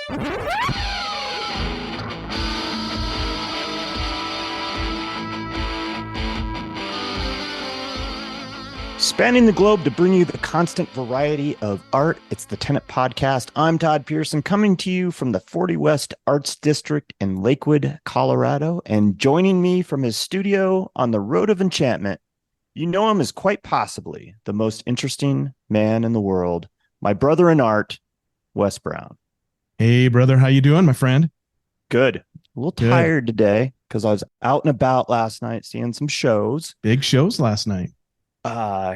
Spanning the globe to bring you the constant variety of art. It's the Tenet Podcast. I'm Todd Pearson, coming to you from the 40 West Arts District in Lakewood, Colorado. And joining me from his studio on the Road of Enchantment, you know him as quite possibly the most interesting man in the world, my brother in art, Wes Brown. Hey, brother. How you doing, my friend? Good. A little tired today because I was out and about last night seeing some shows. Big shows last night.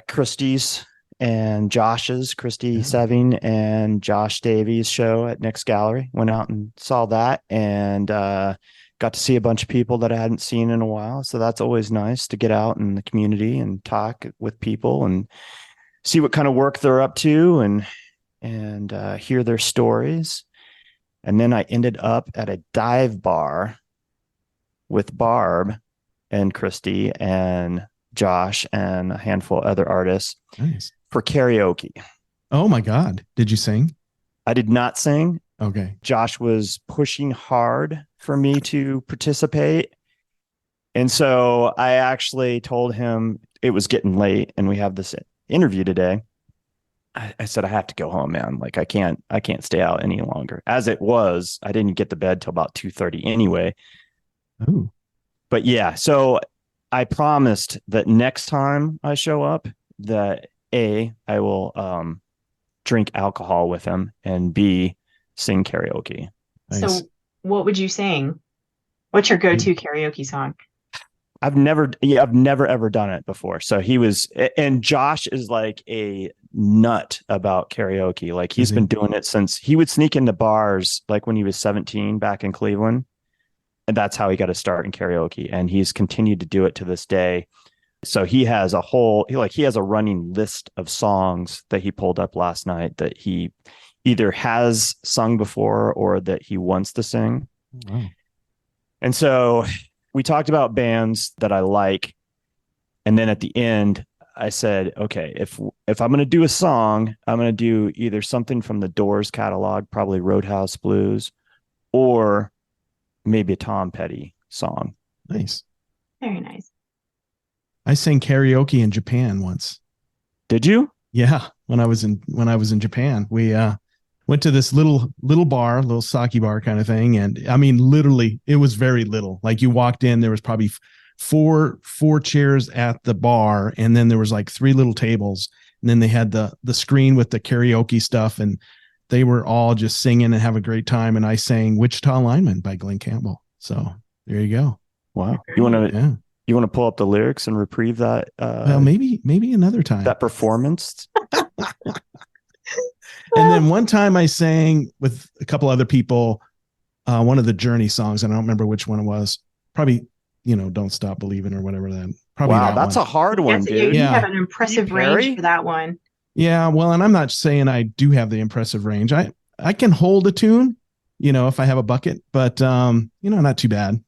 Christie's and Josh's, Christy Seving and Josh Davies show at Nick's Gallery. Went out and saw that and got to see a bunch of people that I hadn't seen in a while. So that's always nice to get out in the community and talk with people and see what kind of work they're up to and hear their stories. And then I ended up at a dive bar with Barb and Christy and Josh and a handful of other artists for karaoke. Oh my God. Did you sing? I did not sing. Okay. Josh was pushing hard for me to participate. And so I actually told him it was getting late and we have this interview today. I said, I have to go home, man. Like I can't stay out any longer. As it was, I didn't get to bed till about 2:30 anyway. Oh. But yeah, so I promised that next time I show up that A, I will drink alcohol with him and B, sing karaoke. Nice. So what would you sing? What's your go-to karaoke song? I've never ever done it before. So and Josh is like a nut about karaoke. Like he's been doing it since he would sneak into bars like when he was 17 back in Cleveland. And that's how he got to start in karaoke. And he's continued to do it to this day. So he has he has a running list of songs that he pulled up last night that he either has sung before or that he wants to sing. Wow. And so we talked about bands that I like. And then at the end, I said, okay, if I'm going to do a song, I'm going to do either something from the Doors catalog, probably Roadhouse Blues, or maybe a Tom Petty song. Nice. Very nice. I sang karaoke in Japan once. Did you? Yeah. When I was in Japan, we went to this little bar, little sake bar kind of thing. And I mean, literally it was very little. Like you walked in, there was probably four chairs at the bar. And then there was like 3 little tables. And then they had the screen with the karaoke stuff. And they were all just singing and have a great time. And I sang Wichita Lineman by Glenn Campbell. So there you go. Wow. You want to pull up the lyrics and reprieve that? Well, maybe another time. That performance. And then one time I sang with a couple other people, one of the Journey songs. And I don't remember which one it was. Probably, Don't Stop Believing or whatever that. Probably wow. That's a hard one, dude. You have an impressive range for that one. Yeah, well, and I'm not saying I do have the impressive range. I can hold a tune, if I have a bucket, but not too bad.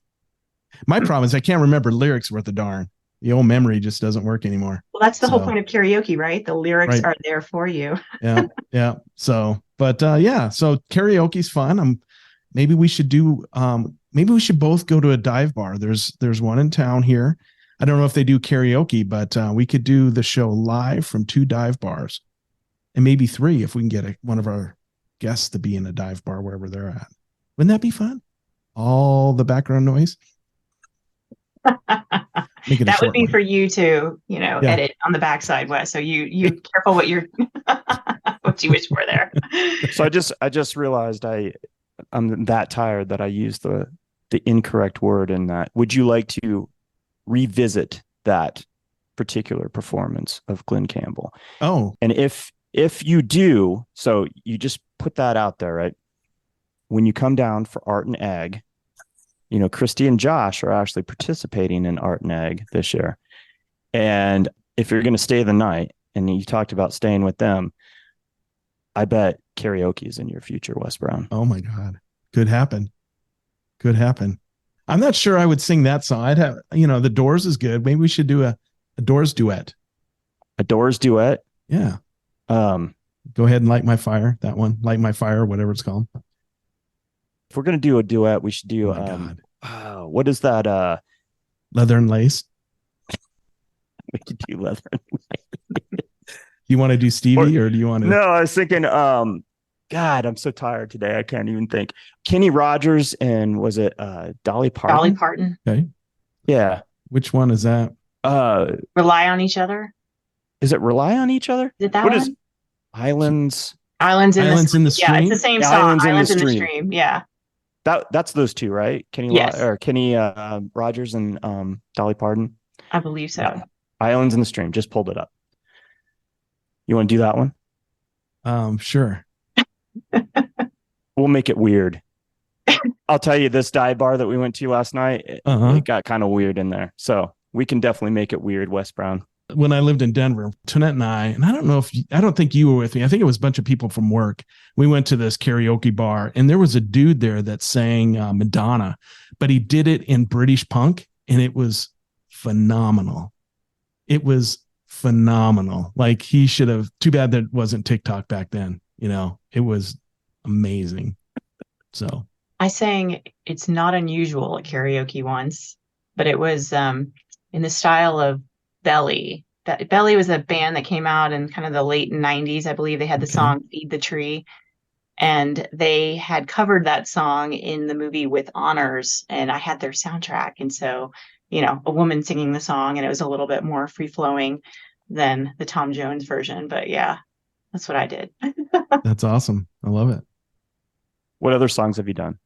My problem is I can't remember lyrics worth a darn. The old memory just doesn't work anymore. Well, that's the whole point of karaoke, right? The lyrics are there for you. Yeah. So, but so karaoke's fun. Maybe we should both go to a dive bar. There's one in town here. I don't know if they do karaoke, but we could do the show live from 2 dive bars and maybe 3 if we can get one of our guests to be in a dive bar wherever they're at. Wouldn't that be fun? All the background noise. That would be for you to, edit on the backside, Wes. So you careful what you wish for there. So I just realized I'm that tired that I used the incorrect word in that. Would you like to revisit that particular performance of Glenn Campbell? Oh, and if you do, so you just put that out there, right? When you come down for Art and Ag, Christy and Josh are actually participating in Art and Ag this year. And if you're going to stay the night, and you talked about staying with them, I bet karaoke is in your future, Wes Brown. Oh my God. Could happen. I'm not sure I would sing that song. I'd have, the Doors is good. Maybe we should do a Doors duet. A Doors duet? Yeah. Go ahead and Light My Fire. That one, Light My Fire, whatever it's called. If we're gonna do a duet, we should do Oh my God. what is that? Leather and Lace. We could do leather. You want to do Stevie or do you want to? No, I was thinking, God, I'm so tired today. I can't even think. Kenny Rogers and was it Dolly Parton? Dolly Parton. Okay. Yeah. Which one is that? Rely on Each Other. Is it Rely on Each Other? Is it that What one? is Islands? Islands in Islands the in the Yeah, it's the Stream? same Yeah, song. Islands in the Islands in the Stream. Stream. Yeah. That's those two, right? Yes. Kenny Rogers and Dolly Parton. I believe so. Yeah. Islands in the Stream. Just pulled it up. You want to do that one? Sure. We'll make it weird. I'll tell you, this dive bar that we went to last night, it got kind of weird in there. So we can definitely make it weird, Wes Brown. When I lived in Denver, Tonette and I don't know if I don't think you were with me. I think it was a bunch of people from work. We went to this karaoke bar and there was a dude there that sang Madonna, but he did it in British punk and it was phenomenal. It was phenomenal. Like he should have, too bad that wasn't TikTok back then. It was amazing. So I sang It's Not Unusual at karaoke once, but it was in the style of Belly. Belly was a band that came out in kind of the late 90s. I believe they had the song Feed the Tree. And they had covered that song in the movie With Honors. And I had their soundtrack. And so, a woman singing the song, and it was a little bit more free flowing than the Tom Jones version. But yeah, that's what I did. that's awesome. I love it. What other songs have you done?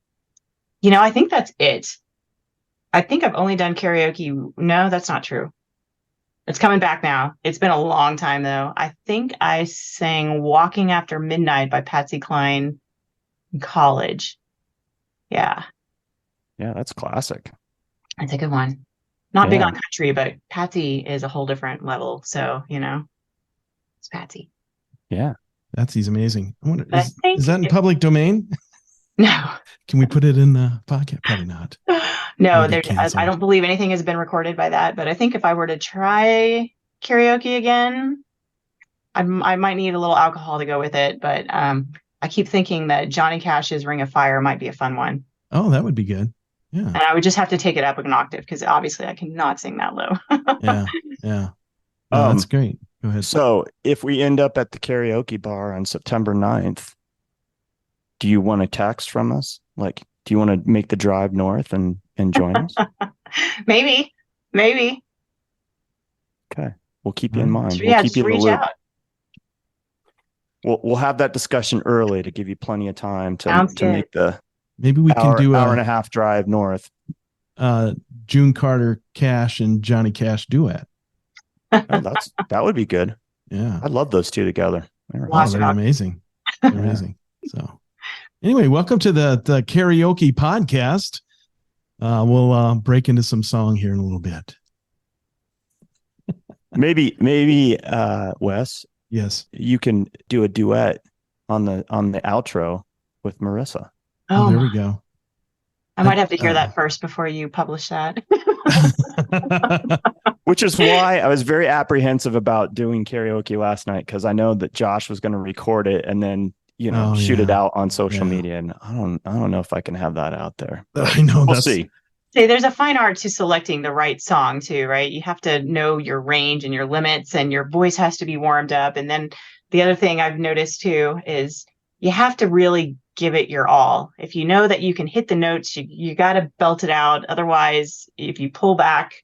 I think that's it. I think I've only done karaoke. No, that's not true. It's coming back now. It's been a long time, though. I think I sang Walking After Midnight by Patsy Cline in college. Yeah. Yeah, that's classic. That's a good one. Not big on country, but Patsy is a whole different level. So, it's Patsy. Yeah. Patsy's amazing. I wonder, is that in public domain? No. Can we put it in the podcast? Probably not. No, I don't believe anything has been recorded by that. But I think if I were to try karaoke again, I might need a little alcohol to go with it. But I keep thinking that Johnny Cash's Ring of Fire might be a fun one. Oh, that would be good. Yeah. And I would just have to take it up an octave because obviously I cannot sing that low. Yeah. No, that's great. Go ahead. So if we end up at the karaoke bar on September 9th, do you want a text from us? Like, do you want to make the drive north and join us? Maybe. Okay. We'll keep you in mind. Yeah, we'll keep just you in the reach loop. out. We'll have that discussion early to give you plenty of time to make the maybe we can do hour and a half drive north. June Carter Cash and Johnny Cash duet. That would be good. Yeah. I love those two together. They're amazing. They're amazing. So anyway, welcome to the karaoke podcast. We'll break into some song here in a little bit. Maybe Wes. Yes. You can do a duet on the outro with Marissa. Oh, there we go. I might have to hear that first before you publish that. Which is why I was very apprehensive about doing karaoke last night, because I know that Josh was going to record it and then shoot it out on social media, and I don't know if I can have that out there. I know. We'll see. See, there's a fine art to selecting the right song too, right? You have to know your range and your limits, and your voice has to be warmed up. And then the other thing I've noticed too is you have to really give it your all. If you know that you can hit the notes, you got to belt it out. Otherwise, if you pull back,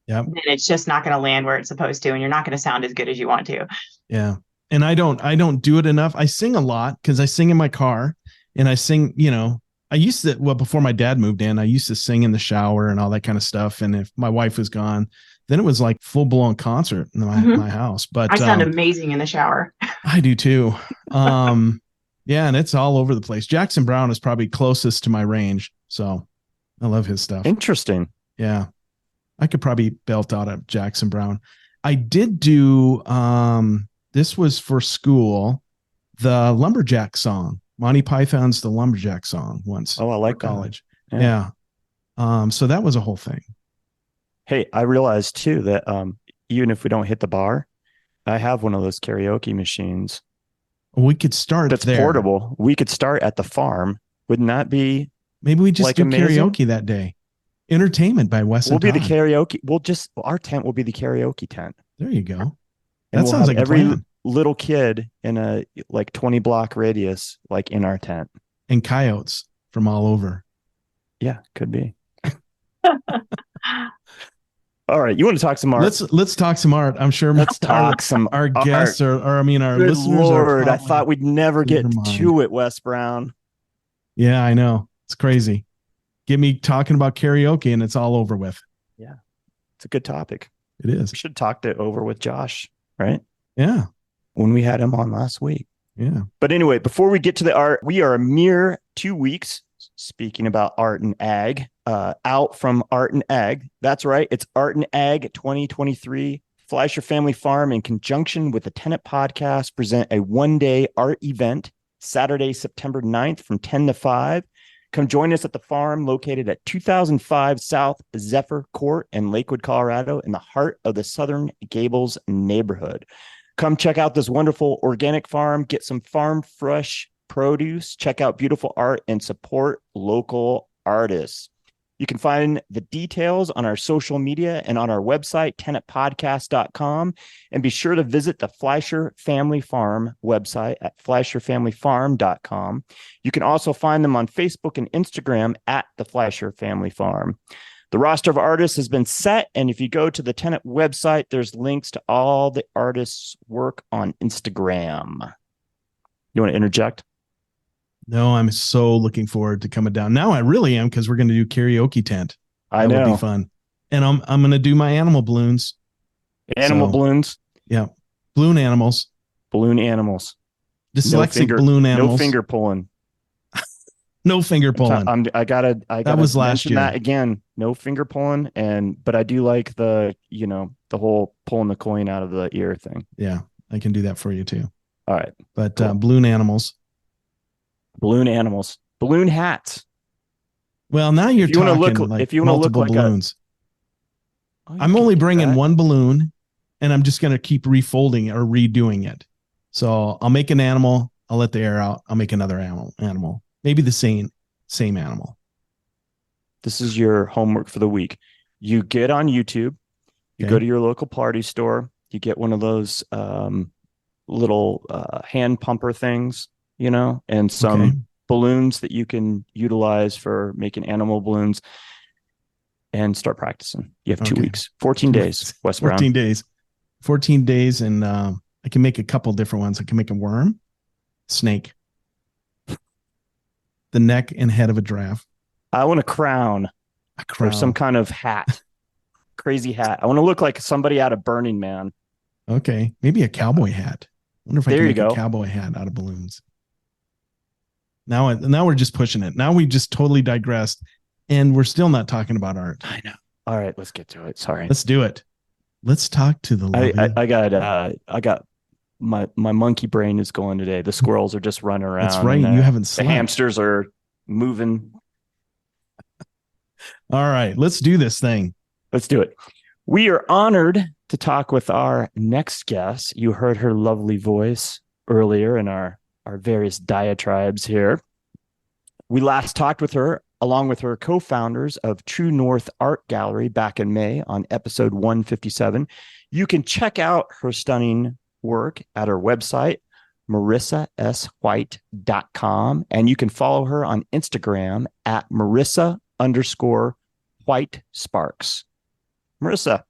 then it's just not going to land where it's supposed to, and you're not going to sound as good as you want to. Yeah. And I don't do it enough. I sing a lot because I sing in my car, and I sing, I used to, before my dad moved in, I used to sing in the shower and all that kind of stuff. And if my wife was gone, then it was like full blown concert in my house. But I sound amazing in the shower. I do too. Yeah. And it's all over the place. Jackson Browne is probably closest to my range. So I love his stuff. Interesting. Yeah. I could probably belt out a Jackson Browne. I did do, this was for school, the Lumberjack song. Monty Python's The Lumberjack song once. Oh, I like college. Yeah. So that was a whole thing. Hey, I realized too that even if we don't hit the bar, I have one of those karaoke machines. We could start that's there. Portable. We could start at the farm Wouldn't that be Maybe we just like do amazing? karaoke that day. Entertainment by Wes We'll and be the Todd. karaoke. Our tent will be the karaoke tent. There you go. And That we'll sounds have like a every plan. little kid in a like 20 block radius, like in our tent. And coyotes from all over. Yeah, could be. All right. You want to talk some art? Let's talk some art. I'm sure Let's talk some our guests art. our Good listeners are Lord. I probably thought we'd never losing get their mind. to it, Wes Brown. Yeah, I know. It's crazy. Get me talking about karaoke and it's all over with. Yeah. It's a good topic. It is. We should have talked it over with Josh, right? Yeah. When we had him on last week. Yeah. But anyway, before we get to the art, we are a mere 2 weeks, speaking about art and ag, out from Art and Ag. That's right. It's Art and Ag 2023. Fleischer Family Farm, in conjunction with the Tenant Podcast, present a one-day art event Saturday, September 9th from 10 to 5. Come join us at the farm located at 2005 South Zephyr Court in Lakewood, Colorado, in the heart of the Southern Gables neighborhood. Come check out this wonderful organic farm, get some farm fresh produce, check out beautiful art, and support local artists. You can find the details on our social media and on our website, tenantpodcast.com. And be sure to visit the Fleischer Family Farm website at fleischerfamilyfarm.com. You can also find them on Facebook and Instagram at the Fleischer Family Farm. The roster of artists has been set, and if you go to the Tenant website, there's links to all the artists' work on Instagram. You want to interject? No, I'm so looking forward to coming down. Now I really am, because we're going to do karaoke tent. I know. That would be fun. And I'm going to do my animal balloons. Animal balloons? Yeah. Balloon animals. Balloon animals. Dyslexic balloon animals. No finger pulling. No finger pulling. I gotta that was last year. That again. No finger pulling, but I do like the whole pulling the coin out of the ear thing. Yeah, I can do that for you too. All right, but cool. Balloon animals, balloon hats. Well, now you're talking like if you want to look like balloons. I'm only bringing one balloon, and I'm just going to keep refolding or redoing it. So I'll make an animal. I'll let the air out. I'll make another animal. Maybe the same animal. This is your homework for the week. You get on YouTube, you go to your local party store, you get one of those little hand pumper things, and some balloons that you can utilize for making animal balloons, and start practicing. You have 2 weeks, 14 days, Wes Brown. 14 days. And I can make a couple different ones. I can make a worm, snake, the neck and head of a giraffe. I want a crown. Or some kind of hat. Crazy hat. I want to look like somebody out of Burning Man. Okay. Maybe a cowboy hat. I wonder if I can make a cowboy hat out of balloons. Now we're just pushing it. Now we just totally digressed, and we're still not talking about art. I know. All right, let's get to it. Sorry. Let's do it. Let's talk to the lovely. I got my monkey brain is going today. The squirrels are just running around. That's right. You haven't slept. The hamsters are moving. All right, let's do this thing. Let's do it. We are honored to talk with our next guest. You heard her lovely voice earlier in our various diatribes here. We last talked with her along with her co-founders of True North Art Gallery back in May on episode 157. You can check out her stunning work at her website, marisaswhite.com, and you can follow her on Instagram at Marissa_WhiteSparks. Marissa.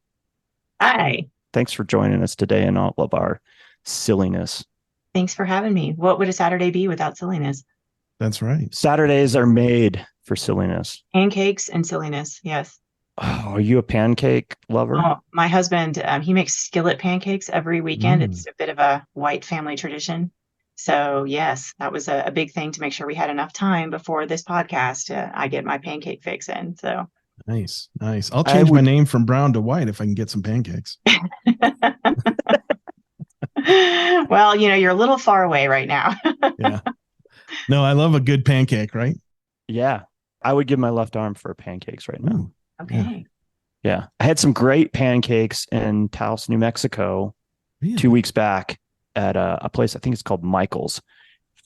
Hi. Thanks for joining us today in all of our silliness. Thanks for having me. What would a Saturday be without silliness? That's right. Saturdays are made for silliness. Pancakes and silliness. Yes. Oh, are you a pancake lover? Oh, my husband, he makes skillet pancakes every weekend. It's a bit of a white family tradition. So yes, that was a big thing to make sure we had enough time before this podcast. I get my pancake fix in. So nice. I'll change my name from brown to white if I can get some pancakes. Well, you're a little far away right now. Yeah. No, I love a good pancake, right? Yeah. I would give my left arm for pancakes right now. Ooh, okay. Yeah. I had some great pancakes in Taos, New Mexico, 2 weeks back at a place, I think it's called Michael's.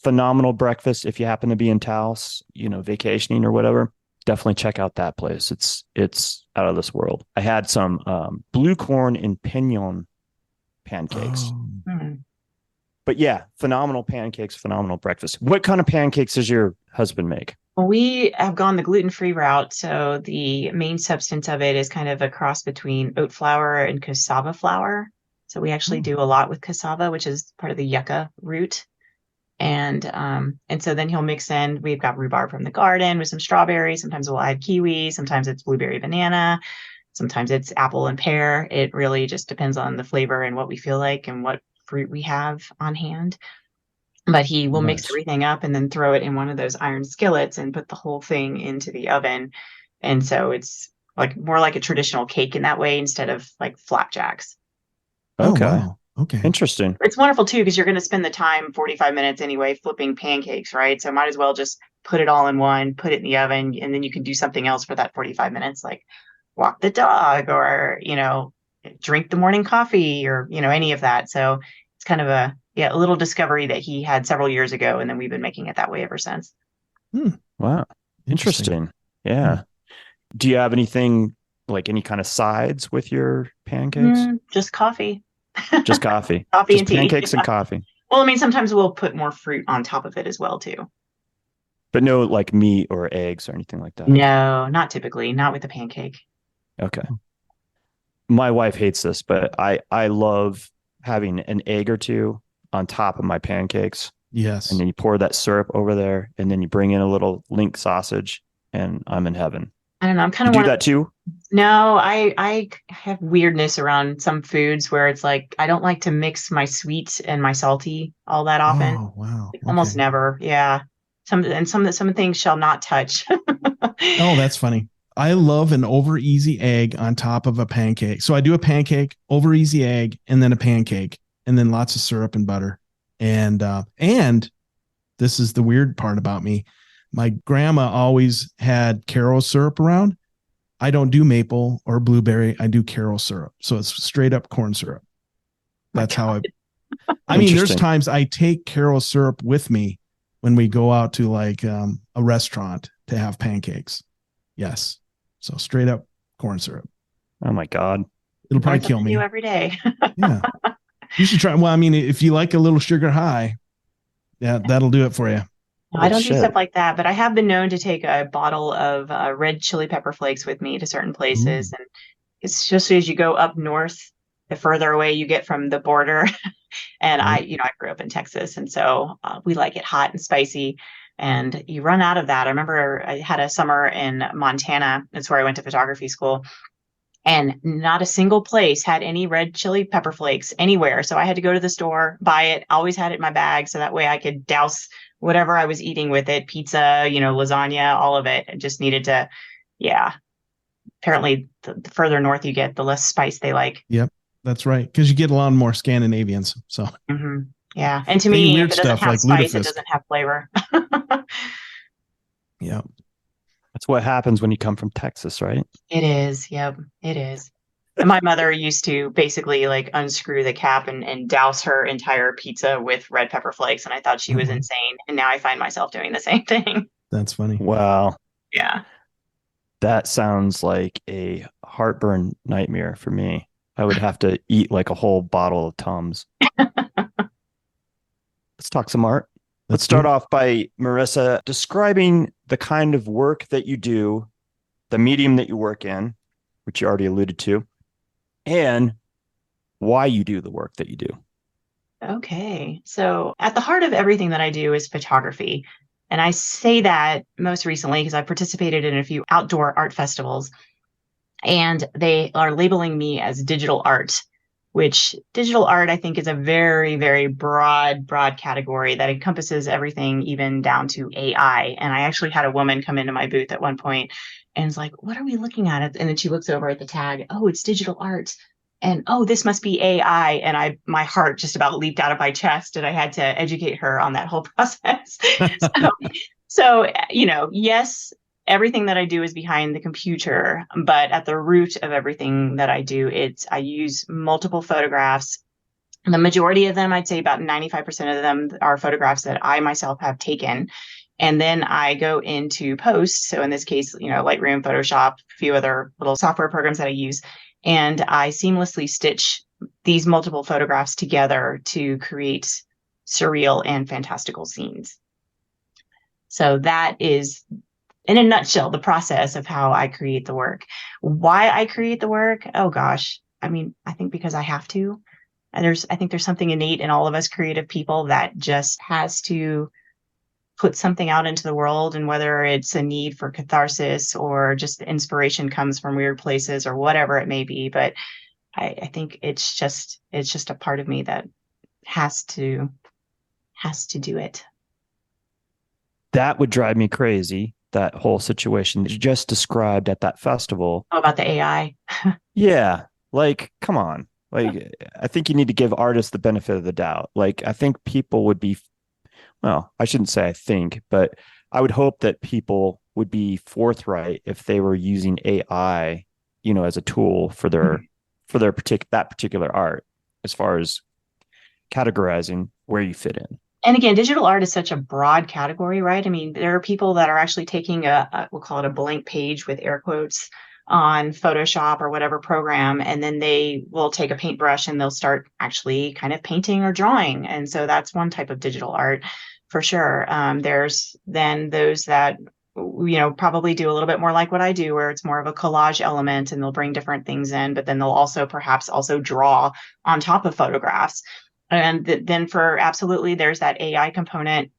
phenomenal breakfast. If you happen to be in Taos, vacationing or whatever, definitely check out that place. It's out of this world. I had some blue corn and pinon pancakes. Oh. But yeah, phenomenal pancakes, phenomenal breakfast. What kind of pancakes does your husband make? Well, we have gone the gluten-free route. So the main substance of it is kind of a cross between oat flour and cassava flour. So we actually do a lot with cassava, which is part of the yucca root. And so then he'll mix in, we've got rhubarb from the garden with some strawberries. Sometimes we'll add kiwi. Sometimes it's blueberry banana. Sometimes it's apple and pear. It really just depends on the flavor and what we feel like and what fruit we have on hand. But he will mix Nice. everything up and then throw it in one of those iron skillets and put the whole thing into the oven. And so it's like more like a traditional cake in that way instead of like flapjacks. Okay. Oh, wow. Okay. Interesting. It's wonderful too, because you're going to spend the time 45 minutes anyway flipping pancakes, right? So might as well just put it all in one, put it in the oven, and then you can do something else for that 45 minutes, like walk the dog or, drink the morning coffee or, any of that. So it's kind of a little discovery that he had several years ago. And then we've been making it that way ever since. Wow. Interesting. Yeah. Do you have anything like any kind of sides with your pancakes? Just coffee. Just coffee. Coffee Just and tea. pancakes and coffee. Well, I mean, sometimes we'll put more fruit on top of it as well, too. But no like meat or eggs or anything like that. No, not typically. Not with the pancake. Okay. My wife hates this, but I love having an egg or two on top of my pancakes. Yes. And then you pour that syrup over there, and then you bring in a little link sausage, and I'm in heaven. I don't know. I'm kind of do that too. No, I have weirdness around some foods where it's like I don't like to mix my sweet and my salty all that often. Oh, wow. Like, almost never. Yeah. Some things shall not touch. Oh, that's funny. I love an over easy egg on top of a pancake. So I do a pancake, over easy egg, and then a pancake, and then lots of syrup and butter. And this is the weird part about me. My grandma always had Karo syrup around. I don't do maple or blueberry. I do Karo syrup. So it's straight up corn syrup. That's how I mean, there's times I take Karo syrup with me when we go out to like a restaurant to have pancakes. Yes. So straight up corn syrup. Oh my God. It'll probably kill me. Every day. Yeah. You should try. Well, I mean, if you like a little sugar high, yeah, that'll do it for you. I don't do stuff like that, but I have been known to take a bottle of red chili pepper flakes with me to certain places. And it's just as you go up north, the further away you get from the border. And I grew up in Texas. And so we like it hot and spicy. And you run out of that. I remember I had a summer in Montana. That's where I went to photography school. And not a single place had any red chili pepper flakes anywhere. So I had to go to the store, buy it, always had it in my bag. So that way I could douse whatever I was eating with it, pizza, lasagna, all of it. It just needed to, apparently the further north you get, the less spice they like. Yep, that's right. Because you get a lot more Scandinavians. So yeah. And to me, if it doesn't have spice, it doesn't have flavor. Yeah. That's what happens when you come from Texas, right? It is. Yep, it is. And my mother used to basically like unscrew the cap and douse her entire pizza with red pepper flakes. And I thought she was insane. And now I find myself doing the same thing. That's funny. Wow. Yeah. That sounds like a heartburn nightmare for me. I would have to eat like a whole bottle of Tums. Let's talk some art. Let's start off by Marisa describing the kind of work that you do, the medium that you work in, which you already alluded to, and why you do the work that you do. Okay. So at the heart of everything that I do is photography. And I say that most recently because I participated in a few outdoor art festivals, and they are labeling me as digital art, which digital art, I think, is a very, very broad category that encompasses everything, even down to AI. And I actually had a woman come into my booth at one point and is like, what are we looking at? And then she looks over at the tag. Oh, it's digital art. And, oh, this must be AI. And my heart just about leaped out of my chest, and I had to educate her on that whole process. So, yes, everything that I do is behind the computer, but at the root of everything that I do, I use multiple photographs The majority of them, I'd say about 95% of them, are photographs that I myself have taken. And then I go into post. So in this case, Lightroom, Photoshop, a few other little software programs that I use. And I seamlessly stitch these multiple photographs together to create surreal and fantastical scenes. So that is, in a nutshell, the process of how I create the work. Why I create the work? Oh gosh. I mean, I think because I have to. And I think there's something innate in all of us creative people that just has to put something out into the world, and whether it's a need for catharsis or just the inspiration comes from weird places or whatever it may be. But I think it's just a part of me that has to do it. That would drive me crazy, that whole situation that you just described at that festival. Oh, about the AI. Yeah. Like, come on. Like, I think you need to give artists the benefit of the doubt. Like, I think people would be, well, I shouldn't say I think, but I would hope that people would be forthright if they were using AI, as a tool for their that particular art, as far as categorizing where you fit in. And again, digital art is such a broad category, right? I mean, there are people that are actually taking we'll call it a blank page with air quotes on Photoshop or whatever program, and then they will take a paintbrush and they'll start actually kind of painting or drawing. And so that's one type of digital art for sure. There's then those that probably do a little bit more like what I do, where it's more of a collage element, and they'll bring different things in, but then they'll also perhaps also draw on top of photographs. And then for absolutely, there's that AI component,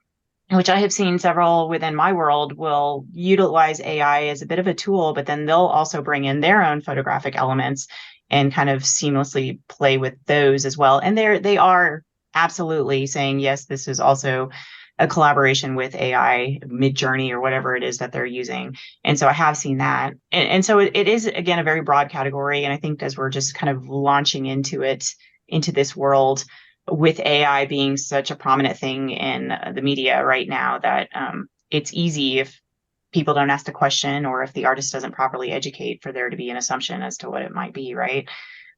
which I have seen several within my world will utilize AI as a bit of a tool, but then they'll also bring in their own photographic elements and kind of seamlessly play with those as well. And they are absolutely saying, yes, this is also a collaboration with AI, Midjourney or whatever it is that they're using. And so I have seen that. And so it is, again, a very broad category. And I think as we're just kind of launching into this world, with AI being such a prominent thing in the media right now, that it's easy, if people don't ask the question or if the artist doesn't properly educate, for there to be an assumption as to what it might be, right?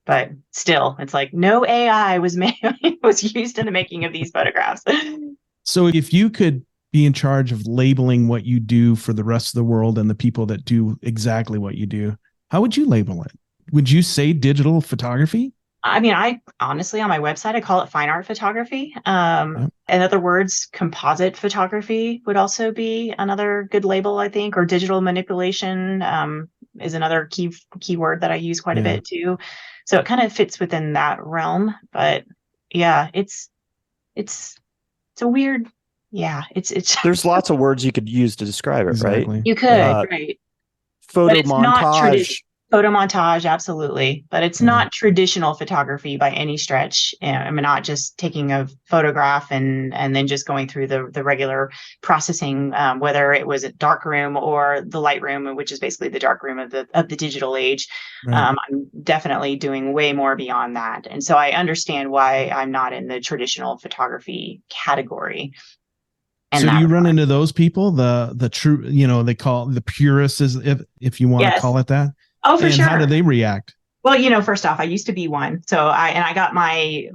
But still, it's like no AI was used in the making of these photographs. So if you could be in charge of labeling what you do for the rest of the world and the people that do exactly what you do, how would you label it? Would you say digital photography? I mean, I honestly, on my website, I call it fine art photography. In other words, composite photography would also be another good label, I think, or digital manipulation is another key word that I use quite a bit too. So it kind of fits within that realm. But yeah, it's a weird, it's There's lots of words you could use to describe it, exactly. right? You could, right. Photomontage. Photomontage, absolutely. But it's not traditional photography by any stretch. I'm not just taking a photograph and then just going through the regular processing, whether it was a darkroom or the Lightroom, which is basically the darkroom of the digital age. Right. I'm definitely doing way more beyond that. And so I understand why I'm not in the traditional photography category. And so do you run into those people, the true, they call the purists, if you want to call it that? Oh, for sure. How do they react? Well, first off, I used to be one. So I got my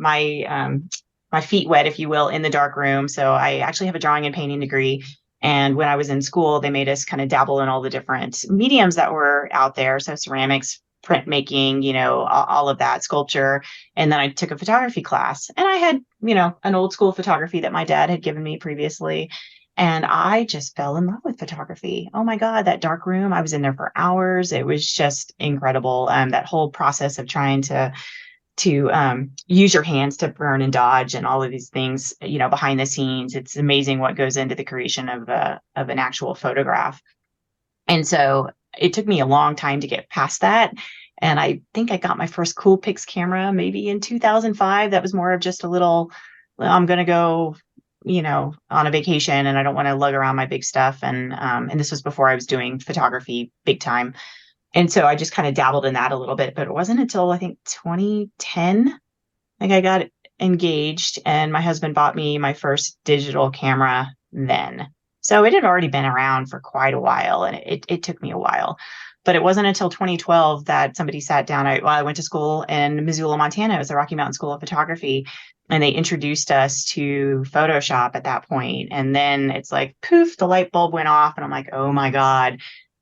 feet wet, if you will, in the dark room. So I actually have a drawing and painting degree. And when I was in school, they made us kind of dabble in all the different mediums that were out there. So ceramics, printmaking, all of that, sculpture. And then I took a photography class, and I had, an old school photography that my dad had given me previously. And I just fell in love with photography. Oh my God, that dark room. I was in there for hours. It was just incredible. That whole process of trying to use your hands to burn and dodge and all of these things, behind the scenes. It's amazing what goes into the creation of an actual photograph. And so it took me a long time to get past that. And I think I got my first Coolpix camera maybe in 2005. That was more of just a little, I'm going to go on a vacation and I don't want to lug around my big stuff. And this was before I was doing photography big time. And so I just kind of dabbled in that a little bit, but it wasn't until I think 2010, I got engaged and my husband bought me my first digital camera then. So it had already been around for quite a while, and it took me a while. But it wasn't until 2012 that somebody sat down. I went to school in Missoula, Montana. It was the Rocky Mountain School of Photography. And they introduced us to Photoshop at that point. And then it's like, poof, the light bulb went off. And I'm like, oh my God,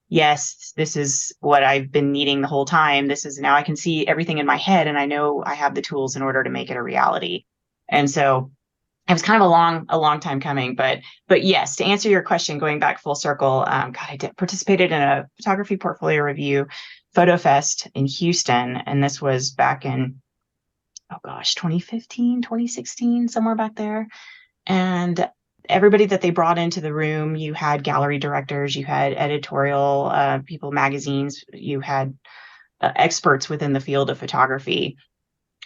yes, this is what I've been needing the whole time. This is now I can see everything in my head, and I know I have the tools in order to make it a reality. And so it was kind of a long time coming, but yes, to answer your question, going back full circle, God, I participated in a photography portfolio review, Photo Fest in Houston, and this was back in 2015, 2016, somewhere back there. And everybody that they brought into the room, you had gallery directors, you had editorial people, magazines, you had experts within the field of photography.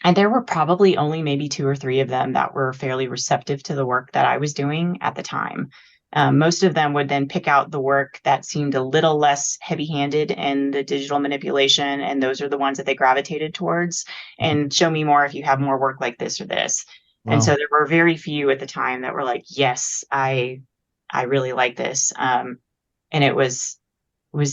And there were probably only maybe 2 or 3 of them that were fairly receptive to the work that I was doing at the time. Most of them would then pick out the work that seemed a little less heavy-handed in the digital manipulation, and those are the ones that they gravitated towards, and show me more if you have more work like this or this. Wow. And so there were very few at the time that were like, yes, I really like this. And it was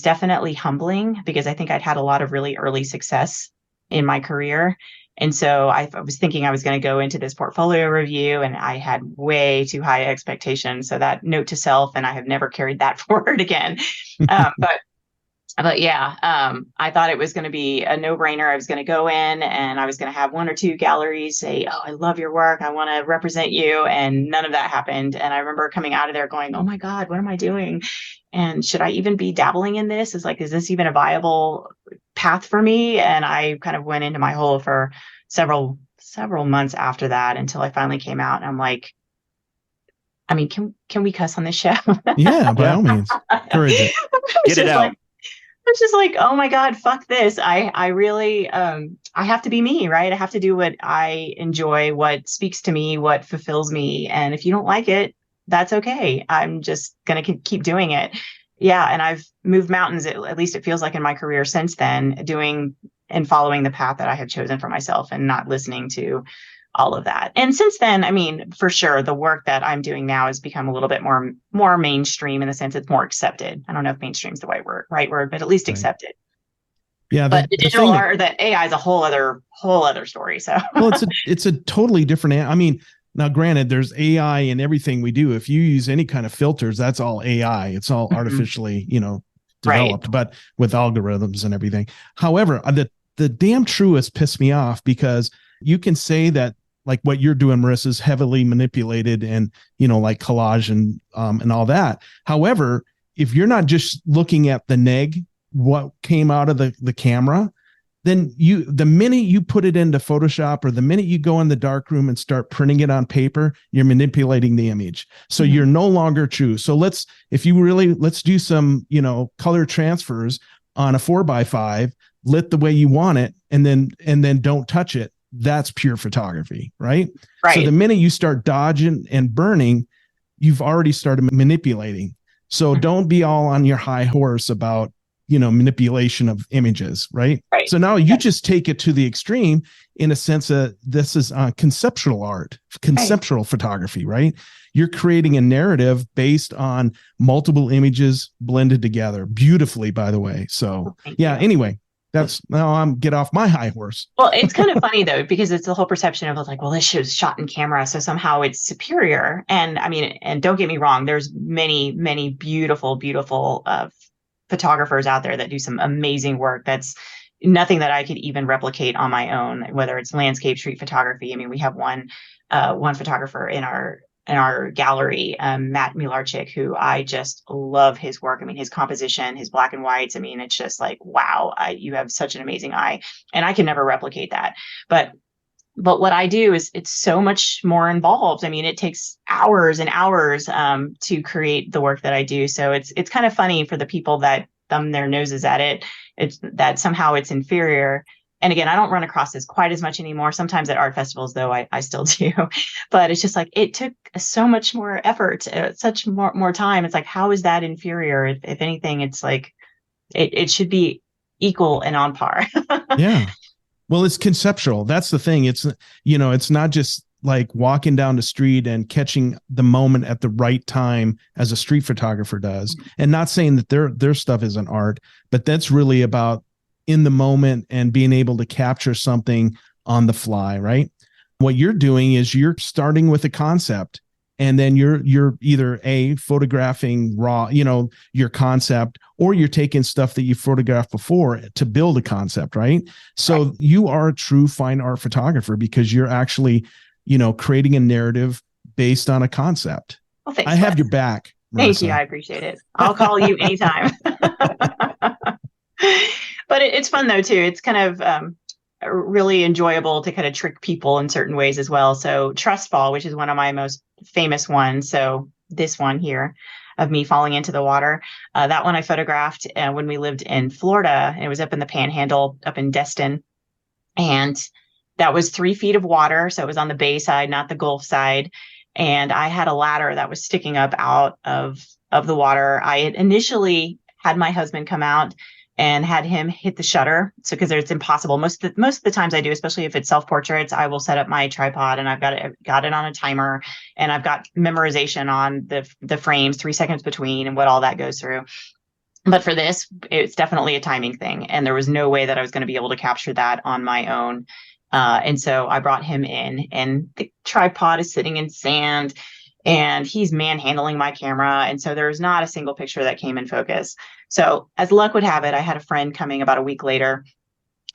definitely humbling, because I think I'd had a lot of really early success in my career. And so I was thinking I was going to go into this portfolio review, and I had way too high expectations. So that note to self, and I have never carried that forward again. But yeah, I thought it was going to be a no-brainer. I was going to go in and I was going to have 1 or 2 galleries say, oh, I love your work, I want to represent you. And none of that happened. And I remember coming out of there going, oh my God, what am I doing? And should I even be dabbling in this? Is this even a viable path for me? And I kind of went into my hole for several months after that, until I finally came out. And I'm like, I mean, can we cuss on this show? Yeah, by all means. Encourage it. Get it out. It's just like, oh my God, fuck this. I really, I have to be me, right? I have to do what I enjoy, what speaks to me, what fulfills me. And if you don't like it, that's okay. I'm just going to keep doing it. Yeah. And I've moved mountains, at least it feels like, in my career since then, doing and following the path that I had chosen for myself and not listening to all of that. And since then, I mean, for sure, the work that I'm doing now has become a little bit more mainstream, in the sense it's more accepted. I don't know if mainstream is the right word, but at least accepted. Yeah, but the digital art, that AI is a whole other story. So well, it's a totally different. I mean, now granted, there's AI in everything we do. If you use any kind of filters, that's all AI. It's all artificially, developed, right, but with algorithms and everything. However, the damn truest pissed me off, because you can say that, like what you're doing, Marissa, is heavily manipulated and, like collage and all that. However, if you're not just looking at the neg, what came out of the camera, then the minute you put it into Photoshop, or the minute you go in the darkroom and start printing it on paper, you're manipulating the image. So you're no longer true. So let's do some, color transfers on a 4x5, lit the way you want it, and then don't touch it. That's pure photography, right? So the minute you start dodging and burning, you've already started manipulating. So don't be all on your high horse about, manipulation of images, right? So now you just take it to the extreme, in a sense that this is conceptual art, conceptual photography, right? You're creating a narrative based on multiple images blended together beautifully, by the way. So anyway. I'm get off my high horse. Well, it's kind of funny though, because it's the whole perception of like, well, this show's shot in camera, so somehow it's superior. And I mean, and don't get me wrong, there's many, many beautiful, beautiful photographers out there that do some amazing work. That's nothing that I could even replicate on my own, whether it's landscape, street photography. I mean, we have one photographer in our gallery, Matt Milarchik, who I just love his work. I mean, his composition, his black and whites. I mean, it's just like, wow, you have such an amazing eye, and I can never replicate that. But what I do is it's so much more involved. I mean, it takes hours and hours to create the work that I do. So it's kind of funny for the people that thumb their noses at it. It's that somehow it's inferior. And again, I don't run across this quite as much anymore. Sometimes at art festivals, though, I still do. But it's just like, it took so much more effort, such more time. It's like, how is that inferior? If anything, it's like, it should be equal and on par. Yeah. Well, it's conceptual. That's the thing. It's, it's not just like walking down the street and catching the moment at the right time as a street photographer does. And not saying that their stuff isn't art, but that's really about in the moment and being able to capture something on the fly, right? What you're doing is you're starting with a concept, and then you're either photographing raw, your concept, or you're taking stuff that you photographed before to build a concept, right? So you are a true fine art photographer because you're actually, creating a narrative based on a concept. Well, thanks, I have your back, Marisa. Thank you. I appreciate it. I'll call you anytime. But it's fun though too. It's kind of really enjoyable to kind of trick people in certain ways as well. So Trust Fall, which is one of my most famous ones. So this one here of me falling into the water, that one I photographed when we lived in Florida. And it was up in the Panhandle, up in Destin, and that was 3 feet of water. So it was on the bay side, not the Gulf side. And I had a ladder that was sticking up out of the water. I had initially had my husband come out and had him hit the shutter. So because it's impossible. Most of the times I do, especially if it's self-portraits, I will set up my tripod and I've got it on a timer, and I've got memorization on the frames, 3 seconds between, and what all that goes through. But for this, it's definitely a timing thing. And there was no way that I was going to be able to capture that on my own. And so I brought him in, and the tripod is sitting in sand, and he's manhandling my camera. And so there's not a single picture that came in focus. So as luck would have it, I had a friend coming about a week later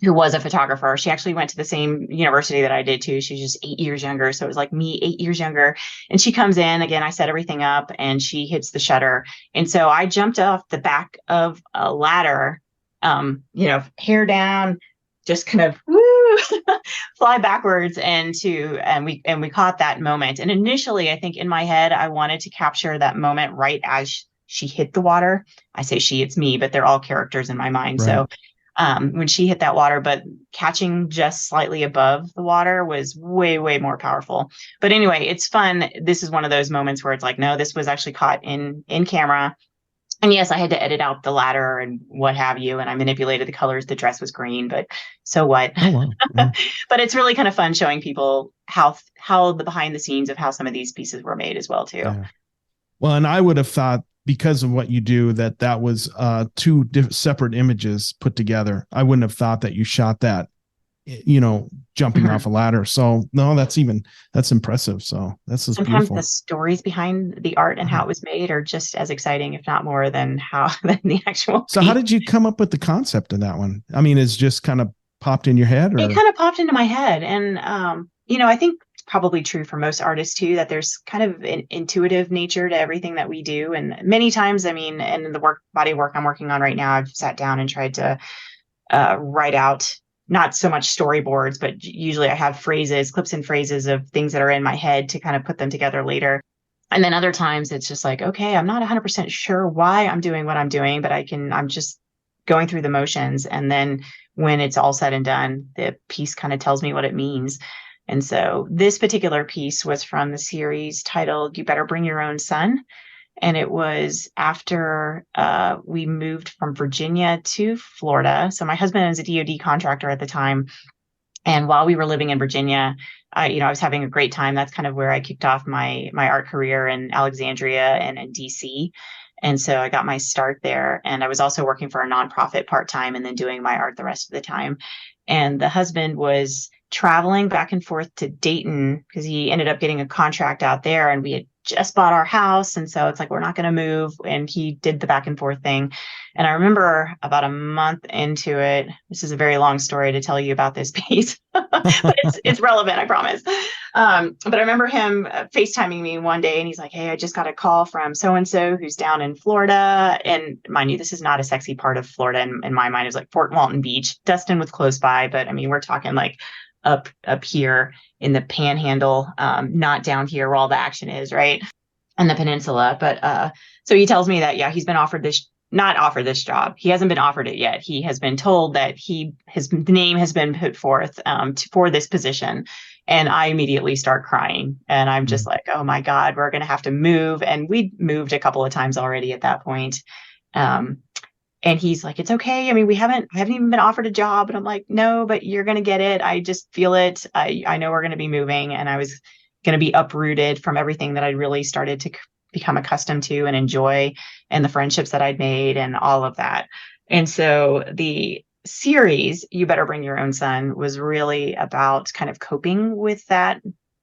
who was a photographer. She actually went to the same university that I did too. She's just 8 years younger. So it was like me, 8 years younger. And she comes in again, I set everything up, and she hits the shutter. And so I jumped off the back of a ladder, hair down, just kind of fly backwards, and we caught that moment. And initially, I think in my head, I wanted to capture that moment right as she hit the water. I say she, it's me, but they're all characters in my mind. Right. So when she hit that water, but catching just slightly above the water was way, way more powerful. But anyway, it's fun. This is one of those moments where it's like, no, this was actually caught in camera. And yes, I had to edit out the ladder and what have you. And I manipulated the colors. The dress was green, but so what? Oh, wow. Yeah. But it's really kind of fun showing people how the behind the scenes of how some of these pieces were made as well, too. Yeah. Well, and I would have thought, because of what you do, that was 2 separate images put together. I wouldn't have thought that you shot that, jumping off a ladder. So no, that's impressive. So that's just sometimes beautiful. The stories behind the art and how it was made are just as exciting, if not more, than the actual. So how did you come up with the concept of that one? I mean, it's just kind of popped in your head, or? It kind of popped into my head. And, I think it's probably true for most artists too, that there's kind of an intuitive nature to everything that we do. And many times, and in the body of work I'm working on right now, I've sat down and tried to write out not so much storyboards, but usually I have clips and phrases of things that are in my head to kind of put them together later. And then other times it's just like, okay, I'm not 100% sure why I'm doing what I'm doing, but I'm just going through the motions. And then when it's all said and done, the piece kind of tells me what it means. And so this particular piece was from the series titled You Better Bring Your Own Son. And it was after we moved from Virginia to Florida. So my husband was a DoD contractor at the time. And while we were living in Virginia, I was having a great time. That's kind of where I kicked off my art career in Alexandria and in DC. And so I got my start there. And I was also working for a nonprofit part-time and then doing my art the rest of the time. And the husband was traveling back and forth to Dayton because he ended up getting a contract out there, and we had just bought our house. And so it's like, we're not going to move. And he did the back and forth thing. And I remember about a month into it, this is a very long story to tell you about this piece, but it's relevant, I promise. But I remember him FaceTiming me one day, and he's like, hey, I just got a call from so-and-so who's down in Florida. And mind you, this is not a sexy part of Florida. In my mind, it was like Fort Walton Beach. Destin was close by, but I mean, we're talking like up here in the Panhandle, not down here where all the action is, right? And the peninsula. But so he tells me that, yeah, he's been not offered this job. He hasn't been offered it yet. He has been told that his name has been put forth for this position. And I immediately start crying. And I'm just like, oh my God, we're going to have to move. And we moved a couple of times already at that point. And he's like, it's okay. I mean, I haven't even been offered a job. And I'm like, no, but you're going to get it. I just feel it. I know we're going to be moving, and I was going to be uprooted from everything that I really started to become accustomed to and enjoy, and the friendships that I'd made and all of that. And so the series, You Better Bring Your Own Son, was really about kind of coping with that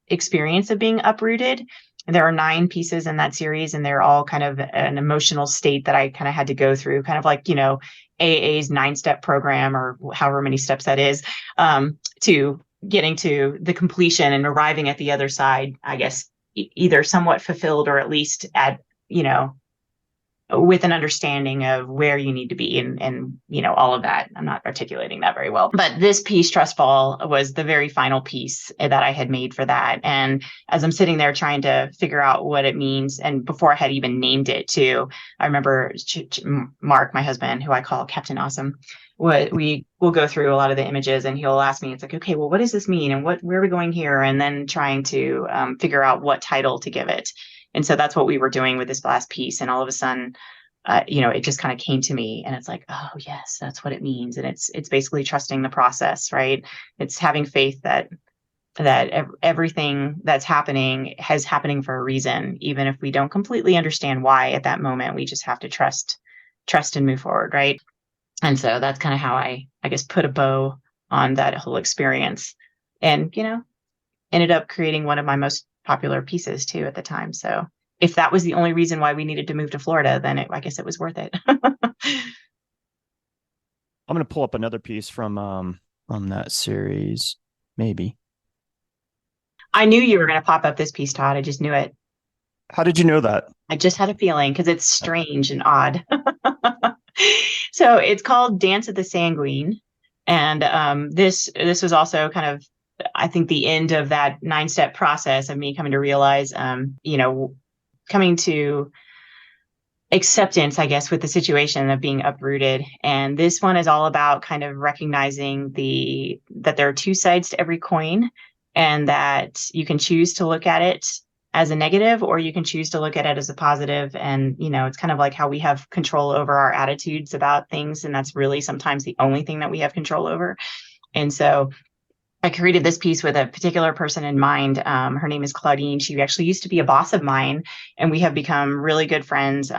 experience of being uprooted. There are 9 pieces in that series, and they're all kind of an emotional state that I kind of had to go through, kind of like, AA's 9-step program, or however many steps that is, to getting to the completion and arriving at the other side, I guess, either somewhat fulfilled, or at least at, with an understanding of where you need to be, and all of that. I'm not articulating that very well, but this piece, Trust Fall, was the very final piece that I had made for that. And as I'm sitting there trying to figure out what it means, and before I had even named it too, I remember Mark, my husband, who I call Captain Awesome, we will go through a lot of the images, and he'll ask me, it's like, okay, well, what does this mean, and where are we going here? And then trying to figure out what title to give it. And so that's what we were doing with this last piece. And all of a sudden, it just kind of came to me, and it's like, oh yes, that's what it means. And it's basically trusting the process, right? It's having faith that everything that's happening is happening for a reason, even if we don't completely understand why at that moment. We just have to trust and move forward, right? And so that's kind of how I guess put a bow on that whole experience, and ended up creating one of my most popular pieces too at the time. So if that was the only reason why we needed to move to Florida, then I guess it was worth it. I'm going to pull up another piece from that series, maybe. I knew you were going to pop up this piece, Todd. I just knew it. How did you know that? I just had a feeling, because it's strange and odd. So it's called Dance of the Sanguine. And this was also kind of, I think, the end of that 9-step process of me coming to realize, coming to acceptance, I guess, with the situation of being uprooted. And this one is all about kind of recognizing that there are 2 sides to every coin, and that you can choose to look at it as a negative, or you can choose to look at it as a positive. And, it's kind of like how we have control over our attitudes about things. And that's really sometimes the only thing that we have control over. And so I created this piece with a particular person in mind. Her name is Claudine. She actually used to be a boss of mine, and we have become really good friends.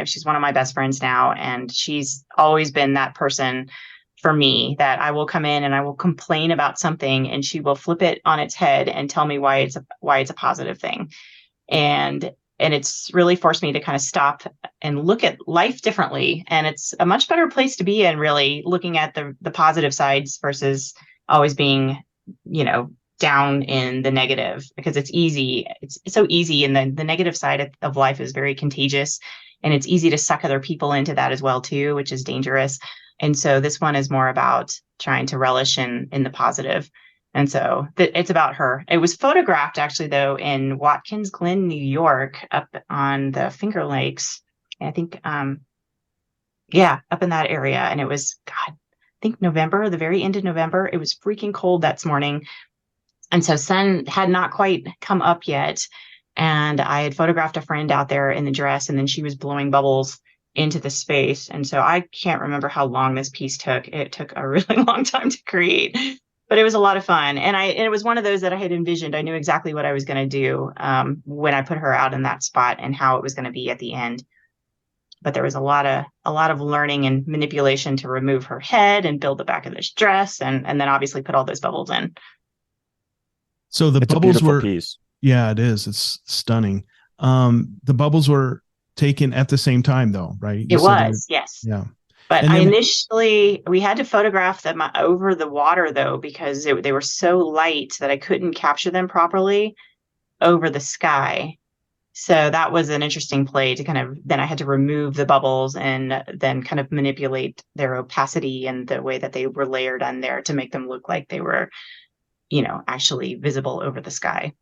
She's one of my best friends now, and she's always been that person for me that I will come in and I will complain about something, and she will flip it on its head and tell me why it's a positive thing. And it's really forced me to kind of stop and look at life differently. And it's a much better place to be in, really looking at the positive sides versus always being, down in the negative, because it's easy. It's so easy. And the negative side of life is very contagious, and it's easy to suck other people into that as well too, which is dangerous. And so this one is more about trying to relish in the positive. And so it's about her. It was photographed actually, though, in Watkins Glen, New York, up on the Finger Lakes. I think, up in that area. And it was, God, I think November, the very end of November. It was freaking cold that morning. And so sun had not quite come up yet. And I had photographed a friend out there in the dress, and then she was blowing bubbles into the space. And so I can't remember how long this piece took. It took a really long time to create, but it was a lot of fun. And it was one of those that I had envisioned. I knew exactly what I was going to do when I put her out in that spot, and how it was going to be at the end. But there was a lot of learning and manipulation to remove her head and build the back of this dress, and then obviously put all those bubbles in. So the It's bubbles were, piece. Yeah, it is. It's stunning. The bubbles were taken at the same time, though, right? It was, yes. Yeah. But we had to photograph them over the water, though, because they were so light that I couldn't capture them properly over the sky. So that was an interesting play to then I had to remove the bubbles and then kind of manipulate their opacity and the way that they were layered on there to make them look like they were, actually visible over the sky.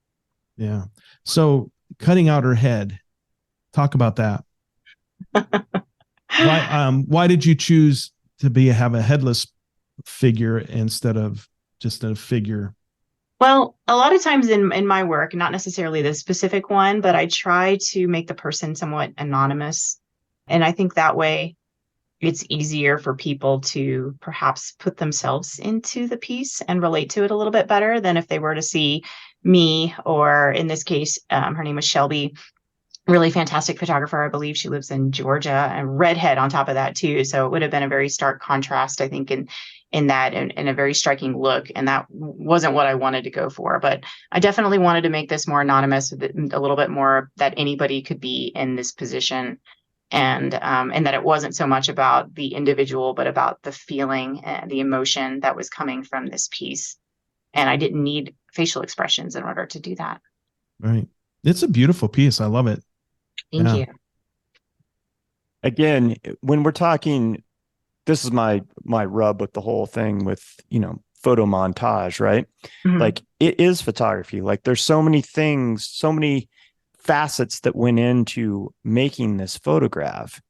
Yeah. So cutting out her head, talk about that. Why did you choose to have a headless figure instead of just a figure? Well, a lot of times in my work, not necessarily the specific one, but I try to make the person somewhat anonymous. And I think that way it's easier for people to perhaps put themselves into the piece and relate to it a little bit better than if they were to see me, or in this case, her name was Shelby, really fantastic photographer. I believe she lives in Georgia, and redhead on top of that too. So it would have been a very stark contrast, I think, in that, and a very striking look. And that wasn't what I wanted to go for. But I definitely wanted to make this more anonymous, a little bit more that anybody could be in this position. And that it wasn't so much about the individual, but about the feeling and the emotion that was coming from this piece. And I didn't need facial expressions in order to do that. Right. It's a beautiful piece. I love it. Thank you. Again, when we're talking, this is my rub with the whole thing with, photomontage, right? Mhm. Like, it is photography. Like, there's so many things, so many facets that went into making this photograph.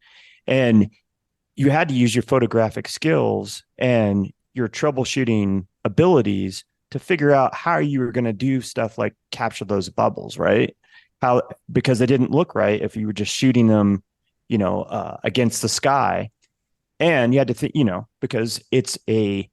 And you had to use your photographic skills and your troubleshooting abilities to figure out how you were going to do stuff like capture those bubbles, right? Because they didn't look right if you were just shooting them, against the sky. And you had to think, because it's a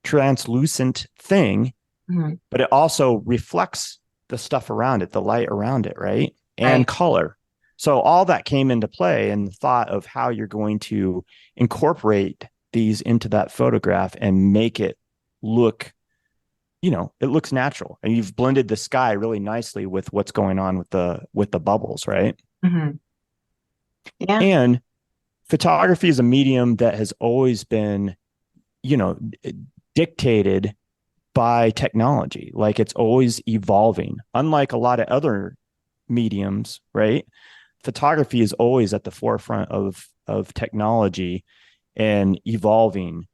translucent thing, Mm-hmm. but it also reflects the stuff around it, the light around it, right? And Right. color. So all that came into play, and the thought of how you're going to incorporate these into that photograph and make it look, it looks natural. And you've blended the sky really nicely with what's going on with the bubbles, right? Mm-hmm. Yeah. And photography is a medium that has always been, dictated by technology. Like, it's always evolving. Unlike a lot of other mediums, right? Photography is always at the forefront of technology and evolving.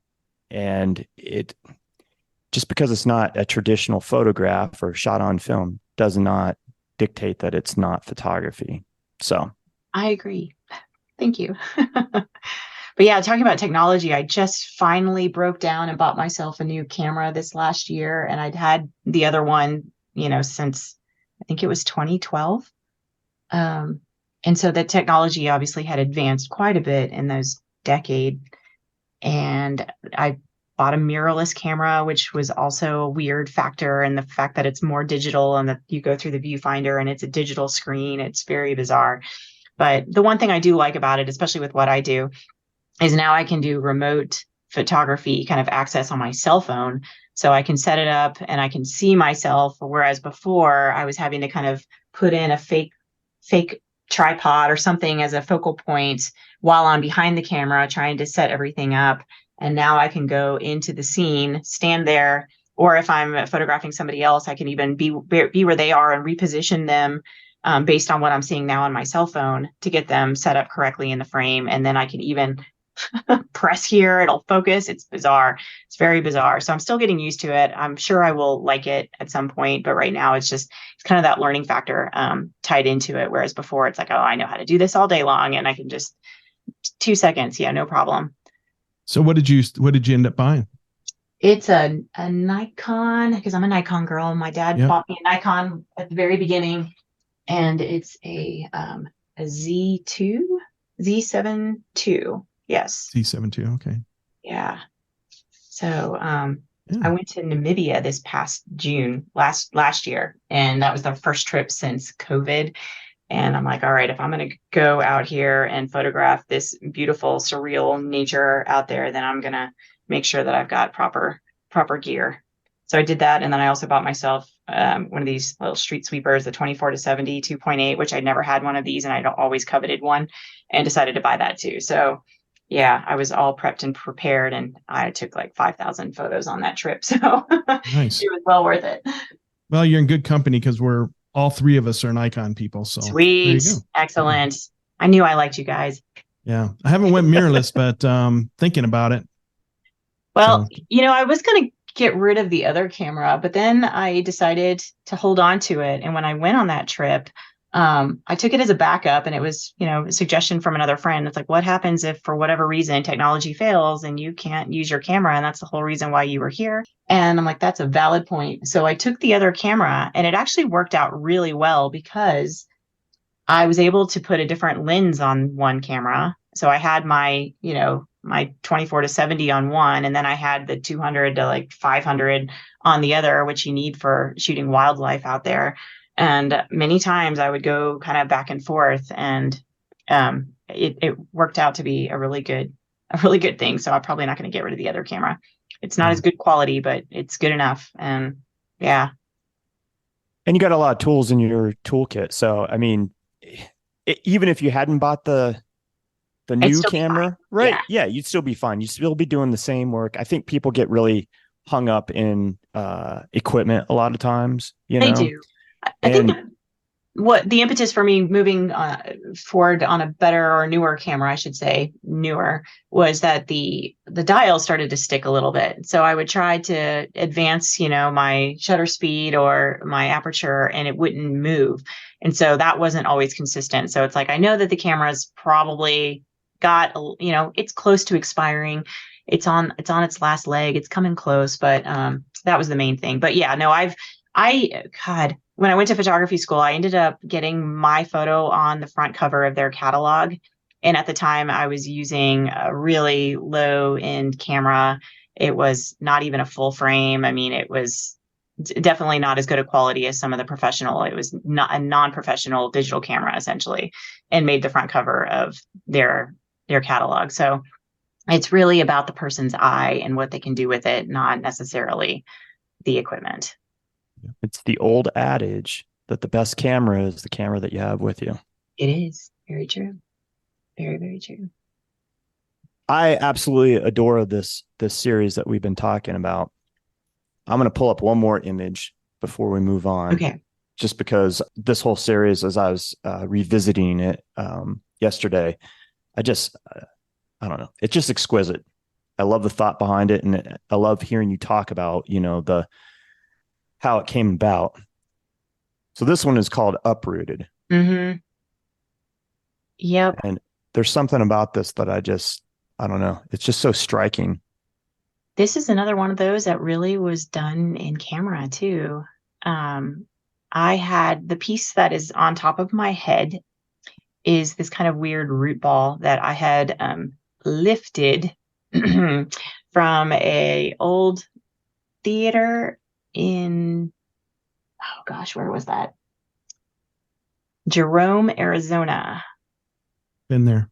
And it, just because it's not a traditional photograph or shot on film, does not dictate that it's not photography. So I agree. Thank you. But yeah, talking about technology, I just finally broke down and bought myself a new camera this last year. And I'd had the other one, since I think it was 2012. And so the technology obviously had advanced quite a bit in those decade. And I bought a mirrorless camera, which was also a weird factor. And the fact that it's more digital and that you go through the viewfinder and it's a digital screen, it's very bizarre. But the one thing I do like about it, especially with what I do, is now I can do remote photography kind of access on my cell phone. So I can set it up and I can see myself. Whereas before I was having to kind of put in a fake tripod or something as a focal point while I'm behind the camera trying to set everything up. And now I can go into the scene, stand there, or if I'm photographing somebody else, I can even be where they are and reposition them based on what I'm seeing now on my cell phone to get them set up correctly in the frame. And then I can even press here, it'll focus. It's bizarre. It's very bizarre. So I'm still getting used to it. I'm sure I will like it at some point, but right now it's kind of that learning factor tied into it. Whereas before it's like, oh, I know how to do this all day long and I can just 2 seconds. Yeah, no problem. So what did you end up buying? It's a Nikon, because I'm a Nikon girl. My dad bought me a Nikon at the very beginning, and it's a Z2, Z7 II. Yes. Z7 II. Okay. Yeah. So I went to Namibia this past June last year, and that was the first trip since COVID. And I'm like, all right, if I'm going to go out here and photograph this beautiful, surreal nature out there, then I'm going to make sure that I've got proper gear. So I did that. And then I also bought myself one of these little street sweepers, the 24-70 2.8, which I'd never had one of these and I'd always coveted one, and decided to buy that too. So yeah, I was all prepped and prepared, and I took like 5,000 photos on that trip. So nice. It was well worth it. Well, you're in good company because all three of us are Nikon people. So sweet. There you go. Excellent. Yeah. I knew I liked you guys. Yeah. I haven't went mirrorless, but thinking about it. Well, I was going to get rid of the other camera, but then I decided to hold on to it. And when I went on that trip, I took it as a backup, and it was, a suggestion from another friend. It's like, what happens if for whatever reason technology fails and you can't use your camera? And that's the whole reason why you were here. And I'm like, that's a valid point. So I took the other camera, and it actually worked out really well because I was able to put a different lens on one camera So I had my, my 24-70 on one, and then I had the 200 to like 500 on the other, which you need for shooting wildlife out there. And many times I would go kind of back and forth, and it worked out to be a really good thing. So I'm probably not going to get rid of the other camera. It's not as good quality, but it's good enough. And yeah. And you got a lot of tools in your toolkit. So, I mean, even if you hadn't bought the new camera, right? Yeah, you'd still be fine. You'd still be doing the same work. I think people get really hung up in equipment a lot of times, They do. I think what the impetus for me moving forward on a better or newer camera, I should say newer, was that the dial started to stick a little bit. So I would try to advance, my shutter speed or my aperture, and it wouldn't move. And so that wasn't always consistent. So it's like, I know that the camera's probably got, it's close to expiring. It's on its last leg. It's coming close, but that was the main thing. But yeah, no, God, when I went to photography school, I ended up getting my photo on the front cover of their catalog. And at the time I was using a really low end camera. It was not even a full frame. I mean, it was definitely not as good a quality as some of the professional. It was not a non-professional digital camera essentially, and made the front cover of their catalog. So it's really about the person's eye and what they can do with it, not necessarily the equipment. It's the old adage that the best camera is the camera that you have with you. It is very true. Very, very true. I absolutely adore this series that we've been talking about. I'm going to pull up one more image before we move on. Okay. Just because this whole series, as I was revisiting it yesterday, I don't know. It's just exquisite. I love the thought behind it, and I love hearing you talk about, how it came about. So this one is called Uprooted. Mm-hmm. Yep. And there's something about this that I don't know. It's just so striking. This is another one of those that really was done in camera too. I had the piece that is on top of my head is this kind of weird root ball that I had lifted from a old theater in, oh gosh, where was that? Jerome, Arizona. Been there.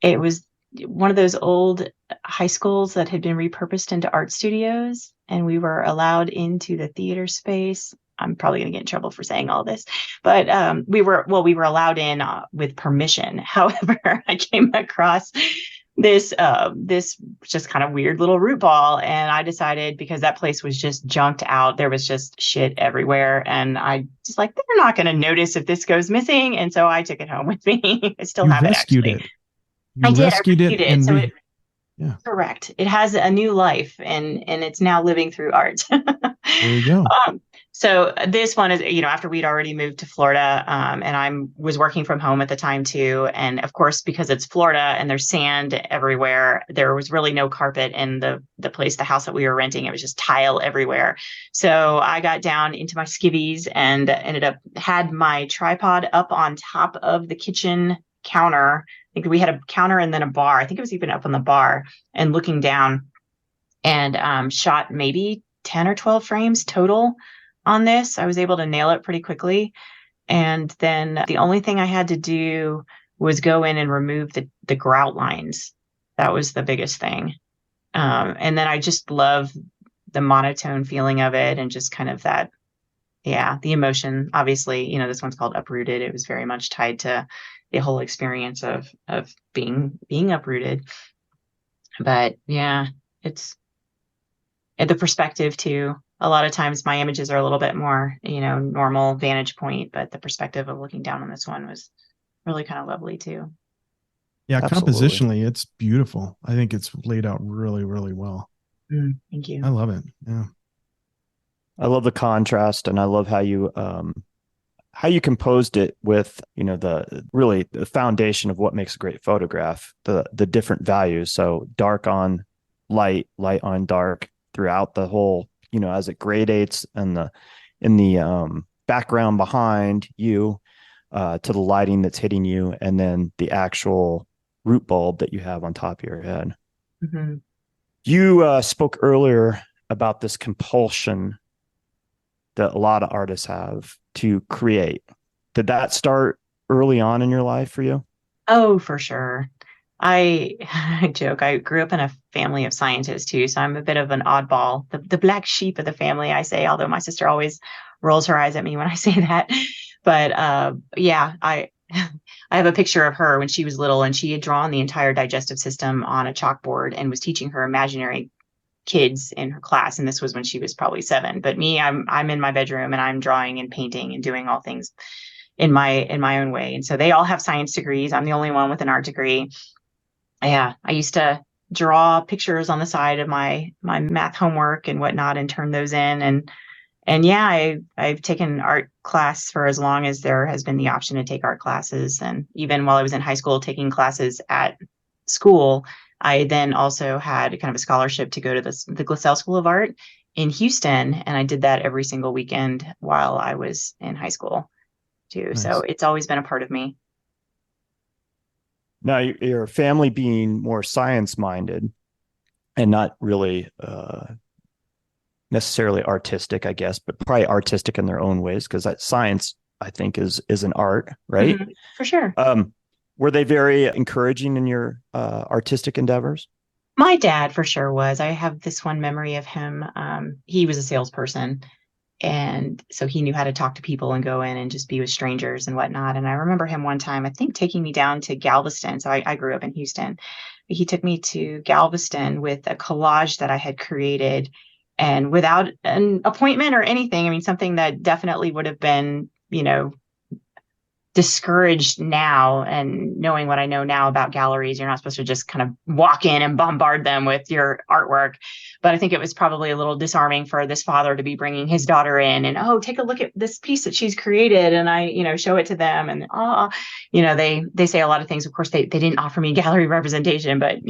It was one of those old high schools that had been repurposed into art studios, and we were allowed into the theater space. I'm probably going to get in trouble for saying all this, but we were allowed in with permission. However, I came across this just kind of weird little root ball, and I decided, because that place was just junked out, there was just shit everywhere, and I just like, they're not going to notice if this goes missing, and so I took it home with me. I still have it, actually. I rescued it. So yeah, correct. It has a new life, and it's now living through art. There you go. So this one is, after we'd already moved to Florida, and I was working from home at the time too. And of course, because it's Florida and there's sand everywhere, there was really no carpet in the house that we were renting. It was just tile everywhere. So I got down into my skivvies and had my tripod up on top of the kitchen counter. I think we had a counter and then a bar. I think it was even up on the bar, and looking down, and shot maybe 10 or 12 frames total on this. I was able to nail it pretty quickly. And then the only thing I had to do was go in and remove the grout lines. That was the biggest thing. And then I just love the monotone feeling of it, and just kind of that, the emotion. Obviously, this one's called Uprooted. It was very much tied to the whole experience of being uprooted. But yeah, it's the perspective too. A lot of times my images are a little bit more, normal vantage point, but the perspective of looking down on this one was really kind of lovely too. Yeah, absolutely. Compositionally, it's beautiful. I think it's laid out really, really well. Thank you. I love it. Yeah. I love the contrast, and I love how you composed it with, the foundation of what makes a great photograph, the different values. So dark on light, light on dark throughout the whole, as it gradates, and in the background behind you, to the lighting that's hitting you, and then the actual root bulb that you have on top of your head. Mm-hmm. You spoke earlier about this compulsion that a lot of artists have to create. Did that start early on in your life for you? Oh, for sure. I I joke. I grew up in a family of scientists too, so I'm a bit of an oddball, the black sheep of the family, I say, although my sister always rolls her eyes at me when I say that. But yeah, I I have a picture of her when she was little, and she had drawn the entire digestive system on a chalkboard and was teaching her imaginary kids in her class. And this was when she was probably 7. But me, I'm in my bedroom and I'm drawing and painting and doing all things in my own way. And so they all have science degrees. I'm the only one with an art degree. Yeah, I used to draw pictures on the side of my math homework and whatnot and turn those in. And yeah, I've taken art class for as long as there has been the option to take art classes. And even while I was in high school taking classes at school, I then also had kind of a scholarship to go to the Glassell School of Art in Houston. And I did that every single weekend while I was in high school too. So Nice. it's always been a part of me. Now, your family being more science minded and not really necessarily artistic, I guess, but probably artistic in their own ways, because science, I think, is an art, right? Mhm, for sure. Were they very encouraging in your artistic endeavors? My dad for sure was. I have this one memory of him. He was a salesperson. And so he knew how to talk to people and go in and just be with strangers and whatnot. And I remember him one time, I think, taking me down to Galveston. So I grew up in Houston. He took me to Galveston with a collage that I had created and without an appointment or anything. I mean, something that definitely would have been, discouraged now, and knowing what I know now about galleries, you're not supposed to just kind of walk in and bombard them with your artwork. But I think it was probably a little disarming for this father to be bringing his daughter in and, oh, take a look at this piece that she's created. And I, show it to them and, they say a lot of things. Of course, they didn't offer me gallery representation, but,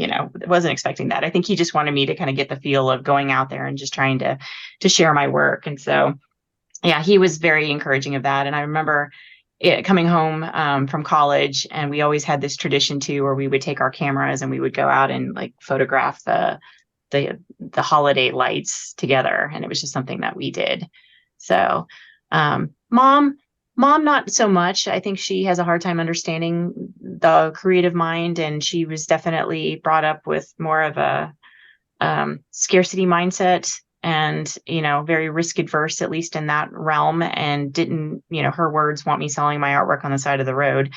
wasn't expecting that. I think he just wanted me to kind of get the feel of going out there and just trying to share my work. And so, yeah, he was very encouraging of that. And I remember coming home from college, and we always had this tradition too, where we would take our cameras and we would go out and like photograph the holiday lights together, and it was just something that we did. So, mom, not so much. I think she has a hard time understanding the creative mind, and she was definitely brought up with more of a scarcity mindset and, very risk adverse, at least in that realm, and didn't, her words, want me selling my artwork on the side of the road.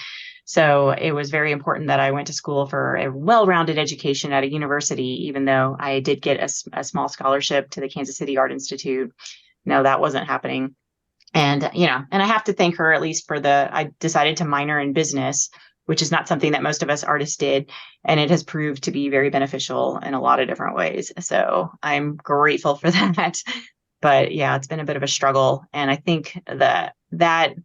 So it was very important that I went to school for a well-rounded education at a university, even though I did get a small scholarship to the Kansas City Art Institute. No, that wasn't happening. And, and I have to thank her at least I decided to minor in business, which is not something that most of us artists did. And it has proved to be very beneficial in a lot of different ways. So I'm grateful for that. But yeah, it's been a bit of a struggle. And I think that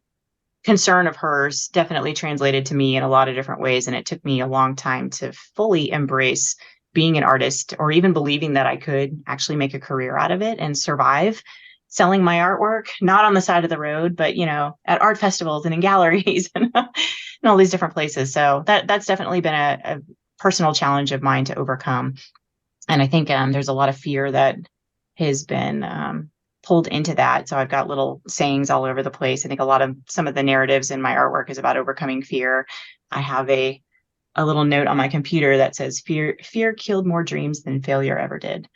concern of hers definitely translated to me in a lot of different ways. And it took me a long time to fully embrace being an artist, or even believing that I could actually make a career out of it and survive selling my artwork, not on the side of the road, but, at art festivals and in galleries and, and all these different places. So that's definitely been a personal challenge of mine to overcome. And I think there's a lot of fear that has been pulled into that. So I've got little sayings all over the place. I think some of the narratives in my artwork is about overcoming fear. I have a little note on my computer that says fear killed more dreams than failure ever did.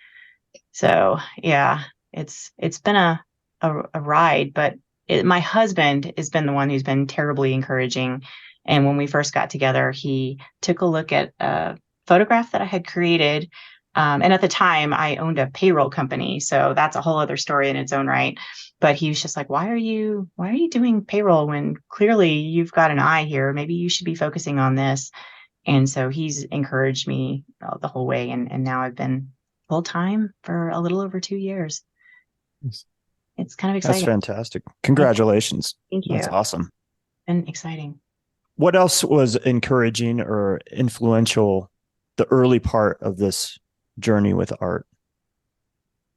So yeah, it's been a ride, but my husband has been the one who's been terribly encouraging. And when we first got together, he took a look at a photograph that I had created. And at the time I owned a payroll company. So that's a whole other story in its own right. But he was just like, why are you doing payroll when clearly you've got an eye here? Maybe you should be focusing on this. And so he's encouraged me the whole way. And now I've been full time for a little over 2 years. Yes. It's kind of exciting. That's fantastic. Congratulations. Thank you. That's awesome. And exciting. What else was encouraging or influential the early part of this journey with art?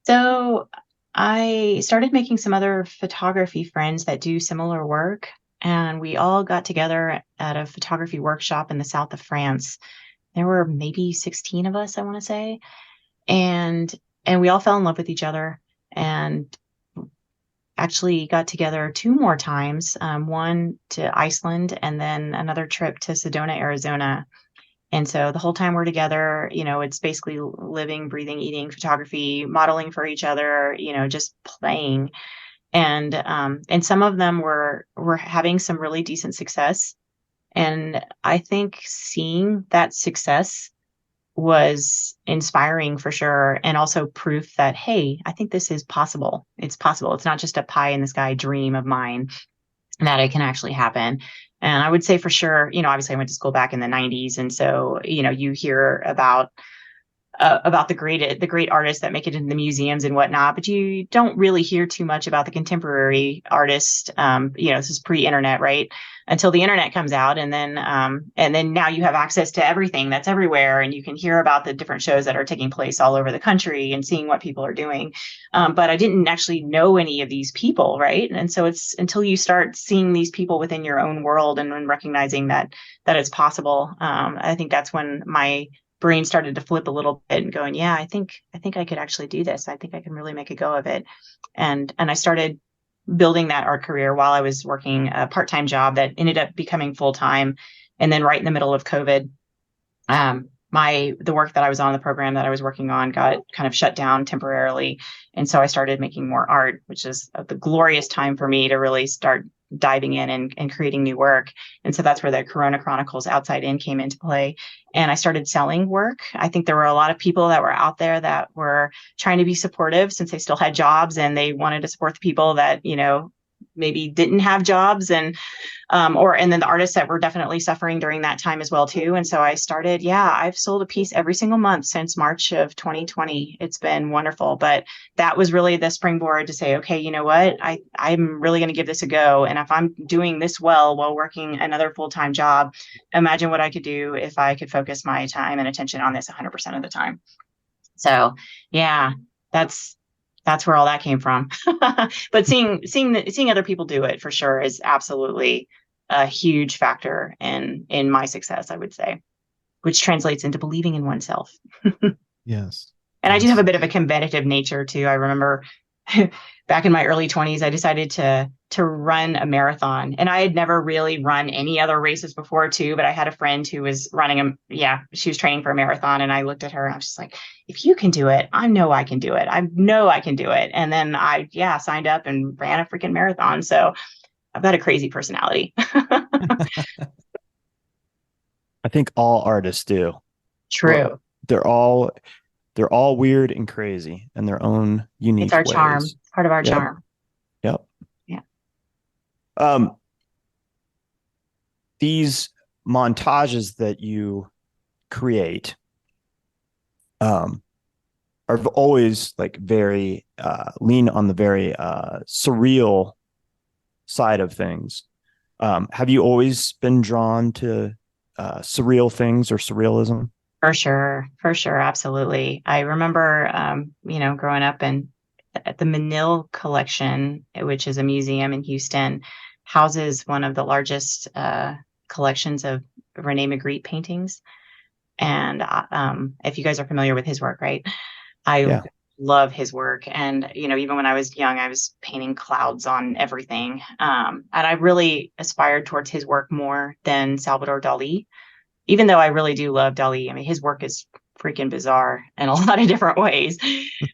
So I started making some other photography friends that do similar work. And we all got together at a photography workshop in the south of France. there were maybe 16 of us, I want to say. And we all fell in love with each other and actually got together 2 more times, one to Iceland and then another trip to Sedona, Arizona. And so the whole time we're together, it's basically living, breathing, eating, photography, modeling for each other, just playing. And some of them were having some really decent success. And I think seeing that success was inspiring for sure. And also proof that, hey, I think this is possible. It's possible. It's not just a pie in the sky dream of mine, that it can actually happen. And I would say for sure, obviously I went to school back in the 90s. And so, you hear about the great artists that make it in the museums and whatnot, but you don't really hear too much about the contemporary artist. This is pre-internet, right? Until the internet comes out, and then now you have access to everything that's everywhere, and you can hear about the different shows that are taking place all over the country and seeing what people are doing. But I didn't actually know any of these people, right? And so it's until you start seeing these people within your own world and recognizing that it's possible. I think that's when my brain started to flip a little bit and going, yeah, I think I could actually do this. I think I can really make a go of it. And I started building that art career while I was working a part-time job that ended up becoming full-time. And then right in the middle of COVID, the work that I was on, the program that I was working on, got kind of shut down temporarily. And so I started making more art, which is the glorious time for me to really start diving in and creating new work. And so that's where the Corona Chronicles Outside In came into play. And I started selling work. I think there were a lot of people that were out there that were trying to be supportive since they still had jobs, and they wanted to support the people that, maybe didn't have jobs, and then the artists that were definitely suffering during that time as well too. And so I started, I've sold a piece every single month since March of 2020. It's been wonderful. But that was really the springboard to say, okay, you know what, I'm really going to give this a go. And if I'm doing this well while working another full-time job, imagine what I could do if I could focus my time and attention on this 100% of the time. So that's where all that came from. But seeing other people do it for sure is absolutely a huge factor in my success, I would say, which translates into believing in oneself. Yes. And I do have a bit of a competitive nature too. I remember back in my early 20s, I decided to run a marathon, and I had never really run any other races before too. But I had a friend who was she was training for a marathon, and I looked at her and I was just like, if you can do it, I know I can do it. I know I can do it. And then I signed up and ran a freaking marathon. So I've got a crazy personality. I think all artists do. True. Well, they're all weird and crazy in their own unique It's our ways. charm. It's part of our charm. Yep. Yeah. These montages that you create are always like very lean on the very surreal side of things. Have you always been drawn to surreal things or surrealism? For sure. Absolutely. I remember, growing up at the Menil Collection, which is a museum in Houston, houses one of the largest collections of Rene Magritte paintings. And if you guys are familiar with his work, right? I love his work. And, even when I was young, I was painting clouds on everything. And I really aspired towards his work more than Salvador Dali, even though I really do love Dali. I mean, his work is freaking bizarre in a lot of different ways.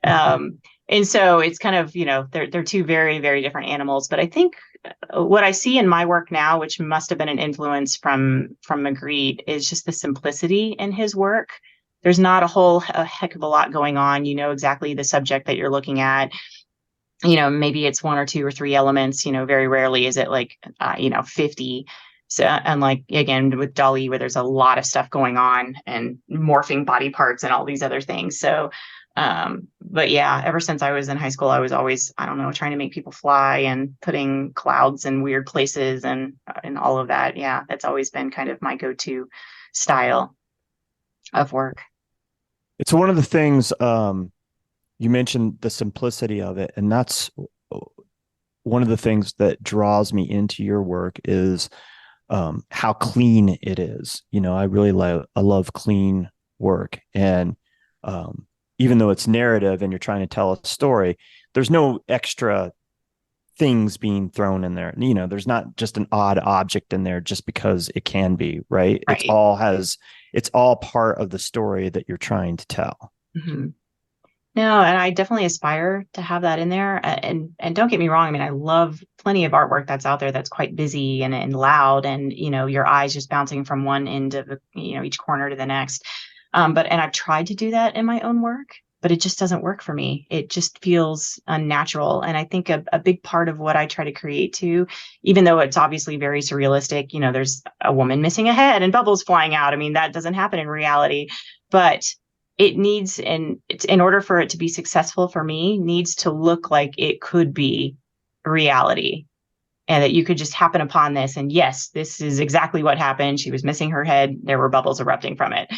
And so it's kind of, they're two very, very different animals. But I think what I see in my work now, which must have been an influence from Magritte, is just the simplicity in his work. There's not a heck of a lot going on. You know exactly the subject that you're looking at. Maybe it's 1 or 2 or 3 elements. Very rarely is it like 50. So, unlike again with Dali, where there's a lot of stuff going on and morphing body parts and all these other things. So, but yeah, ever since I was in high school, I was always, I don't know, trying to make people fly and putting clouds in weird places and all of that. Yeah, that's always been kind of my go-to style of work. It's one of the things you mentioned, the simplicity of it, and that's one of the things that draws me into your work is how clean it is. I love clean work. And even though it's narrative and you're trying to tell a story, there's no extra things being thrown in there. There's not just an odd object in there just because it can be, right? Right. It's all part of the story that you're trying to tell. Mm-hmm. No, and I definitely aspire to have that in there. And don't get me wrong. I mean, I love plenty of artwork that's out there that's quite busy and loud, and your eyes just bouncing from one end of each corner to the next. And I've tried to do that in my own work, but it just doesn't work for me. It just feels unnatural. And I think a big part of what I try to create too, even though it's obviously very surrealistic, there's a woman missing a head and bubbles flying out. I mean, that doesn't happen in reality, but it needs, and it's, in order for it to be successful for me, needs to look like it could be reality, and that you could just happen upon this. And yes, this is exactly what happened. She was missing her head. There were bubbles erupting from it.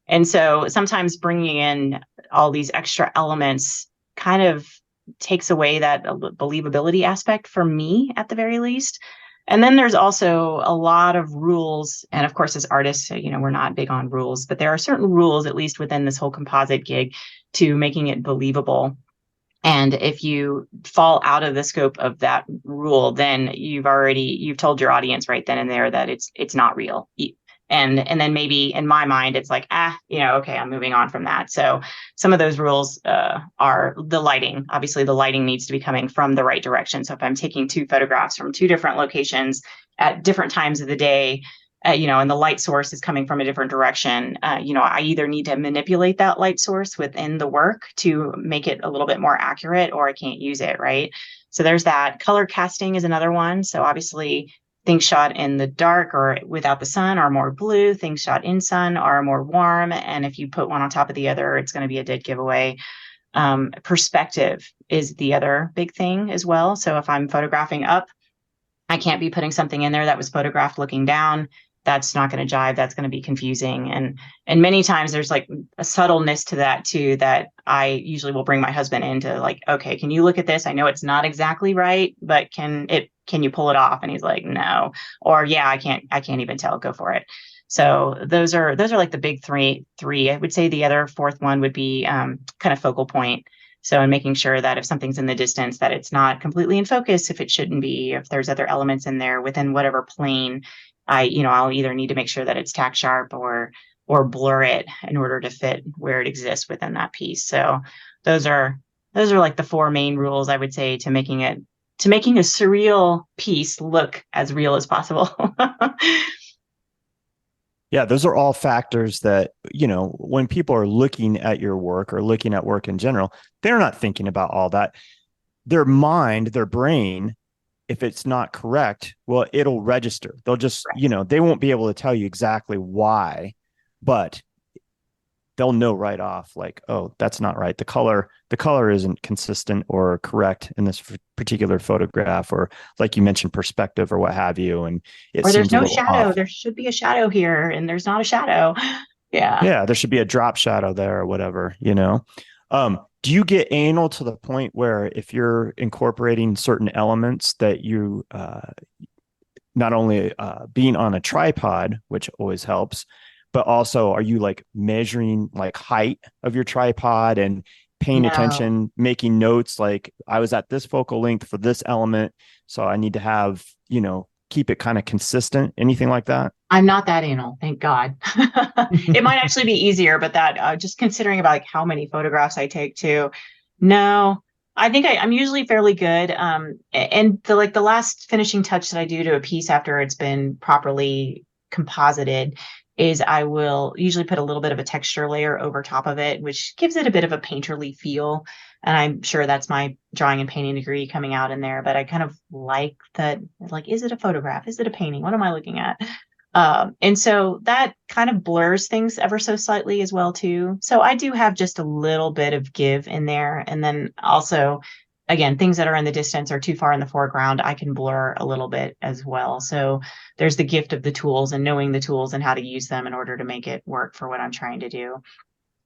And so sometimes bringing in all these extra elements kind of takes away that believability aspect for me, at the very least. And then there's also a lot of rules. And of course, as artists, we're not big on rules, but there are certain rules, at least within this whole composite gig, to making it believable. And if you fall out of the scope of that rule, then you've told your audience right then and there that it's not real. And then maybe in my mind, it's like, okay, I'm moving on from that. So some of those rules are the lighting. Obviously, the lighting needs to be coming from the right direction. So if I'm taking 2 photographs from 2 different locations at different times of the day, and the light source is coming from a different direction, I either need to manipulate that light source within the work to make it a little bit more accurate, or I can't use it, right? So there's that. Color casting is another one. So obviously, things shot in the dark or without the sun are more blue. Things shot in sun are more warm. And if you put one on top of the other, it's going to be a dead giveaway. Perspective is the other big thing as well. So if I'm photographing up, I can't be putting something in there that was photographed looking down. That's not going to jive. That's going to be confusing. And many times there's like a subtleness to that too, that I usually will bring my husband into, like, okay, can you look at this? I know it's not exactly right, but can you pull it off? And he's like, no. Or yeah, I can't even tell. Go for it. So those are like the big three. I would say the other fourth one would be kind of focal point. So in making sure that if something's in the distance, that it's not completely in focus if it shouldn't be, if there's other elements in there within whatever plane, I'll either need to make sure that it's tack sharp or blur it in order to fit where it exists within that piece. So those are like the 4 main rules, I would say, to making a surreal piece look as real as possible. Yeah, those are all factors that, when people are looking at your work or looking at work in general, they're not thinking about all that. Their mind, their brain, if it's not correct, well, it'll register. They'll just, they won't be able to tell you exactly why, but they'll know right off, like, oh, that's not right. The color isn't consistent or correct in this particular photograph, or like you mentioned, perspective or what have you. And or there's no shadow. Off. There should be a shadow here, and there's not a shadow. Yeah, there should be a drop shadow there or whatever, Do you get anal to the point where if you're incorporating certain elements that you not only being on a tripod, which always helps, but also are you like measuring like height of your tripod and paying attention, making notes, like I was at this focal length for this element, so I need to have, keep it kind of consistent, anything like that? I'm not that anal, thank God. It might actually be easier, but that just considering about like how many photographs I take too. No, I think I'm usually fairly good. And the last finishing touch that I do to a piece after it's been properly composited is I will usually put a little bit of a texture layer over top of it, which gives it a bit of a painterly feel. And I'm sure that's my drawing and painting degree coming out in there, but I kind of like that. Like, is it a photograph? Is it a painting? What am I looking at? And so that kind of blurs things ever so slightly as well too. So I do have just a little bit of give in there. And then also, again, things that are in the distance or too far in the foreground, I can blur a little bit as well. So there's the gift of the tools and knowing the tools and how to use them in order to make it work for what I'm trying to do.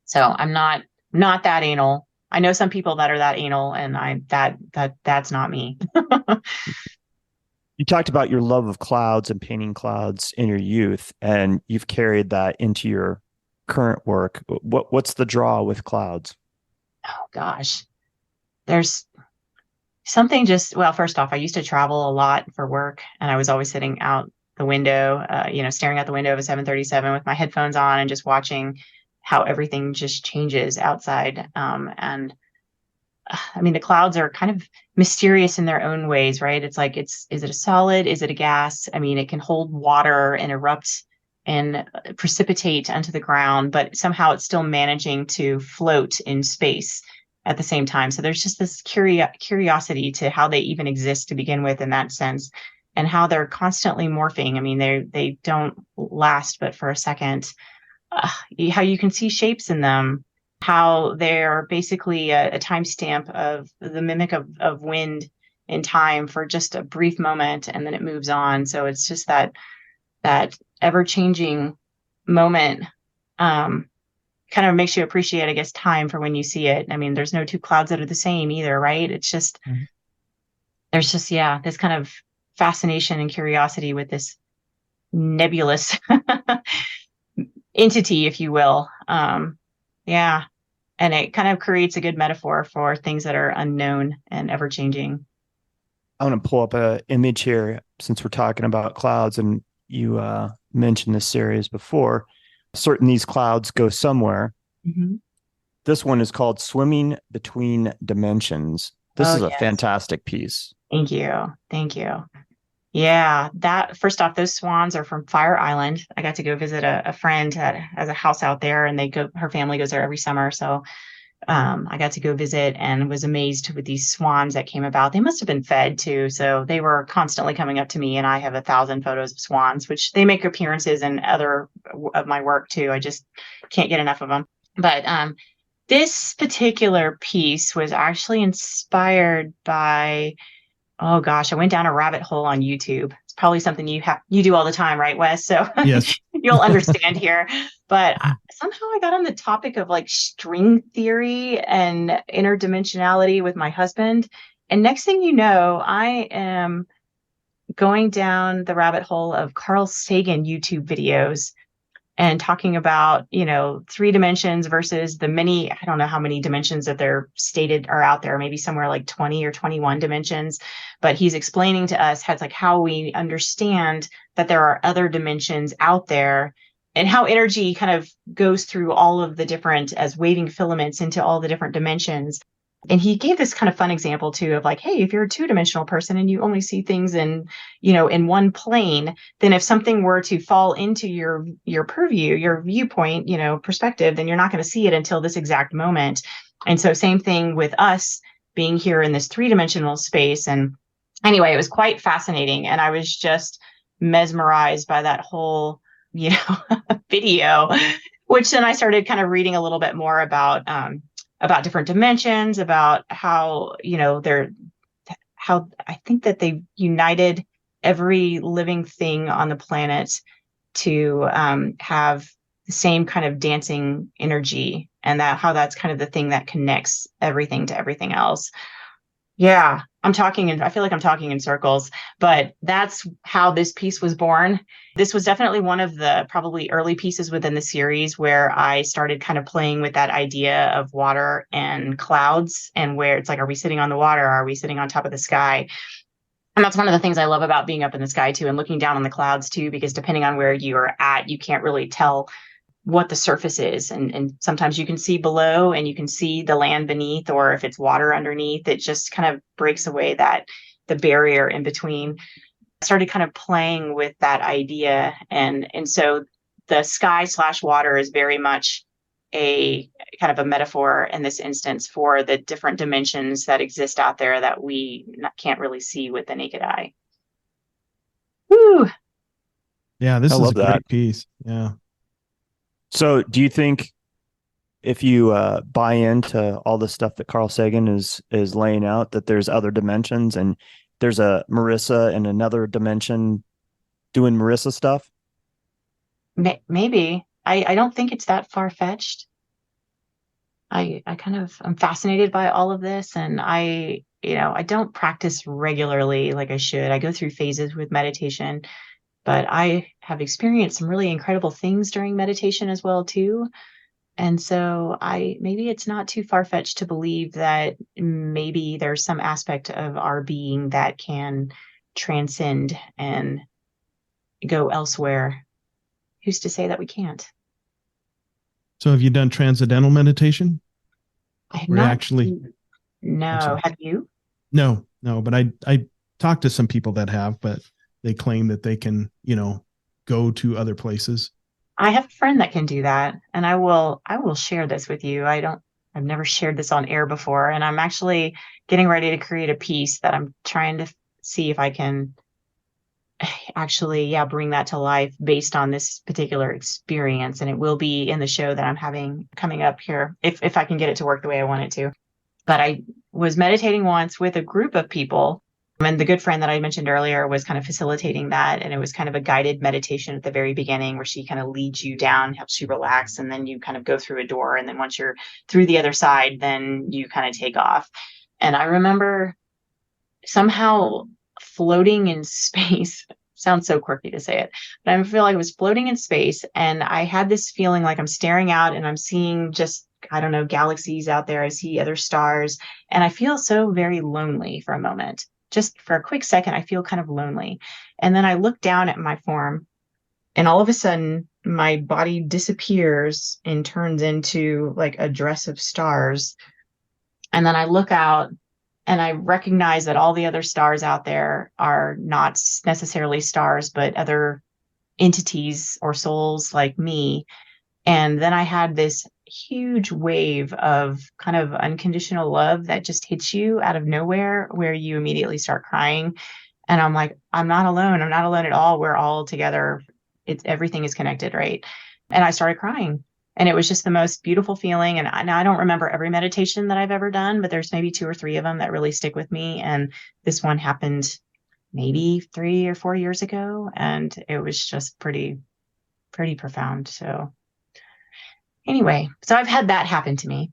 So I'm not that anal. I know some people that are that anal, and that's not me. You talked about your love of clouds and painting clouds in your youth, and you've carried that into your current work. What's the draw with clouds? Oh gosh, there's something just, well, first off, I used to travel a lot for work and I was always sitting out the window, staring out the window of a 737 with my headphones on and just watching how everything just changes outside. And I mean, the clouds are kind of mysterious in their own ways, right? It's like, is it a solid? Is it a gas? I mean, it can hold water and erupt and precipitate onto the ground, but somehow it's still managing to float in space at the same time. So there's just this curiosity to how they even exist to begin with in that sense, and how they're constantly morphing. I mean, they don't last but for a second. How you can see shapes in them, how they're basically a timestamp of the mimic of wind in time for just a brief moment, and then it moves on. So it's just that ever changing moment. Kind of makes you appreciate, I guess, time for when you see it. I mean, there's no two clouds that are the same either, right? It's just, there's just, yeah, this kind of fascination and curiosity with this nebulous entity, if you will. Yeah. And it kind of creates a good metaphor for things that are unknown and ever changing. I want to pull up an image here since we're talking about clouds, and you mentioned this series before. Certain these clouds go somewhere. Mm-hmm. This one is called Swimming Between Dimensions. This is a Yes. fantastic piece. Thank you. Thank you. Yeah, that first off, those swans are from Fire Island. I got to go visit a friend that has a house out there, and her family goes there every summer. So I got to go visit and was amazed with these swans that came about. They must have been fed too. So they were constantly coming up to me, and I have 1,000 photos of swans, which they make appearances in other of my work too. I just can't get enough of them. But this particular piece was actually inspired by, oh gosh, I went down a rabbit hole on YouTube. It's probably something you do all the time, right, Wes? So Yes. you'll understand here. But somehow I got on the topic of like string theory and interdimensionality with my husband. And next thing you know, I am going down the rabbit hole of Carl Sagan YouTube videos and talking about, three dimensions versus the many, I don't know how many dimensions that they're stated are out there, maybe somewhere like 20 or 21 dimensions. But he's explaining to us how we understand that there are other dimensions out there, and how energy kind of goes through all of the different as waving filaments into all the different dimensions. And he gave this kind of fun example too of like, hey, if you're a two-dimensional person and you only see things in one plane, then if something were to fall into your purview, your viewpoint, perspective, then you're not going to see it until this exact moment. And so same thing with us being here in this three-dimensional space. And anyway, it was quite fascinating. And I was just mesmerized by that whole, video, which then I started kind of reading a little bit more about different dimensions, about how, how I think that they united every living thing on the planet to have the same kind of dancing energy, and how that's kind of the thing that connects everything to everything else. Yeah, I feel like I'm talking in circles, but that's how this piece was born. This was definitely one of the probably early pieces within the series where I started kind of playing with that idea of water and clouds, and where it's like, are we sitting on the water? Are we sitting on top of the sky? And that's one of the things I love about being up in the sky too, and looking down on the clouds too, because depending on where you're at, you can't really tell what the surface is. And sometimes you can see below and you can see the land beneath, or if it's water underneath, it just kind of breaks away the barrier in between. I started kind of playing with that idea. And so the sky/water is very much a kind of a metaphor in this instance for the different dimensions that exist out there that we can't really see with the naked eye. Woo! Yeah, this I is love a great that. piece. Yeah. So, do you think if you buy into all the stuff that Carl Sagan is laying out, that there's other dimensions, and there's a Marissa in another dimension doing Marissa stuff? Maybe. I don't think it's that far-fetched. I'm fascinated by all of this, and I don't practice regularly like I should. I go through phases with meditation, but I have experienced some really incredible things during meditation as well too. And so maybe it's not too far-fetched to believe that maybe there's some aspect of our being that can transcend and go elsewhere. Who's to say that we can't? So have you done transcendental meditation? I have Or not. actually, I'm No. sorry. Have you? No, but I talked to some people that have, but they claim that they can, go to other places. I have a friend that can do that, and I will share this with you. I've never shared this on air before, and I'm actually getting ready to create a piece that I'm trying to see if I can actually, yeah, bring that to life based on this particular experience. And it will be in the show that I'm having coming up here, if I can get it to work the way I want it to. But I was meditating once with a group of people. And the good friend that I mentioned earlier was kind of facilitating that. And it was kind of a guided meditation at the very beginning where she kind of leads you down, helps you relax. And then you kind of go through a door. And then once you're through the other side, then you kind of take off. And I remember somehow floating in space. Sounds so quirky to say it, but I feel like I was floating in space, and I had this feeling like I'm staring out and I'm seeing just, I don't know, galaxies out there. I see other stars, and I feel so very lonely for a moment. Just for a quick second, I feel kind of lonely. And then I look down at my form, and all of a sudden my body disappears and turns into like a dress of stars. And then I look out and I recognize that all the other stars out there are not necessarily stars, but other entities or souls like me. And then I had this huge wave of kind of unconditional love that just hits you out of nowhere, where you immediately start crying. And I'm like, I'm not alone. I'm not alone at all. We're all together. Everything is connected, right? And I started crying. And it was just the most beautiful feeling. And I don't remember every meditation that I've ever done, but there's maybe 2 or 3 of them that really stick with me. And this one happened maybe 3 or 4 years ago. And it was just pretty profound. So anyway, so I've had that happen to me.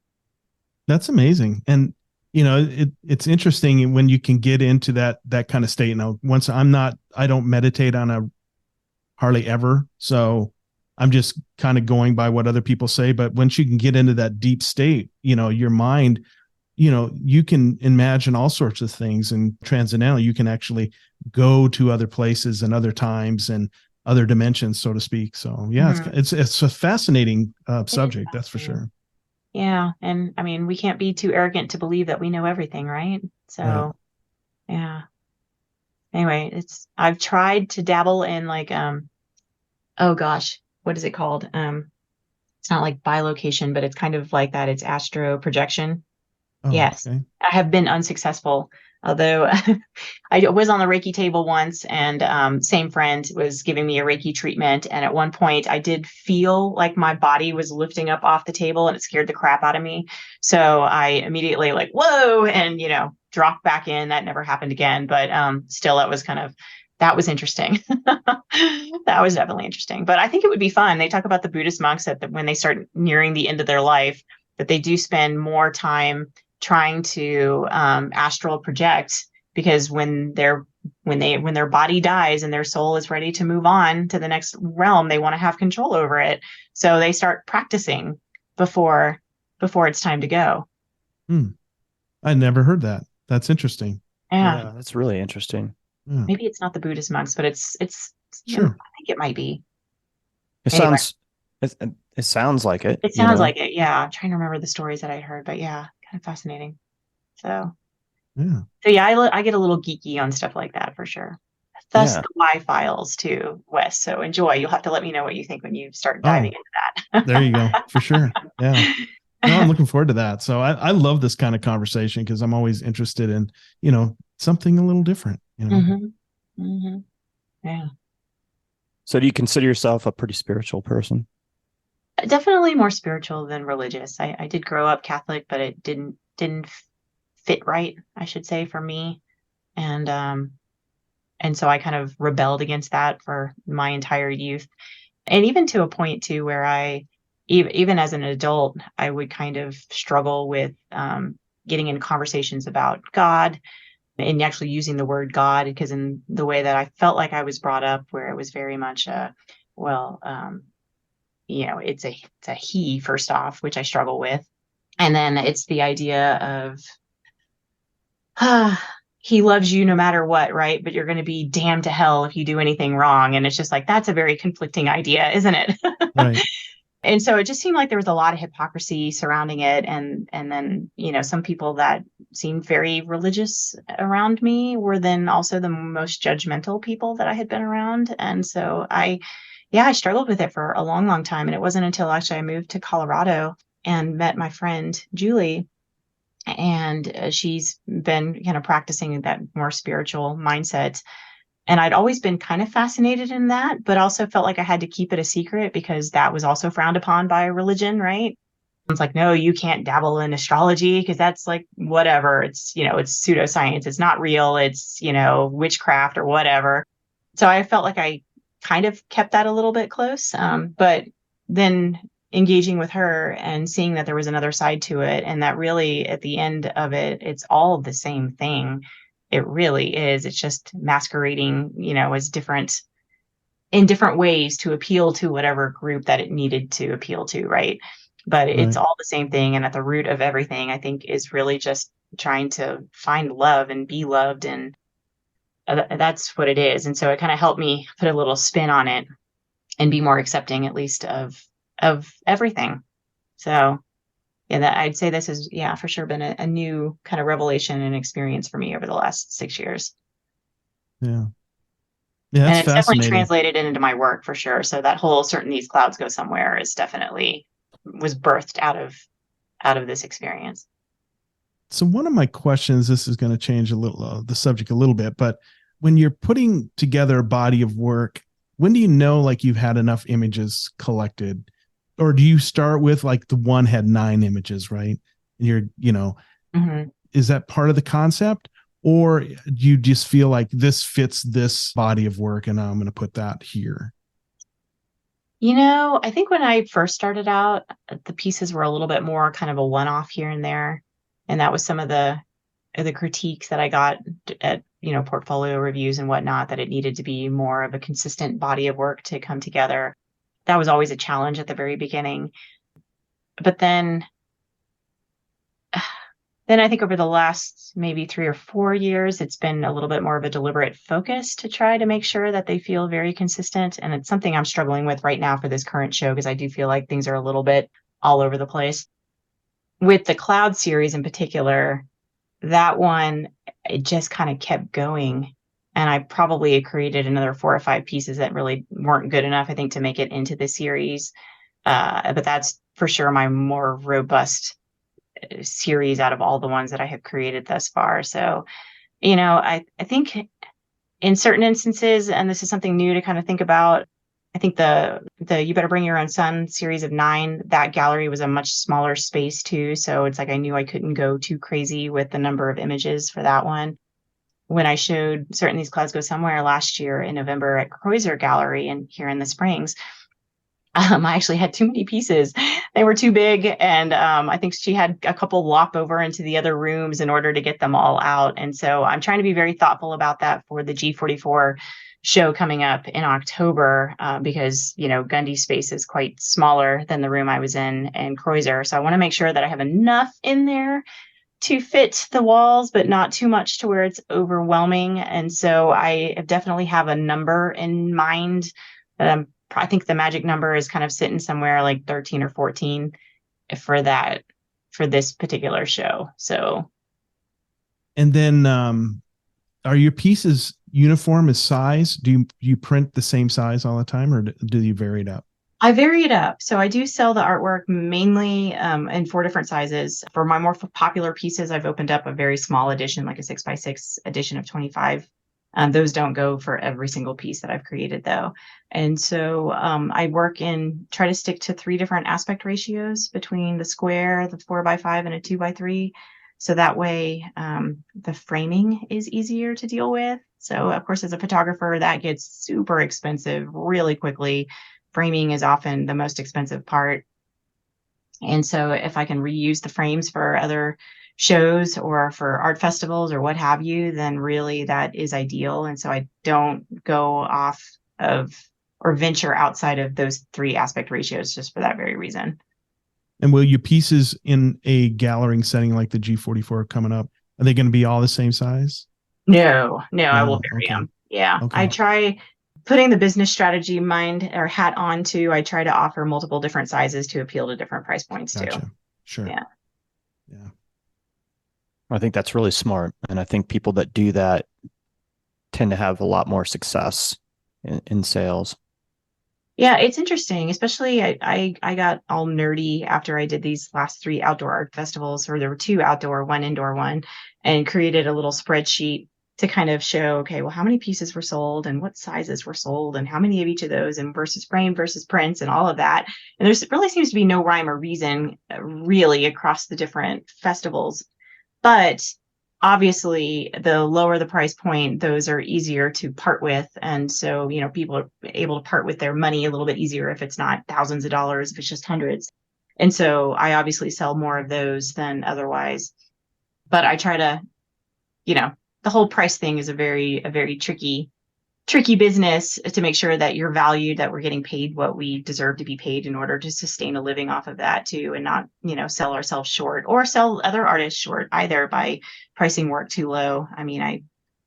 That's amazing. And it's interesting when you can get into that kind of state. Now, once I don't meditate on a hardly ever. So I'm just kind of going by what other people say. But once you can get into that deep state, your mind, you can imagine all sorts of things, and transcendental, you can actually go to other places and other times and other dimensions, so to speak. So yeah, Mm-hmm. it's a fascinating subject. That's for sure. Yeah. And I mean, we can't be too arrogant to believe that we know everything, right? So Right. yeah. Anyway, I've tried to dabble in like, oh gosh, what is it called? It's not like bilocation, but it's kind of like that. It's astro projection. Oh, Yes, okay. I have been unsuccessful. Although I was on the Reiki table once, and same friend was giving me a Reiki treatment. And at one point, I did feel like my body was lifting up off the table, and it scared the crap out of me. So I immediately like, whoa, and dropped back in. That never happened again. But still, that was interesting. That was definitely interesting. But I think it would be fun. They talk about the Buddhist monks that when they start nearing the end of their life, that they do spend more time trying to astral project, because when their body dies and their soul is ready to move on to the next realm, they want to have control over it. So they start practicing before it's time to go. I never heard that. That's interesting. Yeah, that's really interesting. Yeah. maybe it's not the Buddhist monks, but it's Sure. I think it might be. It Anyway. sounds like it. It sounds like it. Yeah, I'm trying to remember the stories that I heard, but yeah, kind of fascinating. So yeah, I get a little geeky on stuff like that for sure. Thus the Y files too, Wes. So enjoy. You'll have to let me know what you think when you start diving into that. There you go. For sure. Yeah. No, I'm looking forward to that. So I love this kind of conversation because I'm always interested in, something a little different, Mm-hmm. Mm-hmm. Yeah. So do you consider yourself a pretty spiritual person? Definitely more spiritual than religious. I did grow up Catholic, but it didn't fit right, I should say, for me. And so I kind of rebelled against that for my entire youth. And even to a point too where even as an adult, I would kind of struggle with getting into conversations about God and actually using the word God, because in the way that I felt like I was brought up, where it was very much it's a he, first off, which I struggle with. And then it's the idea of he loves you no matter what, right? But you're going to be damned to hell if you do anything wrong. And it's just like, that's a very conflicting idea, isn't it? Right. And so it just seemed like there was a lot of hypocrisy surrounding it. And then, some people that seemed very religious around me were then also the most judgmental people that I had been around. And so I struggled with it for a long, long time. And it wasn't until actually I moved to Colorado and met my friend, Julie, and she's been kind of practicing that more spiritual mindset. And I'd always been kind of fascinated in that, but also felt like I had to keep it a secret because that was also frowned upon by religion, right? It's like, no, you can't dabble in astrology because that's like whatever. It's pseudoscience. It's not real. It's, witchcraft or whatever. So I felt like I kind of kept that a little bit close. But then engaging with her and seeing that there was another side to it, and that really at the end of it, it's all the same thing. It really is. It's just masquerading, as different in different ways to appeal to whatever group that it needed to appeal to, right? But it's all the same thing. And at the root of everything, I think, is really just trying to find love and be loved. And that's what it is. And so it kind of helped me put a little spin on it and be more accepting, at least of everything. So that I'd say this has, for sure been a new kind of revelation and experience for me over the last 6 years. Yeah. Yeah, that's and it's fascinating. definitely translated into my work for sure. So that whole certain these clouds go somewhere is definitely was birthed out of this experience. So one of my questions, this is going to change a little the subject a little bit, but when you're putting together a body of work, when do you know like you've had enough images collected? Or do you start with like the one had 9 images, right? And you're, is that part of the concept? Or do you just feel like this fits this body of work and I'm going to put that here? I think when I first started out, the pieces were a little bit more kind of a one-off here and there. And that was some of the critiques that I got at, portfolio reviews and whatnot, that it needed to be more of a consistent body of work to come together. That was always a challenge at the very beginning. But then I think over the last maybe 3 or 4 years, it's been a little bit more of a deliberate focus to try to make sure that they feel very consistent. And it's something I'm struggling with right now for this current show, because I do feel like things are a little bit all over the place. With the Cloud series in particular, that one, it just kind of kept going. And I probably created another 4 or 5 pieces that really weren't good enough, I think, to make it into the series. But that's for sure my more robust series out of all the ones that I have created thus far. So, I think in certain instances, and this is something new to kind of think about, I think the You Better Bring Your Own Son series of 9, that gallery was a much smaller space too. So it's like I knew I couldn't go too crazy with the number of images for that one. When I showed Certain These Clouds Go Somewhere last year in November at Kreuzer Gallery here in the Springs, I actually had too many pieces. They were too big. And I think she had a couple lop over into the other rooms in order to get them all out. And so I'm trying to be very thoughtful about that for the G44 show coming up in October, because, Gundy's space is quite smaller than the room I was in Kreuzer. So I want to make sure that I have enough in there to fit the walls, but not too much to where it's overwhelming. And so I definitely have a number in mind that I think the magic number is kind of sitting somewhere like 13 or 14 for this particular show. So. And then, are your pieces uniform as size? Do you print the same size all the time, or do you vary it up? I vary it up. So I do sell the artwork mainly in 4 different sizes. For my more popular pieces, I've opened up a very small edition, like a 6x6 edition of 25. Those don't go for every single piece that I've created, though. And so I try to stick to 3 different aspect ratios between the square, the 4x5, and a 2x3. So that way the framing is easier to deal with. So, of course, as a photographer, that gets super expensive really quickly. Framing is often the most expensive part. And so if I can reuse the frames for other shows or for art festivals or what have you, then really that is ideal. And so I don't go off of or venture outside of those 3 aspect ratios just for that very reason. And will your pieces in a gathering setting like the G44 coming up, are they going to be all the same size? No, I will vary Okay. them. Yeah. Okay. I try putting the business strategy mind or hat on too. I try to offer multiple different sizes to appeal to different price points too. Sure. Yeah. I think that's really smart. And I think people that do that tend to have a lot more success in sales. Yeah, it's interesting. Especially I got all nerdy after I did these last 3 outdoor art festivals, or there were 2 outdoor, 1 indoor one, and created a little spreadsheet to kind of show, okay, well, how many pieces were sold and what sizes were sold and how many of each of those, and versus frame versus prints and all of that. And there's really seems to be no rhyme or reason really across the different festivals. But obviously, the lower the price point, those are easier to part with. And so, people are able to part with their money a little bit easier if it's not thousands of dollars, if it's just hundreds. And so I obviously sell more of those than otherwise. But I try to, the whole price thing is a very tricky business to make sure that you're valued, that we're getting paid what we deserve to be paid in order to sustain a living off of that too, and not, sell ourselves short or sell other artists short either by pricing work too low. I mean,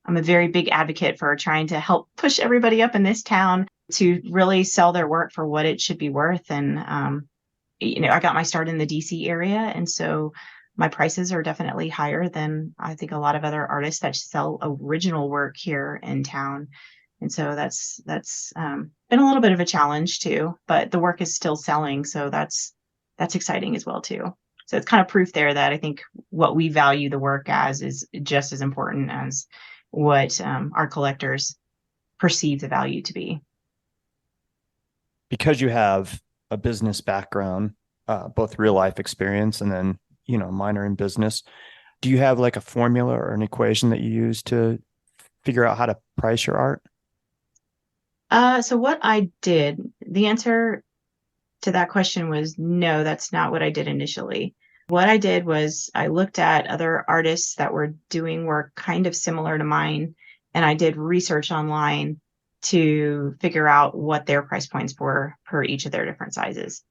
I'm a very big advocate for trying to help push everybody up in this town to really sell their work for what it should be worth. And, I got my start in the DC area. And so my prices are definitely higher than I think a lot of other artists that sell original work here in town. And so that's been a little bit of a challenge too, but the work is still selling. So that's exciting as well too. So it's kind of proof there that I think what we value the work as is just as important as what our collectors perceive the value to be. Because you have a business background, both real life experience and then, minor in business, do you have like a formula or an equation that you use to figure out how to price your art? So what I did, the answer to that question was no, that's not what I did initially. What I did was I looked at other artists that were doing work kind of similar to mine, and I did research online to figure out what their price points were per each of their different sizes.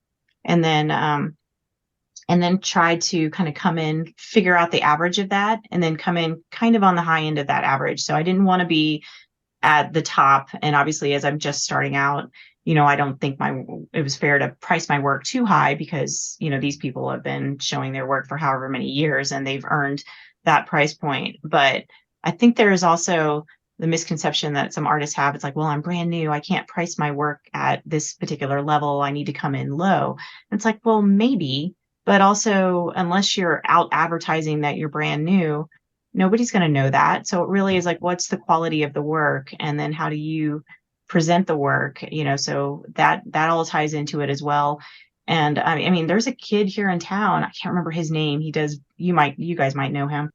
And then tried to kind of come in, figure out the average of that, and then come in kind of on the high end of that average. So I didn't want to be at the top. And obviously, as I'm just starting out, I don't think it was fair to price my work too high because, these people have been showing their work for however many years and they've earned that price point. But I think there is also the misconception that some artists have. It's like, well, I'm brand new. I can't price my work at this particular level. I need to come in low. And it's like, well, maybe, but also unless you're out advertising that you're brand new, nobody's going to know that. So it really is like, what's the quality of the work? And then how do you present the work? So that all ties into it as well. And I mean, there's a kid here in town. I can't remember his name. He does, you guys might know him.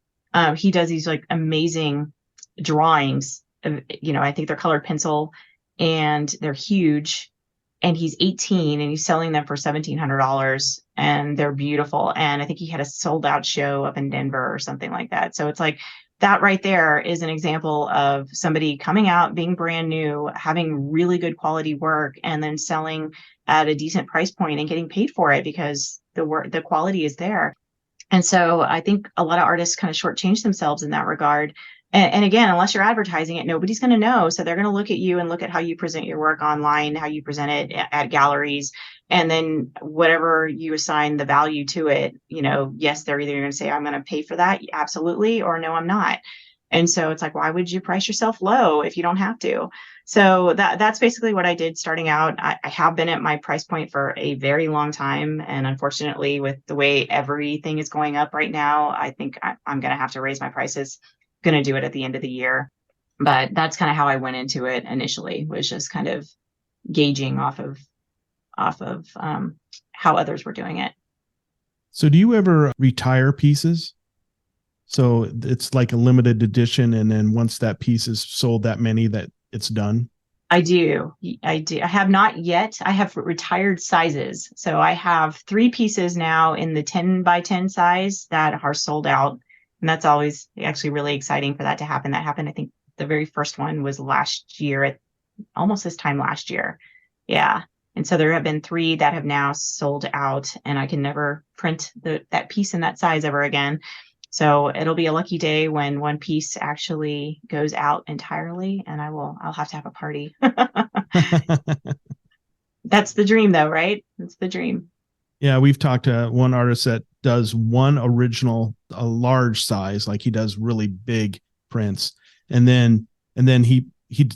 He does these like amazing drawings. I think they're colored pencil and they're huge. And he's 18 and he's selling them for $1,700 and they're beautiful. And I think he had a sold out show up in Denver or something like that. So it's like that right there is an example of somebody coming out, being brand new, having really good quality work, and then selling at a decent price point and getting paid for it because the quality is there. And so I think a lot of artists kind of shortchange themselves in that regard. And again, unless you're advertising it, nobody's going to know. So they're going to look at you and look at how you present your work online, how you present it at galleries, and then whatever you assign the value to it, yes, they're either going to say, I'm going to pay for that, absolutely, or no, I'm not. And so it's like, why would you price yourself low if you don't have to? So that's basically what I did starting out. I have been at my price point for a very long time. And unfortunately, with the way everything is going up right now, I think I'm going to have to raise my prices. Going to do it at the end of the year. But that's kind of how I went into it initially, was just kind of gauging off of how others were doing it. So do you ever retire pieces? So it's like a limited edition, and then once that piece is sold that many, that it's done? I do. I do. I have not yet. I have retired sizes. So I have 3 pieces now in the 10 by 10 size that are sold out. And that's always actually really exciting for that to happen. That happened, I think the very first one was last year at almost this time last year. Yeah. And so there have been 3 that have now sold out, and I can never print that piece in that size ever again. So it'll be a lucky day when one piece actually goes out entirely, and I'll have to have a party. That's the dream though, right? That's the dream. Yeah, we've talked to one artist that does one original, a large size, like he does really big prints. And then he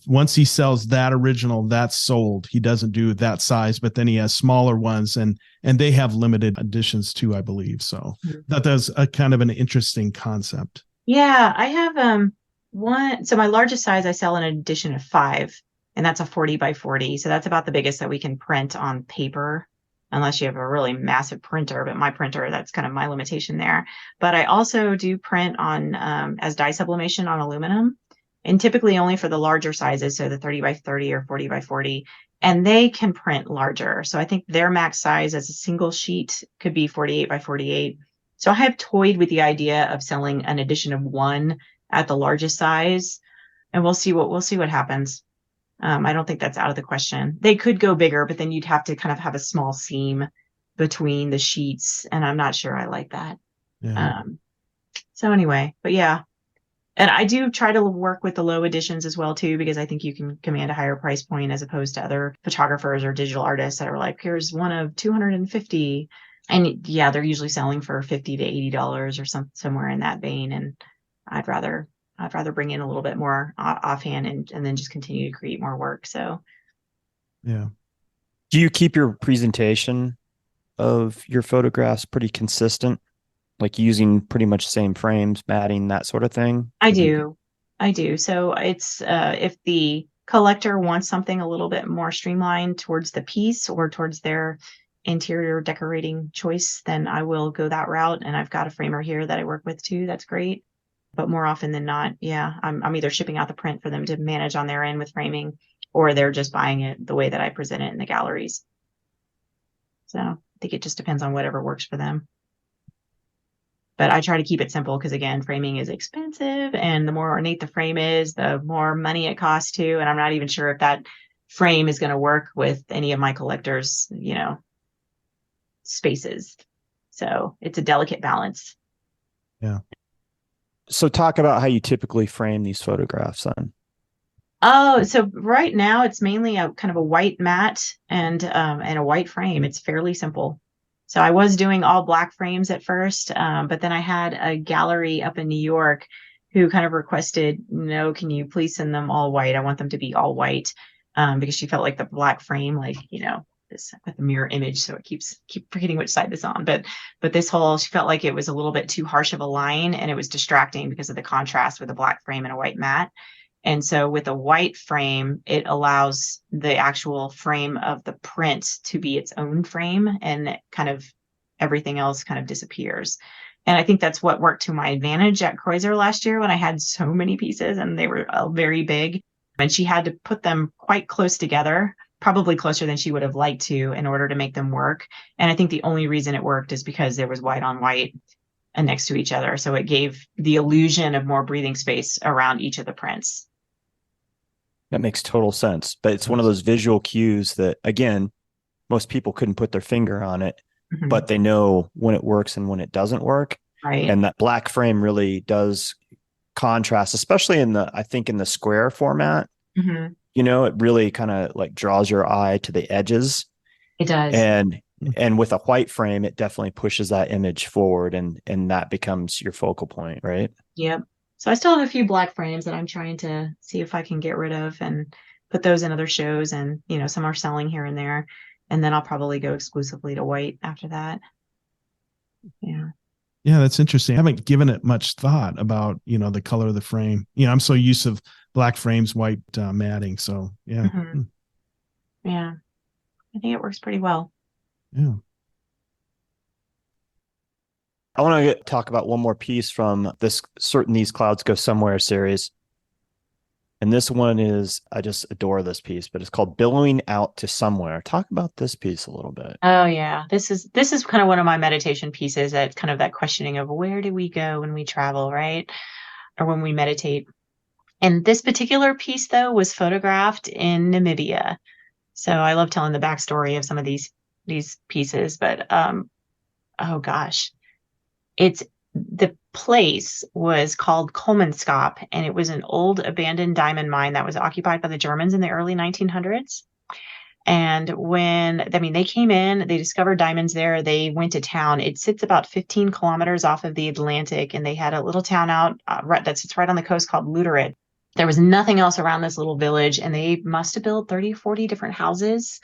once he sells that original, that's sold. He doesn't do that size, but then he has smaller ones, and they have limited editions too, I believe. So that's a kind of an interesting concept. Yeah, I have one. So my largest size I sell in an edition of 5, and that's a 40 by 40. So that's about the biggest that we can print on paper, unless you have a really massive printer. But my printer, that's kind of my limitation there. But I also do print on as dye sublimation on aluminum, and typically only for the larger sizes, so the 30 by 30 or 40 by 40, and they can print larger. So I think their max size as a single sheet could be 48 by 48. So I have toyed with the idea of selling an edition of 1 at the largest size, and we'll see what happens. I don't think that's out of the question. They could go bigger, but then you'd have to kind of have a small seam between the sheets, and I'm not sure I like that. Yeah. So anyway, but yeah. And I do try to work with the low editions as well too, because I think you can command a higher price point as opposed to other photographers or digital artists that are like, here's one of 250. And yeah, they're usually selling for $50 to $80 or somewhere in that vein. And I'd rather bring in a little bit more offhand and then just continue to create more work. So yeah. Do you keep your presentation of your photographs pretty consistent? Like using pretty much same frames, matting, that sort of thing? I do. So it's if the collector wants something a little bit more streamlined towards the piece or towards their interior decorating choice, then I will go that route. And I've got a framer here that I work with too. That's great. But more often than not, yeah, I'm either shipping out the print for them to manage on their end with framing, or they're just buying it the way that I present it in the galleries. So I think it just depends on whatever works for them. But I try to keep it simple because, again, framing is expensive, and the more ornate the frame is, the more money it costs too. And I'm not even sure if that frame is going to work with any of my collectors, spaces. So it's a delicate balance. Yeah. So talk about how you typically frame these photographs then. Oh, so right now it's mainly a kind of a white matte and a white frame. It's fairly simple. So I was doing all black frames at first, but then I had a gallery up in New York who kind of requested, no, can you please send them all white? I want them to be all white, because she felt like the black frame, this with the mirror image, so it keep forgetting which side it's on. But she felt like it was a little bit too harsh of a line, and it was distracting because of the contrast with a black frame and a white matte. And so with a white frame, it allows the actual frame of the print to be its own frame, and kind of everything else kind of disappears. And I think that's what worked to my advantage at Kreuzer last year when I had so many pieces and they were very big. And she had to put them quite close together, probably closer than she would have liked to, in order to make them work. And I think the only reason it worked is because there was white on white and next to each other. So it gave the illusion of more breathing space around each of the prints. That makes total sense. But it's one of those visual cues that, again, most people couldn't put their finger on it, but they know when it works and when it doesn't work. Right. And that black frame really does contrast, especially in the square format. Mm-hmm. It really kind of like draws your eye to the edges. It does. And with a white frame, it definitely pushes that image forward, and that becomes your focal point, right? Yep. So I still have a few black frames that I'm trying to see if I can get rid of and put those in other shows. And, some are selling here and there. And then I'll probably go exclusively to white after that. Yeah. Yeah, that's interesting. I haven't given it much thought about, the color of the frame. I'm so used to black frames, white matting. So, yeah. Mm-hmm. Yeah. I think it works pretty well. Yeah. I want to talk about one more piece from this Certain These Clouds Go Somewhere series. And this one is, I just adore this piece, but it's called Billowing Out to Somewhere. Talk about this piece a little bit. Oh yeah. This is kind of one of my meditation pieces, that kind of that questioning of where do we go when we travel, right? Or when we meditate. And this particular piece though was photographed in Namibia. So I love telling the backstory of some of these pieces, but oh gosh. It's the place was called Kolmanskop, and it was an old abandoned diamond mine that was occupied by the Germans in the early 1900s. And they came in, they discovered diamonds there, they went to town. It sits about 15 kilometers off of the Atlantic, and they had a little town out that sits right on the coast called Luderit. There was nothing else around this little village, and they must have built 30, 40 different houses.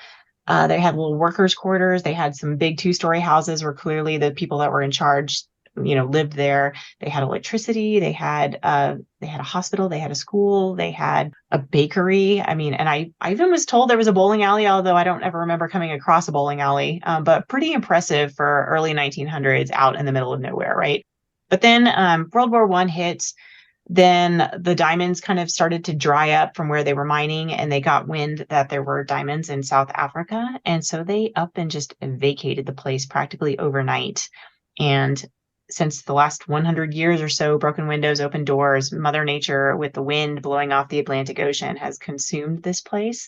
They had little workers' quarters. They had some big two-story houses where clearly the people that were in charge, lived there. They had electricity. They had a hospital. They had a school. They had a bakery. I mean, and I even was told there was a bowling alley, although I don't ever remember coming across a bowling alley. But pretty impressive for early 1900s out in the middle of nowhere, right? But then World War I hit. Then the diamonds kind of started to dry up from where they were mining, and they got wind that there were diamonds in South Africa. And so they up and just vacated the place practically overnight. And since the last 100 years or so, broken windows, open doors, Mother Nature, with the wind blowing off the Atlantic Ocean, has consumed this place.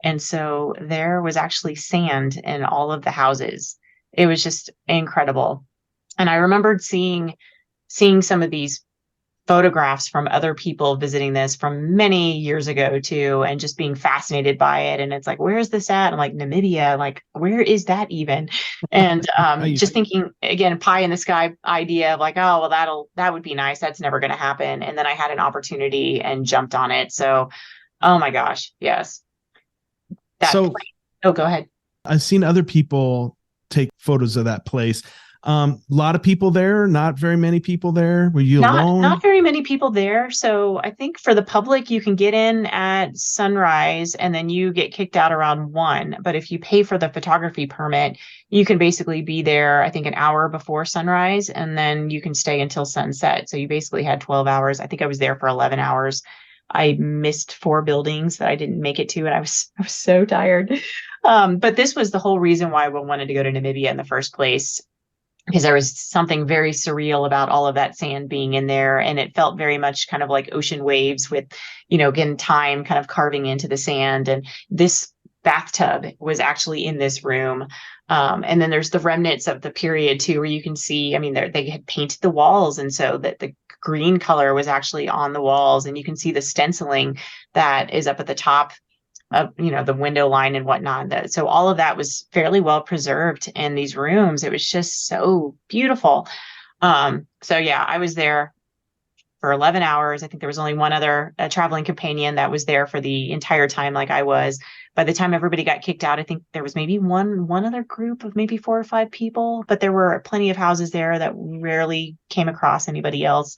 And so there was actually sand in all of the houses. It was just incredible. And I remembered seeing some of these photographs from other people visiting this from many years ago too, and just being fascinated by it. And it's like, where is this at? I'm like, Namibia, like, where is that even? And just thinking again, pie in the sky idea of like, oh, well, that would be nice. That's never going to happen. And then I had an opportunity and jumped on it. So, oh my gosh, yes. Oh, go ahead. I've seen other people take photos of that place. A lot of people there, not very many people there. Were you alone? Not very many people there. So I think for the public, you can get in at sunrise and then you get kicked out around 1. But if you pay for the photography permit, you can basically be there, I think, an hour before sunrise, and then you can stay until sunset. So you basically had 12 hours. I think I was there for 11 hours. I missed 4 buildings that I didn't make it to, and I was so tired. But this was the whole reason why I wanted to go to Namibia in the first place, because there was something very surreal about all of that sand being in there. And it felt very much kind of like ocean waves with, again, time kind of carving into the sand. And this bathtub was actually in this room. And then there's the remnants of the period too, where you can see, I mean, they had painted the walls. And so that the green color was actually on the walls, and you can see the stenciling that is up at the top of, the window line and whatnot. So all of that was fairly well preserved in these rooms. It was just so beautiful. So yeah, I was there for 11 hours. I think there was only one other traveling companion that was there for the entire time, like I was. By the time everybody got kicked out, I think there was maybe one other group of maybe 4 or 5 people, but there were plenty of houses there that rarely came across anybody else.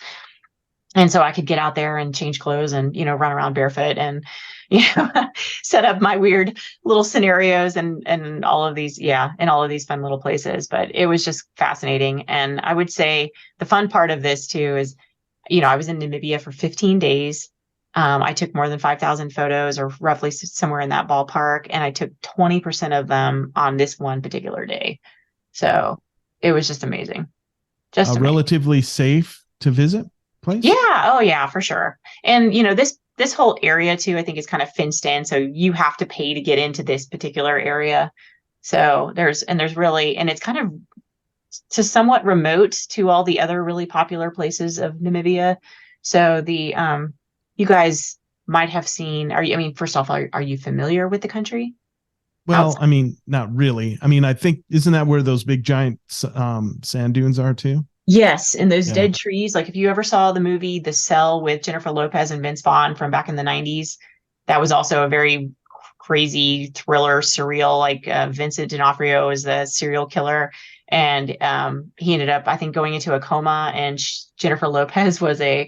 And so I could get out there and change clothes and, run around barefoot and, set up my weird little scenarios and all of these, in all of these fun little places. But it was just fascinating. And I would say the fun part of this too is, I was in Namibia for 15 days. I took more than 5,000 photos, or roughly somewhere in that ballpark. And I took 20% of them on this one particular day. So it was just amazing. Just amazing. Relatively safe to visit place? Yeah. Oh yeah, for sure. And this whole area too, I think, is kind of fenced in. So you have to pay to get into this particular area. So there's really, and it's kind of to somewhat remote to all the other really popular places of Namibia. So you guys might have seen, first off, are you familiar with the country? Well, not really. I think, isn't that where those big giant sand dunes are too? Yes, and those dead trees. Like if you ever saw the movie The Cell with Jennifer Lopez and Vince Vaughn from back in the 90s, that was also a very crazy thriller, surreal. Like Vincent D'Onofrio is the serial killer, and he ended up, I think, going into a coma. And Jennifer Lopez was a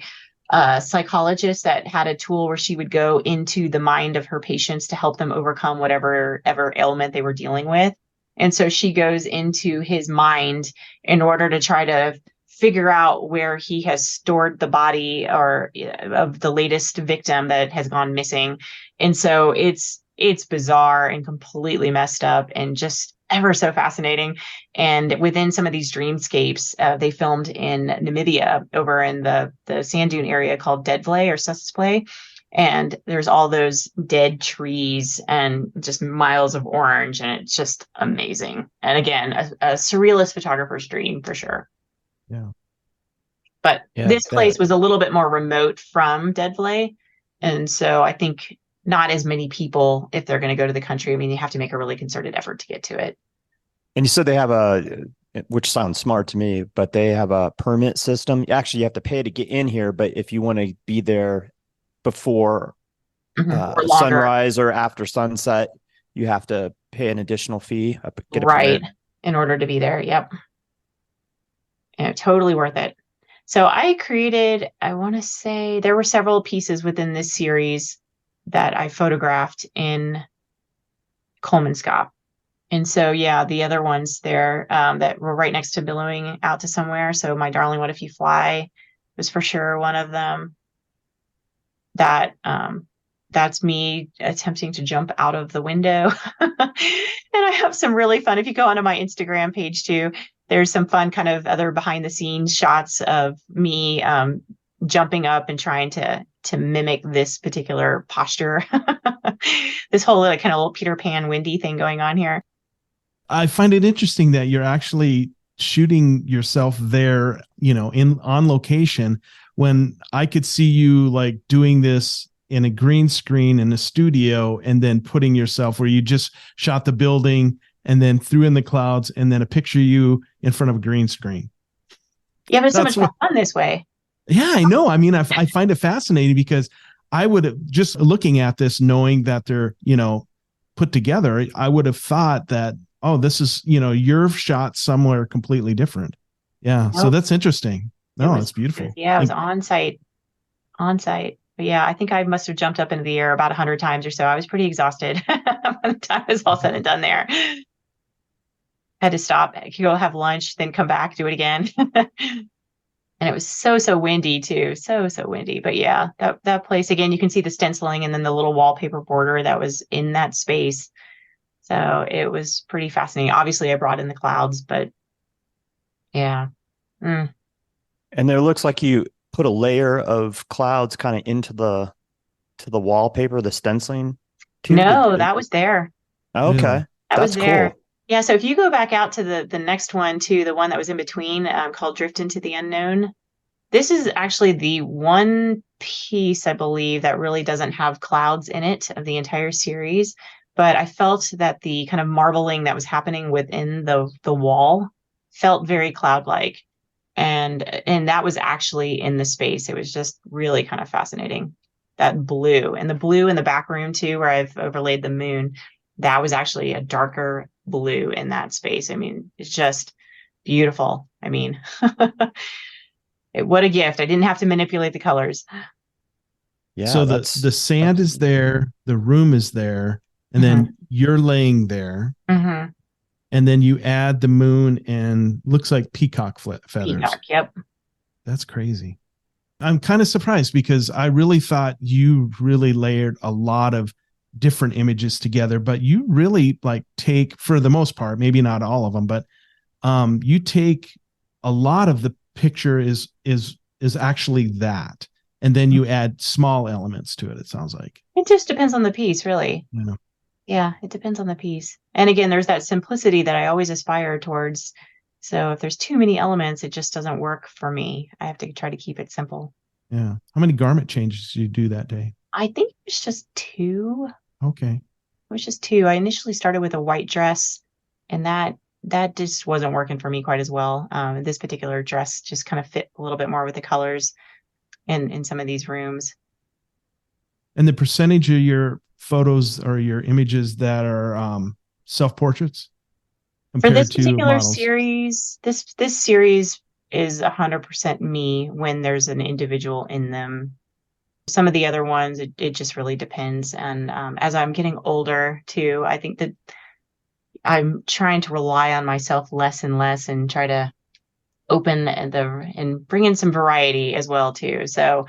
psychologist that had a tool where she would go into the mind of her patients to help them overcome whatever ailment they were dealing with. And so she goes into his mind in order to try to figure out where he has stored the body or of the latest victim that has gone missing. And so it's bizarre and completely messed up and just ever so fascinating. And within some of these dreamscapes, they filmed in Namibia over in the sand dune area called Deadvlei or Sesosplay. And there's all those dead trees and just miles of orange, and it's just amazing. And again, a surrealist photographer's dream for sure. Yeah. But Yeah, this place was a little bit more remote from Deadvlei. And so I think not as many people, if they're going to go to the country, I mean, you have to make a really concerted effort to get to it. And you said they have which sounds smart to me, but they have a permit system. Actually, you have to pay to get in here, but if you want to be there before Or longer. sunrise or after sunset, you have to pay an additional fee. Get a Right. permit. In order to be there. Yep. And totally worth it. So I created, I want to say there were several pieces within this series that I photographed in Kolmanskap. And so, yeah, the other ones there that were right next to Billowing Out to Somewhere. So My Darling, What If You Fly was for sure one of them. That's me attempting to jump out of the window. And I have some really fun, if you go onto my Instagram page too, there's some fun kind of other behind the scenes shots of me jumping up and trying to mimic this particular posture. This whole kind of little Peter Pan windy thing going on here. I find it interesting that you're actually shooting yourself there, on location, when I could see you like doing this in a green screen in a studio and then putting yourself where you just shot the building and then threw in the clouds and then a picture of you in front of a green screen. Yeah, but it's so much more fun this way. Yeah, I know. I mean, I find it fascinating because I would have, just looking at this, knowing that they're, put together, I would have thought that, oh, this is, your shot somewhere completely different. Yeah. Nope. So that's interesting. No, it's beautiful. Yeah, it was on site. But yeah, I think I must have jumped up into the air about 100 times or so. I was pretty exhausted by the time it was all said and done there. Had to stop, go have lunch, then come back, do it again. And it was so windy too. So windy. But yeah, that place, again, you can see the stenciling and then the little wallpaper border that was in that space. So it was pretty fascinating. Obviously, I brought in the clouds, but yeah. And there looks like you put a layer of clouds kind of into the wallpaper, the stenciling too. No, that was there. Okay. That was there. Cool. Yeah, so if you go back out to the next one too, the one that was in between called Drift into the Unknown, this is actually the one piece, I believe, that really doesn't have clouds in it of the entire series. But I felt that the kind of marbling that was happening within the wall felt very cloud-like. And that was actually in the space. It was just really kind of fascinating. That blue, and the blue in the back room too, where I've overlaid the moon, that was actually a darker blue in that space. I mean, it's just beautiful. I mean, what a gift. I didn't have to manipulate the colors. Yeah. So the sand is there, the room is there, and then you're laying there. Mm-hmm. And then you add the moon and looks like peacock feathers. Peacock, yep. That's crazy. I'm kind of surprised because I really thought you really layered a lot of different images together, but you really take, for the most part, maybe not all of them, but you take a lot of the picture is actually that. And then you add small elements to it, it sounds like. It just depends on the piece, really. Yeah. Yeah, it depends on the piece. And again, there's that simplicity that I always aspire towards. So if there's too many elements, it just doesn't work for me. I have to try to keep it simple. Yeah. How many garment changes did you do that day? I think it was just 2. Okay. It was just 2. I initially started with a white dress, and that just wasn't working for me quite as well. This particular dress just kind of fit a little bit more with the colors in some of these rooms. And the percentage of your photos or your images that are self-portraits for this particular series, this series is 100% me when there's an individual in them. Some of the other ones, it just really depends. And as I'm getting older too, I think that I'm trying to rely on myself less and less and try to open and bring in some variety as well too. So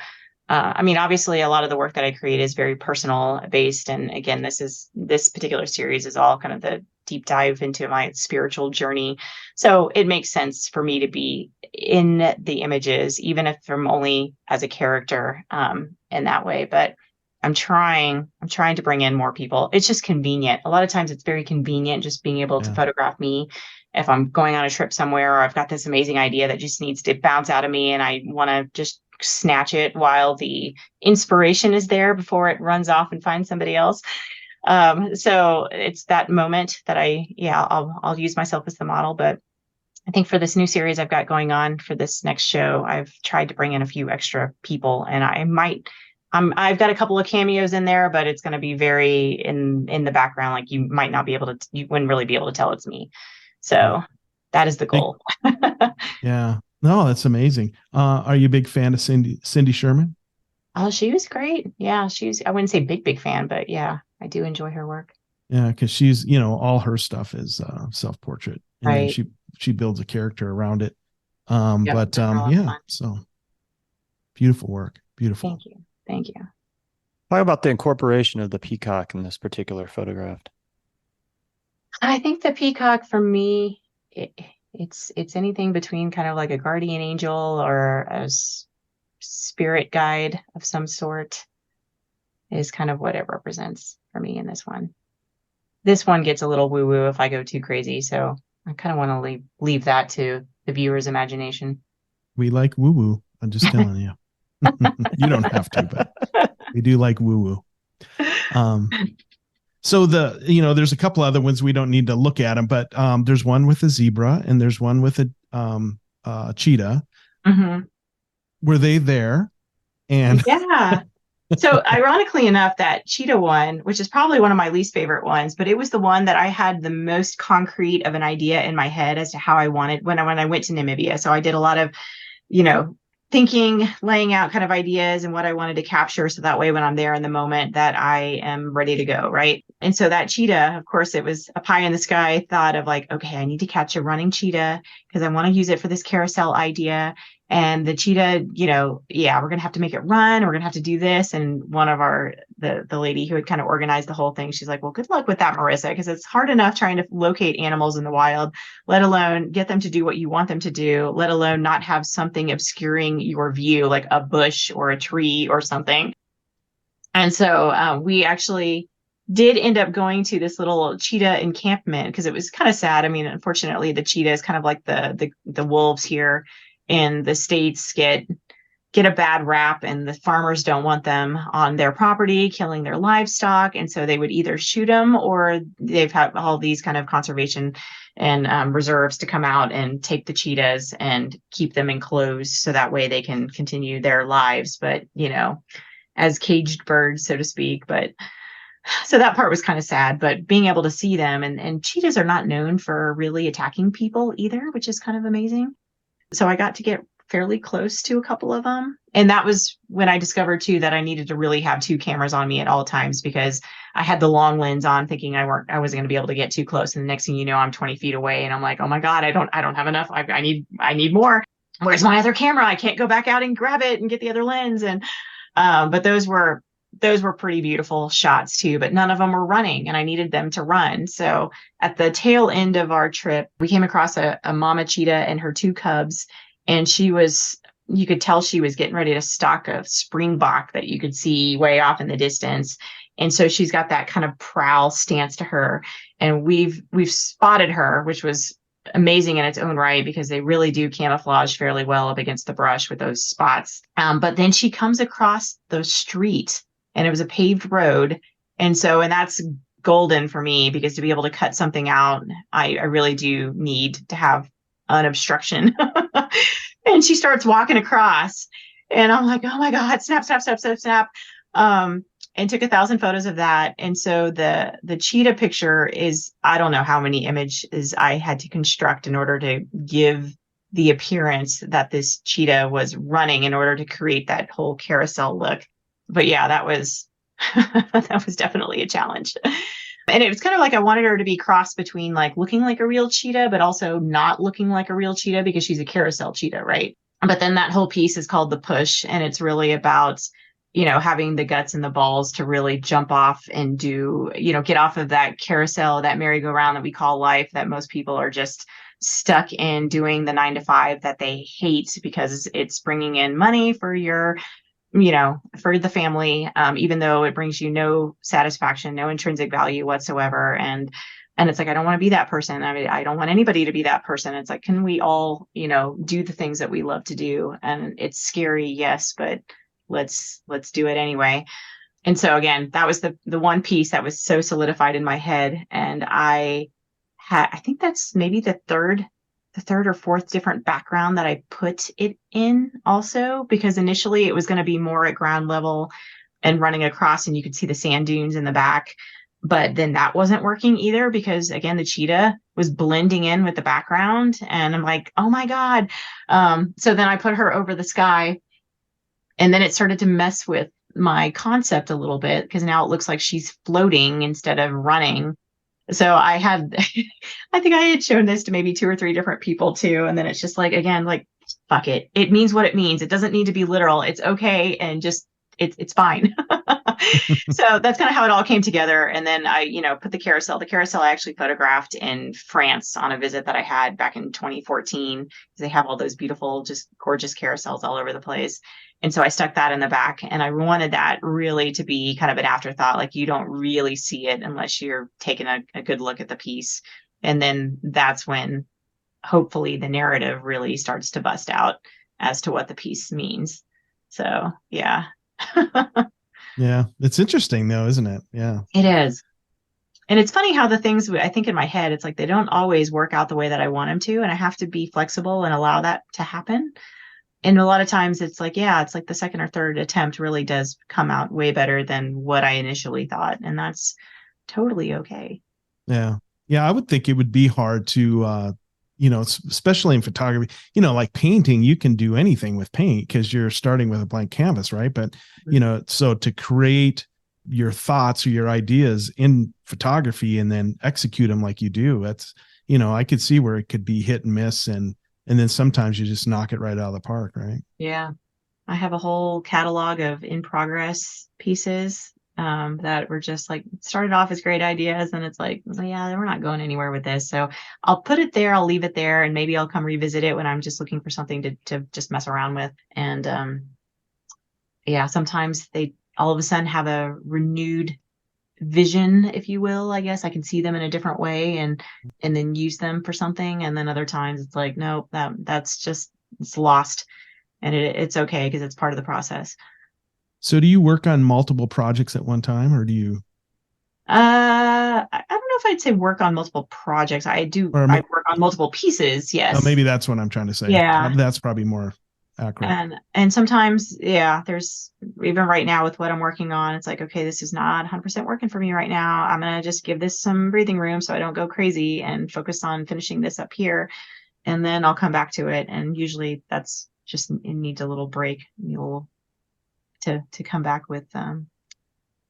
I mean, obviously, a lot of the work that I create is very personal based, and again, this particular series is all kind of the deep dive into my spiritual journey. So it makes sense for me to be in the images, even if I'm only as a character in that way. But I'm trying to bring in more people. It's just convenient. A lot of times, it's very convenient just being able to photograph me if I'm going on a trip somewhere, or I've got this amazing idea that just needs to bounce out of me, and I want to just snatch it while the inspiration is there before it runs off and finds somebody else. So it's that moment that I'll use myself as the model. But I think for this new series I've got going on for this next show, I've tried to bring in a few extra people, and I've got a couple of cameos in there, but it's going to be very in the background. Like you wouldn't really be able to tell it's me. So that is the goal. Yeah. No, that's amazing. Are you a big fan of Cindy Sherman? Oh, she was great. Yeah, I wouldn't say big fan, but yeah, I do enjoy her work. Yeah, because she's, all her stuff is self-portrait. And then she builds a character around it. So beautiful work. Beautiful. Thank you. Talk about the incorporation of the peacock in this particular photograph. I think the peacock for me, it's anything between kind of like a guardian angel or a spirit guide of some sort is kind of what it represents for me in this one. This one gets a little woo-woo if I go too crazy, so I kind of want to leave that to the viewer's imagination. We like woo-woo. I'm just telling you. You don't have to, but we do like woo-woo. So there's a couple other ones. We don't need to look at them, but there's one with a zebra and there's one with a cheetah. Mm-hmm. Were they there? And yeah. So ironically enough, that cheetah one, which is probably one of my least favorite ones, but it was the one that I had the most concrete of an idea in my head as to how I wanted when I went to Namibia. So I did a lot of, thinking, laying out kind of ideas and what I wanted to capture. So that way, when I'm there in the moment, that I am ready to go. Right. And so that cheetah, of course, it was a pie in the sky thought of like, okay, I need to catch a running cheetah because I want to use it for this carousel idea. And the cheetah, we're going to have to make it run. We're going to have to do this. And one of the lady who had kind of organized the whole thing, she's like, well, good luck with that, Marissa, because it's hard enough trying to locate animals in the wild, let alone get them to do what you want them to do, let alone not have something obscuring your view, like a bush or a tree or something. And so we actually did end up going to this little cheetah encampment because it was kind of sad. I mean, unfortunately, the cheetah is kind of like the wolves here in the States get a bad rap, and the farmers don't want them on their property, killing their livestock. And so they would either shoot them, or they've had all these kind of conservation and reserves to come out and take the cheetahs and keep them enclosed so that way they can continue their lives. But, as caged birds, so to speak. But so that part was kind of sad, but being able to see them and cheetahs are not known for really attacking people either, which is kind of amazing. So I got to get fairly close to a couple of them. And that was when I discovered too that I needed to really have two cameras on me at all times, because I had the long lens on thinking I wasn't going to be able to get too close. And the next thing you know, I'm 20 feet away and I'm like, oh my God, I don't have enough. I need more. Where's my other camera? I can't go back out and grab it and get the other lens. And, but those were pretty beautiful shots too, but none of them were running and I needed them to run. So at the tail end of our trip, we came across a mama cheetah and her two cubs. And you could tell she was getting ready to stalk a springbok that you could see way off in the distance. And so she's got that kind of prowl stance to her. And we've spotted her, which was amazing in its own right, because they really do camouflage fairly well up against the brush with those spots. But then she comes across the street, and it was a paved road. And that's golden for me, because to be able to cut something out, I really do need to have an obstruction. And she starts walking across and I'm like, oh my God, snap, snap, snap, snap, snap. And took 1,000 photos of that. And so the cheetah picture is, I don't know how many images I had to construct in order to give the appearance that this cheetah was running in order to create that whole carousel look. But yeah, that was, that was definitely a challenge. And it was kind of like I wanted her to be crossed between like looking like a real cheetah, but also not looking like a real cheetah because she's a carousel cheetah, right? But then that whole piece is called the push, and it's really about, having the guts and the balls to really jump off and do, get off of that carousel, that merry-go-round that we call life, that most people are just stuck in doing the 9 to 5 that they hate because it's bringing in money for for the family, even though it brings you no satisfaction, no intrinsic value whatsoever. And it's like, I don't want to be that person. I mean, I don't want anybody to be that person. It's like, can we all, do the things that we love to do? And it's scary, yes, but let's do it anyway. And so again, that was the one piece that was so solidified in my head. And I think that's maybe the third or fourth different background that I put it in also, because initially it was going to be more at ground level and running across and you could see the sand dunes in the back. But then that wasn't working either because, again, the cheetah was blending in with the background. And I'm like, oh, my God. So then I put her over the sky. And then it started to mess with my concept a little bit because now it looks like she's floating instead of running. So I think I had shown this to maybe 2 or 3 different people too. And then it's just like, again, like, fuck it. It means what it means. It doesn't need to be literal. It's okay. And just, it's fine. So that's kind of how it all came together. And then I, put the carousel I actually photographed in France on a visit that I had back in 2014, because they have all those beautiful, just gorgeous carousels all over the place. And so I stuck that in the back, and I wanted that really to be kind of an afterthought. Like, you don't really see it unless you're taking a good look at the piece. And then that's when hopefully the narrative really starts to bust out as to what the piece means. So, yeah. Yeah. It's interesting though, isn't it? Yeah. It is. And it's funny how the things I think in my head, it's like they don't always work out the way that I want them to. And I have to be flexible and allow that to happen. And a lot of times it's like, yeah, it's like the second or third attempt really does come out way better than what I initially thought. And that's totally okay. Yeah. Yeah. I would think it would be hard to, especially in photography, like painting, you can do anything with paint because you're starting with a blank canvas, right? But, so to create your thoughts or your ideas in photography and then execute them like you do, that's, I could see where it could be hit and miss. And then sometimes you just knock it right out of the park, right? Yeah. I have a whole catalog of in progress pieces that were just like started off as great ideas. And it's like, well, yeah, we're not going anywhere with this. So I'll put it there. I'll leave it there. And maybe I'll come revisit it when I'm just looking for something to just mess around with. And yeah, sometimes they all of a sudden have a renewed vision, if you will. I guess I can see them in a different way and then use them for something. And then other times it's like, nope, that's just, it's lost. And it's okay because it's part of the process. So do you work on multiple projects at one time, or do you? I don't know if I'd say work on multiple projects. I work on multiple pieces. Yes. Oh, maybe that's what I'm trying to say. Yeah. That's probably more accurate. And sometimes, yeah, there's even right now with what I'm working on, it's like, okay, this is not 100% working for me right now. I'm going to just give this some breathing room so I don't go crazy and focus on finishing this up here. And then I'll come back to it. And usually that's just, it needs a little break. To come back with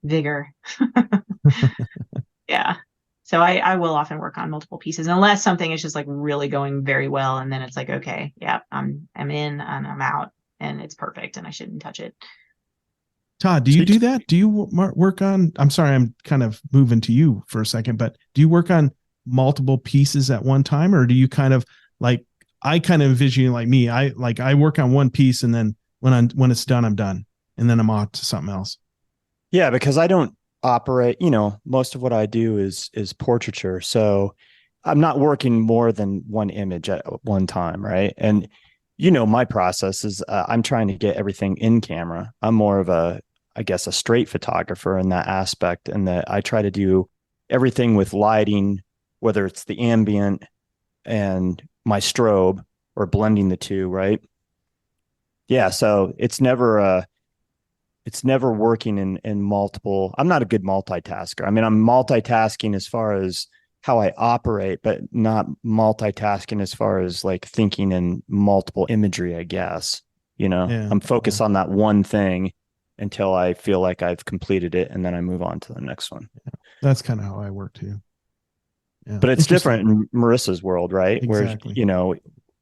vigor. Yeah. So I will often work on multiple pieces unless something is just like really going very well. And then it's like, okay, yeah, I'm in and I'm out and it's perfect and I shouldn't touch it. Todd, do you do that? Do you work on, I'm sorry, I'm kind of moving to you for a second, but do you work on multiple pieces at one time, or do you kind of like, I kind of envision you like me. I work on one piece and then when it's done, I'm done. And then I'm on to something else. Yeah, because I don't operate, most of what I do is portraiture. So I'm not working more than one image at one time, right? And my process is I'm trying to get everything in camera. I'm more of a straight photographer in that aspect, and that I try to do everything with lighting, whether it's the ambient and my strobe or blending the two, right? Yeah, so it's never working in multiple. I'm not a good multitasker. I mean, I'm multitasking as far as how I operate, but not multitasking as far as like thinking in multiple imagery, I guess. I'm focused on that one thing until I feel like I've completed it, and then I move on to the next one. That's kind of how I work too. Yeah. But it's different in Marissa's world, right? Exactly.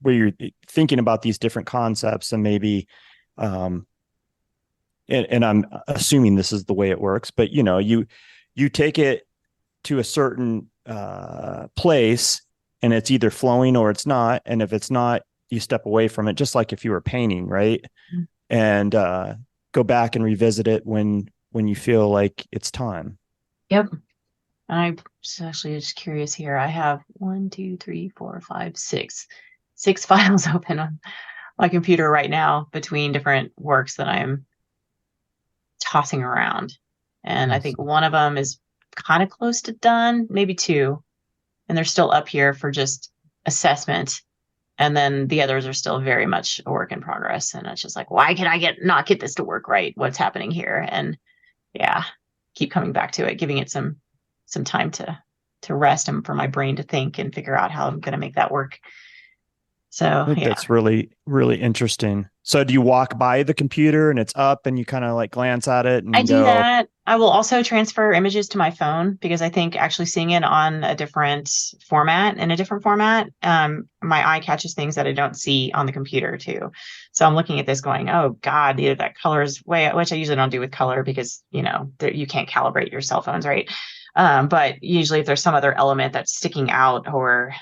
Where you're thinking about these different concepts, and maybe, and I'm assuming this is the way it works, but you take it to a certain place, and it's either flowing or it's not. And if it's not, you step away from it, just like if you were painting, right? Mm-hmm. And go back and revisit it when you feel like it's time. Yep. I'm actually just curious here. I have 1, 2, 3, 4, 5, 6 files open on my computer right now between different works that I'm tossing around. And I think one of them is kind of close to done, maybe 2. And they're still up here for just assessment. And then the others are still very much a work in progress. And it's just like, why can I not get this to work right? What's happening here? And yeah, keep coming back to it, giving it some time to rest and for my brain to think and figure out how I'm going to make that work. So I think that's really, really interesting. So do you walk by the computer and it's up and you kind of like glance at it? And I do that. I will also transfer images to my phone because I think actually seeing it on a different format, my eye catches things that I don't see on the computer too. So I'm looking at this going, oh God, that color is which I usually don't do with color because, you can't calibrate your cell phones, right? But usually if there's some other element that's sticking out or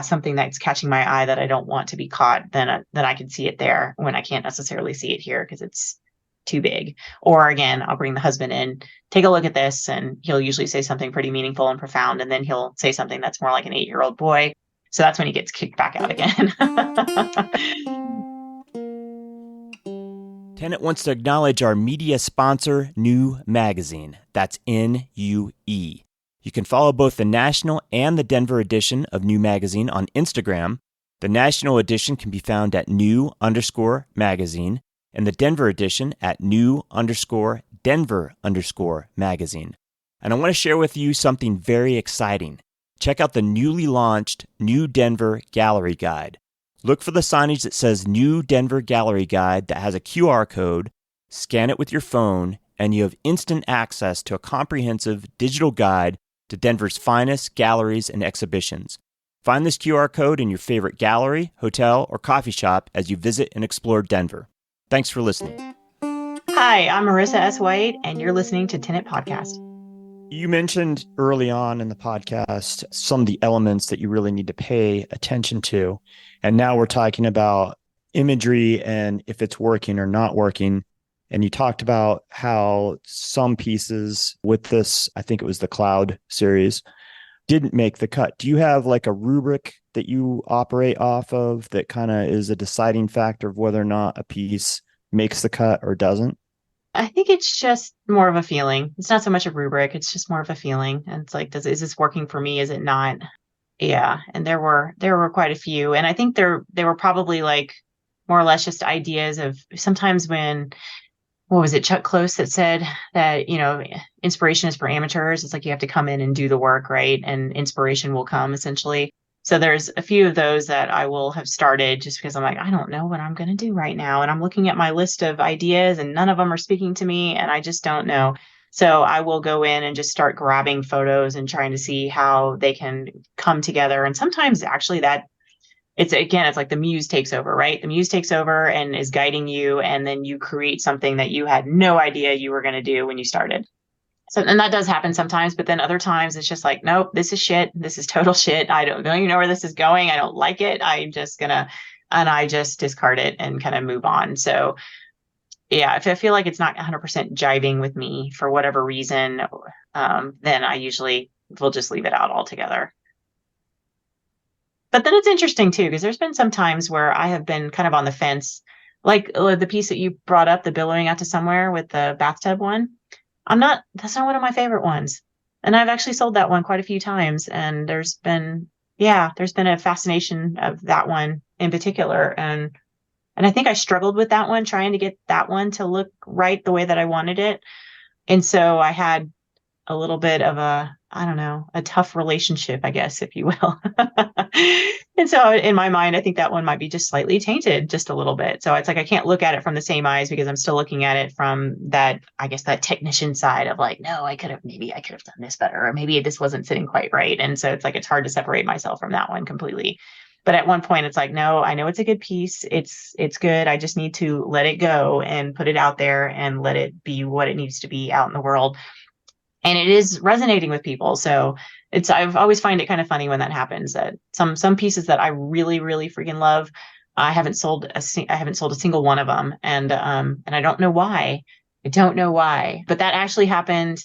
something that's catching my eye that I don't want to be caught, then I can see it there when I can't necessarily see it here because it's too big. Or again, I'll bring the husband in, take a look at this, and he'll usually say something pretty meaningful and profound, and then he'll say something that's more like an 8-year-old boy. So that's when he gets kicked back out again. Tenant wants to acknowledge our media sponsor, New Magazine. That's NUE. You can follow both the national and the Denver edition of New Magazine on Instagram. The national edition can be found at new_magazine, and the Denver edition at new_Denver_magazine. And I want to share with you something very exciting. Check out the newly launched New Denver Gallery Guide. Look for the signage that says New Denver Gallery Guide that has a QR code. Scan it with your phone, and you have instant access to a comprehensive digital guide to Denver's finest galleries and exhibitions. Find this QR code in your favorite gallery, hotel, or coffee shop as you visit and explore Denver. Thanks for listening. Hi, I'm Marisa S. White, and you're listening to Tenant Podcast. You mentioned early on in the podcast some of the elements that you really need to pay attention to. And now we're talking about imagery and if it's working or not working. And you talked about how some pieces with this, I think it was the Cloud series, didn't make the cut. Do you have like a rubric that you operate off of that kind of is a deciding factor of whether or not a piece makes the cut or doesn't? I think it's just more of a feeling. It's not so much a rubric. It's just more of a feeling. And it's like, is this working for me? Is it not? Yeah. And there were quite a few. And I think they were probably like more or less just ideas of sometimes when, what was it, Chuck Close that said that, inspiration is for amateurs. It's like you have to come in and do the work, right? And inspiration will come essentially. So there's a few of those that I will have started just because I'm like, I don't know what I'm going to do right now. And I'm looking at my list of ideas and none of them are speaking to me and I just don't know. So I will go in and just start grabbing photos and trying to see how they can come together. And sometimes actually it's like the muse takes over, right? The muse takes over and is guiding you. And then you create something that you had no idea you were going to do when you started. So, and that does happen sometimes, but then other times it's just like, nope, this is shit. This is total shit. I don't even know where this is going. I don't like it. And I just discard it and kind of move on. So yeah, if I feel like it's not 100% jiving with me for whatever reason, then I usually will just leave it out altogether. But then it's interesting too, because there's been some times where I have been kind of on the fence, like the piece that you brought up, the billowing out to somewhere with the bathtub one. That's not one of my favorite ones. And I've actually sold that one quite a few times. And there's been a fascination of that one in particular. And I think I struggled with that one, trying to get that one to look right the way that I wanted it. And so I had a little bit of a, I don't know, a tough relationship, I guess, if you will. And so in my mind, I think that one might be just slightly tainted just a little bit. So it's like I can't look at it from the same eyes because I'm still looking at it from that, I guess, that technician side of like, no, maybe I could have done this better, or maybe this wasn't sitting quite right. And so it's like it's hard to separate myself from that one completely. But at one point it's like, no, I know it's a good piece. It's good. I just need to let it go and put it out there and let it be what it needs to be out in the world. And it is resonating with people. So I've always find it kind of funny when that happens, that some pieces that I really, really freaking love, I haven't sold a single one of them. And I don't know why. I don't know why, but that actually happened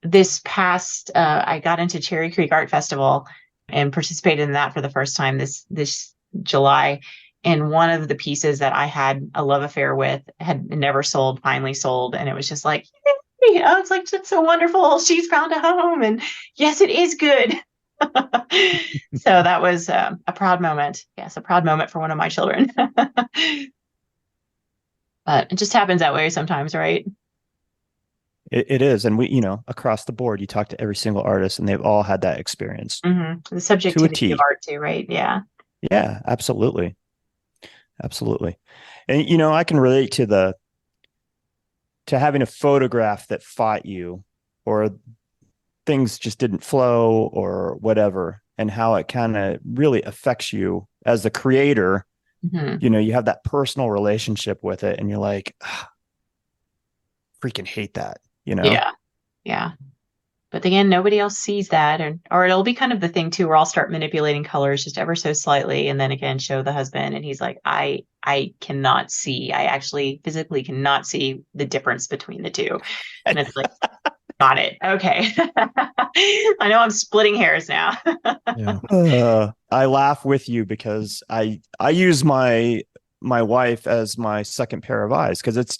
this past, I got into Cherry Creek Art Festival and participated in that for the first time this July. And one of the pieces that I had a love affair with had never sold, finally sold. And it was just like, it's like, it's so wonderful. She's found a home. And yes, it is good. So that was a proud moment. Yes, a proud moment for one of my children. But it just happens that way sometimes, right? It is. And we, across the board, you talk to every single artist and they've all had that experience The to a subjectivity of T. art too, right? Yeah. Yeah, absolutely. Absolutely. And, I can relate to having a photograph that fought you, or things just didn't flow or whatever, and how it kind of really affects you as the creator. You have that personal relationship with it and you're like, freaking hate that, Yeah. Yeah. But again, nobody else sees that, or it'll be kind of the thing too, where I'll start manipulating colors just ever so slightly, and then again show the husband, and he's like, I cannot see. I actually physically cannot see the difference between the two, and it's like, got it, okay. I know I'm splitting hairs now. Yeah. I laugh with you because I use my wife as my second pair of eyes, because it's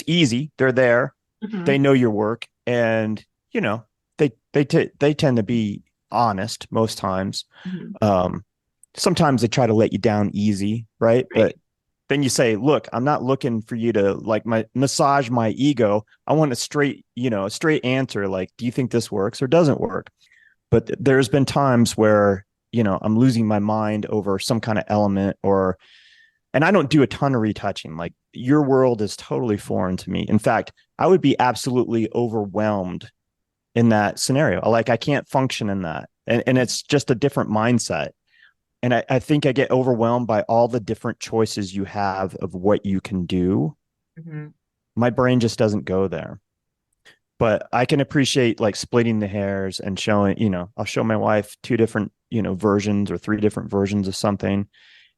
easy. They're there. They know your work, and they tend to be honest most times. Sometimes they try to let you down easy, right? But then you say, look, I'm not looking for you to like massage my ego. I want a straight answer. Like, do you think this works or doesn't work? But there's been times where, I'm losing my mind over some kind of element, and I don't do a ton of retouching. Like, your world is totally foreign to me. In fact, I would be absolutely overwhelmed in that scenario. Like, I can't function in that. And it's just a different mindset. And I think I get overwhelmed by all the different choices you have of what you can do. My brain just doesn't go there. But I can appreciate like splitting the hairs and showing, I'll show my wife 2 different, versions or 3 different versions of something.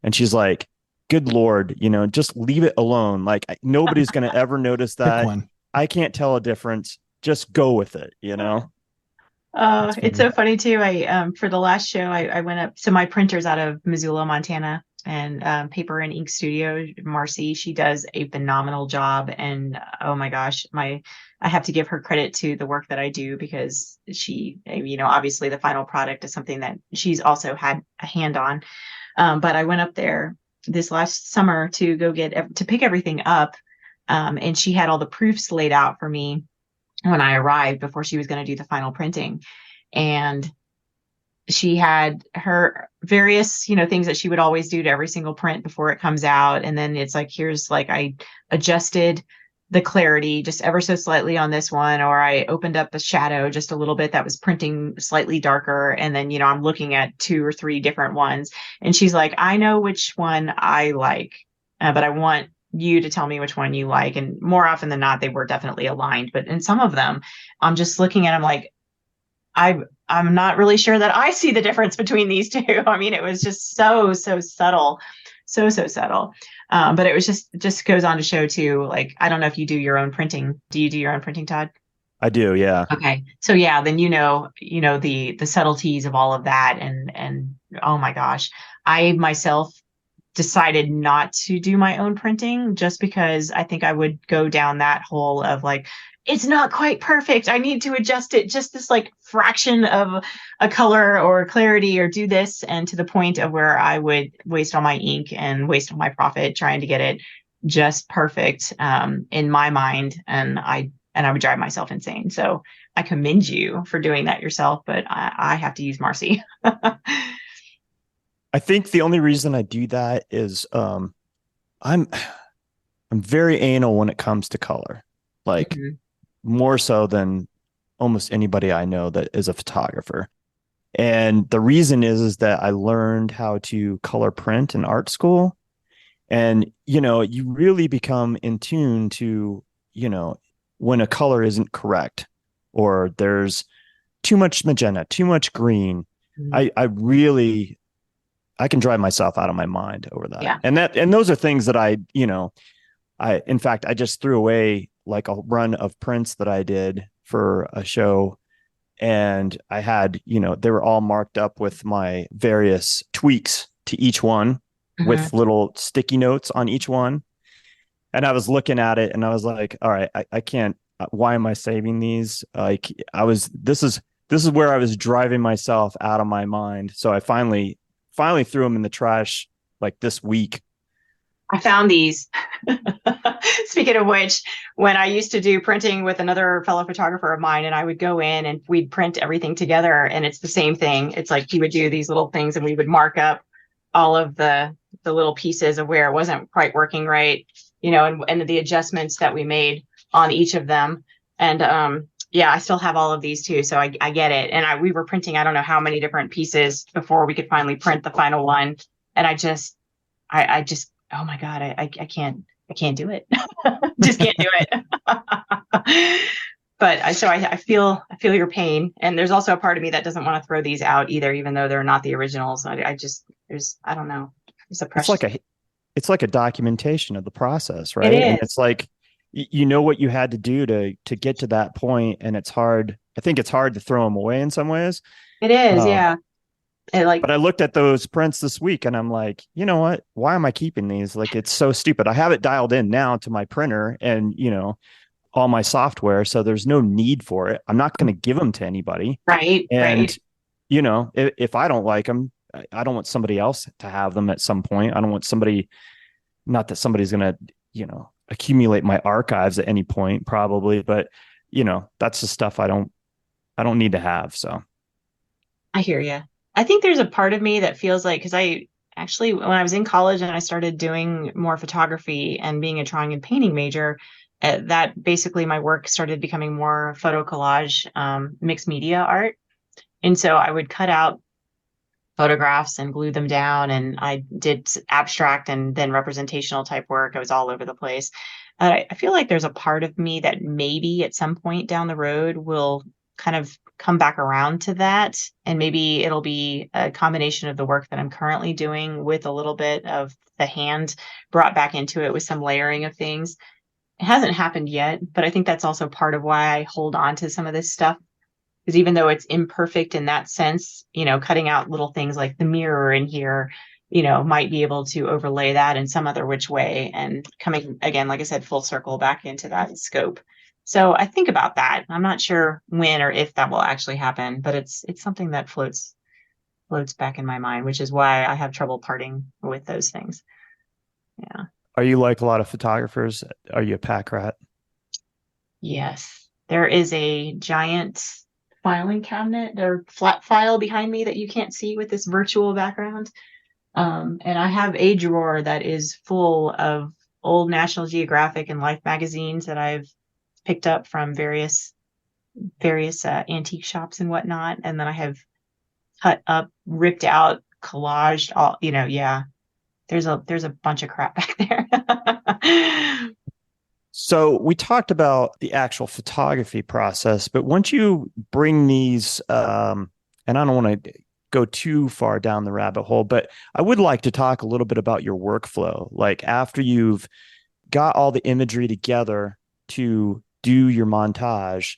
And she's like, good Lord, just leave it alone. Like, nobody's going to ever notice that. I can't tell a difference. Just go with it, It's so funny too. I for the last show I went up, so my printer's out of Missoula, Montana, and Paper and Ink Studio, Marcy, she does a phenomenal job. And oh my gosh, I have to give her credit to the work that I do, because she, obviously the final product is something that she's also had a hand on. But I went up there this last summer to to pick everything up. And she had all the proofs laid out for me when I arrived before she was going to do the final printing. And she had her various, things that she would always do to every single print before it comes out. And then it's like, here's like, I adjusted the clarity just ever so slightly on this one, or I opened up the shadow just a little bit that was printing slightly darker. And then, I'm looking at 2 or 3 different ones. And she's like, I know which one I like, but I want you to tell me which one you like. And more often than not, they were definitely aligned. But in some of them, I'm just looking at them like, I'm not really sure that I see the difference between these two. I mean, it was just so subtle, so subtle. But it was just goes on to show too, like, I don't know if you do your own printing. Do you do your own printing, Todd? I do. Yeah. Okay. So yeah, then, the subtleties of all of that. And oh my gosh, I myself decided not to do my own printing just because I think I would go down that hole of like, it's not quite perfect. I need to adjust it just this like fraction of a color or clarity, or do this. And to the point of where I would waste all my ink and waste all my profit trying to get it just perfect in my mind. And I and I would drive myself insane. So I commend you for doing that yourself, but I have to use Marcy. I think the only reason I do that is I'm very anal when it comes to color, like Mhm. more so than almost anybody I know that is a photographer. And the reason is that I learned how to color print in art school. And, you really become in tune to, when a color isn't correct or there's too much magenta, too much green. Mhm. I can drive myself out of my mind over that. Yeah. And those are things that in fact, I just threw away like a run of prints that I did for a show. And I had, they were all marked up with my various tweaks to each one Mhm. with little sticky notes on each one. And I was looking at it and I was like, all right, I can't, why am I saving these? Like this is where I was driving myself out of my mind. So I finally threw them in the trash like this week. I found these. Speaking of which, when I used to do printing with another fellow photographer of mine, and I would go in and we'd print everything together, and it's the same thing. It's like he would do these little things, and we would mark up all of the little pieces of where it wasn't quite working right, and the adjustments that we made on each of them. And yeah, I still have all of these too, so I get it. And we were printing I don't know how many different pieces before we could finally print the final one, and I just, oh my God, I can't do it. Just can't do it. But I feel your pain. And there's also a part of me that doesn't want to throw these out either, even though they're not the originals. I don't know. There's a precious. It's like a documentation of the process, right? It is. And it's like, you know what you had to do to get to that point, and it's hard. I think it's hard to throw them away in some ways. It is, yeah. But I looked at those prints this week and I'm like, you know what? Why am I keeping these? Like, it's so stupid. I have it dialed in now to my printer and, all my software. So there's no need for it. I'm not going to give them to anybody. Right. And, Right. if I don't like them, I don't want somebody else to have them at some point. I don't want not that somebody's going to, accumulate my archives at any point, probably. But, that's the stuff I don't need to have. So I hear you. I think there's a part of me that feels like, because I actually, when I was in college and I started doing more photography and being a drawing and painting major, that basically my work started becoming more photo collage, mixed media art. And so I would cut out photographs and glue them down. And I did abstract and then representational type work. I was all over the place. I feel like there's a part of me that maybe at some point down the road will kind of come back around to that. And maybe it'll be a combination of the work that I'm currently doing with a little bit of the hand brought back into it with some layering of things. It hasn't happened yet, but I think that's also part of why I hold on to some of this stuff. Because even though it's imperfect in that sense, cutting out little things like the mirror in here, might be able to overlay that in some other which way and coming again, like I said, full circle back into that scope. So I think about that. I'm not sure when or if that will actually happen, but it's something that floats back in my mind, which is why I have trouble parting with those things. Yeah. are you like a lot of photographers? Are you a pack rat? Yes. There is a giant filing cabinet or flat file behind me that you can't see with this virtual background. And I have a drawer that is full of old National Geographic and Life magazines that I've picked up from various antique shops and whatnot. And then I have cut up, ripped out, collaged all, yeah. There's a bunch of crap back there. So we talked about the actual photography process, but once you bring these, and I don't want to go too far down the rabbit hole, but I would like to talk a little bit about your workflow. Like after you've got all the imagery together to do your montage,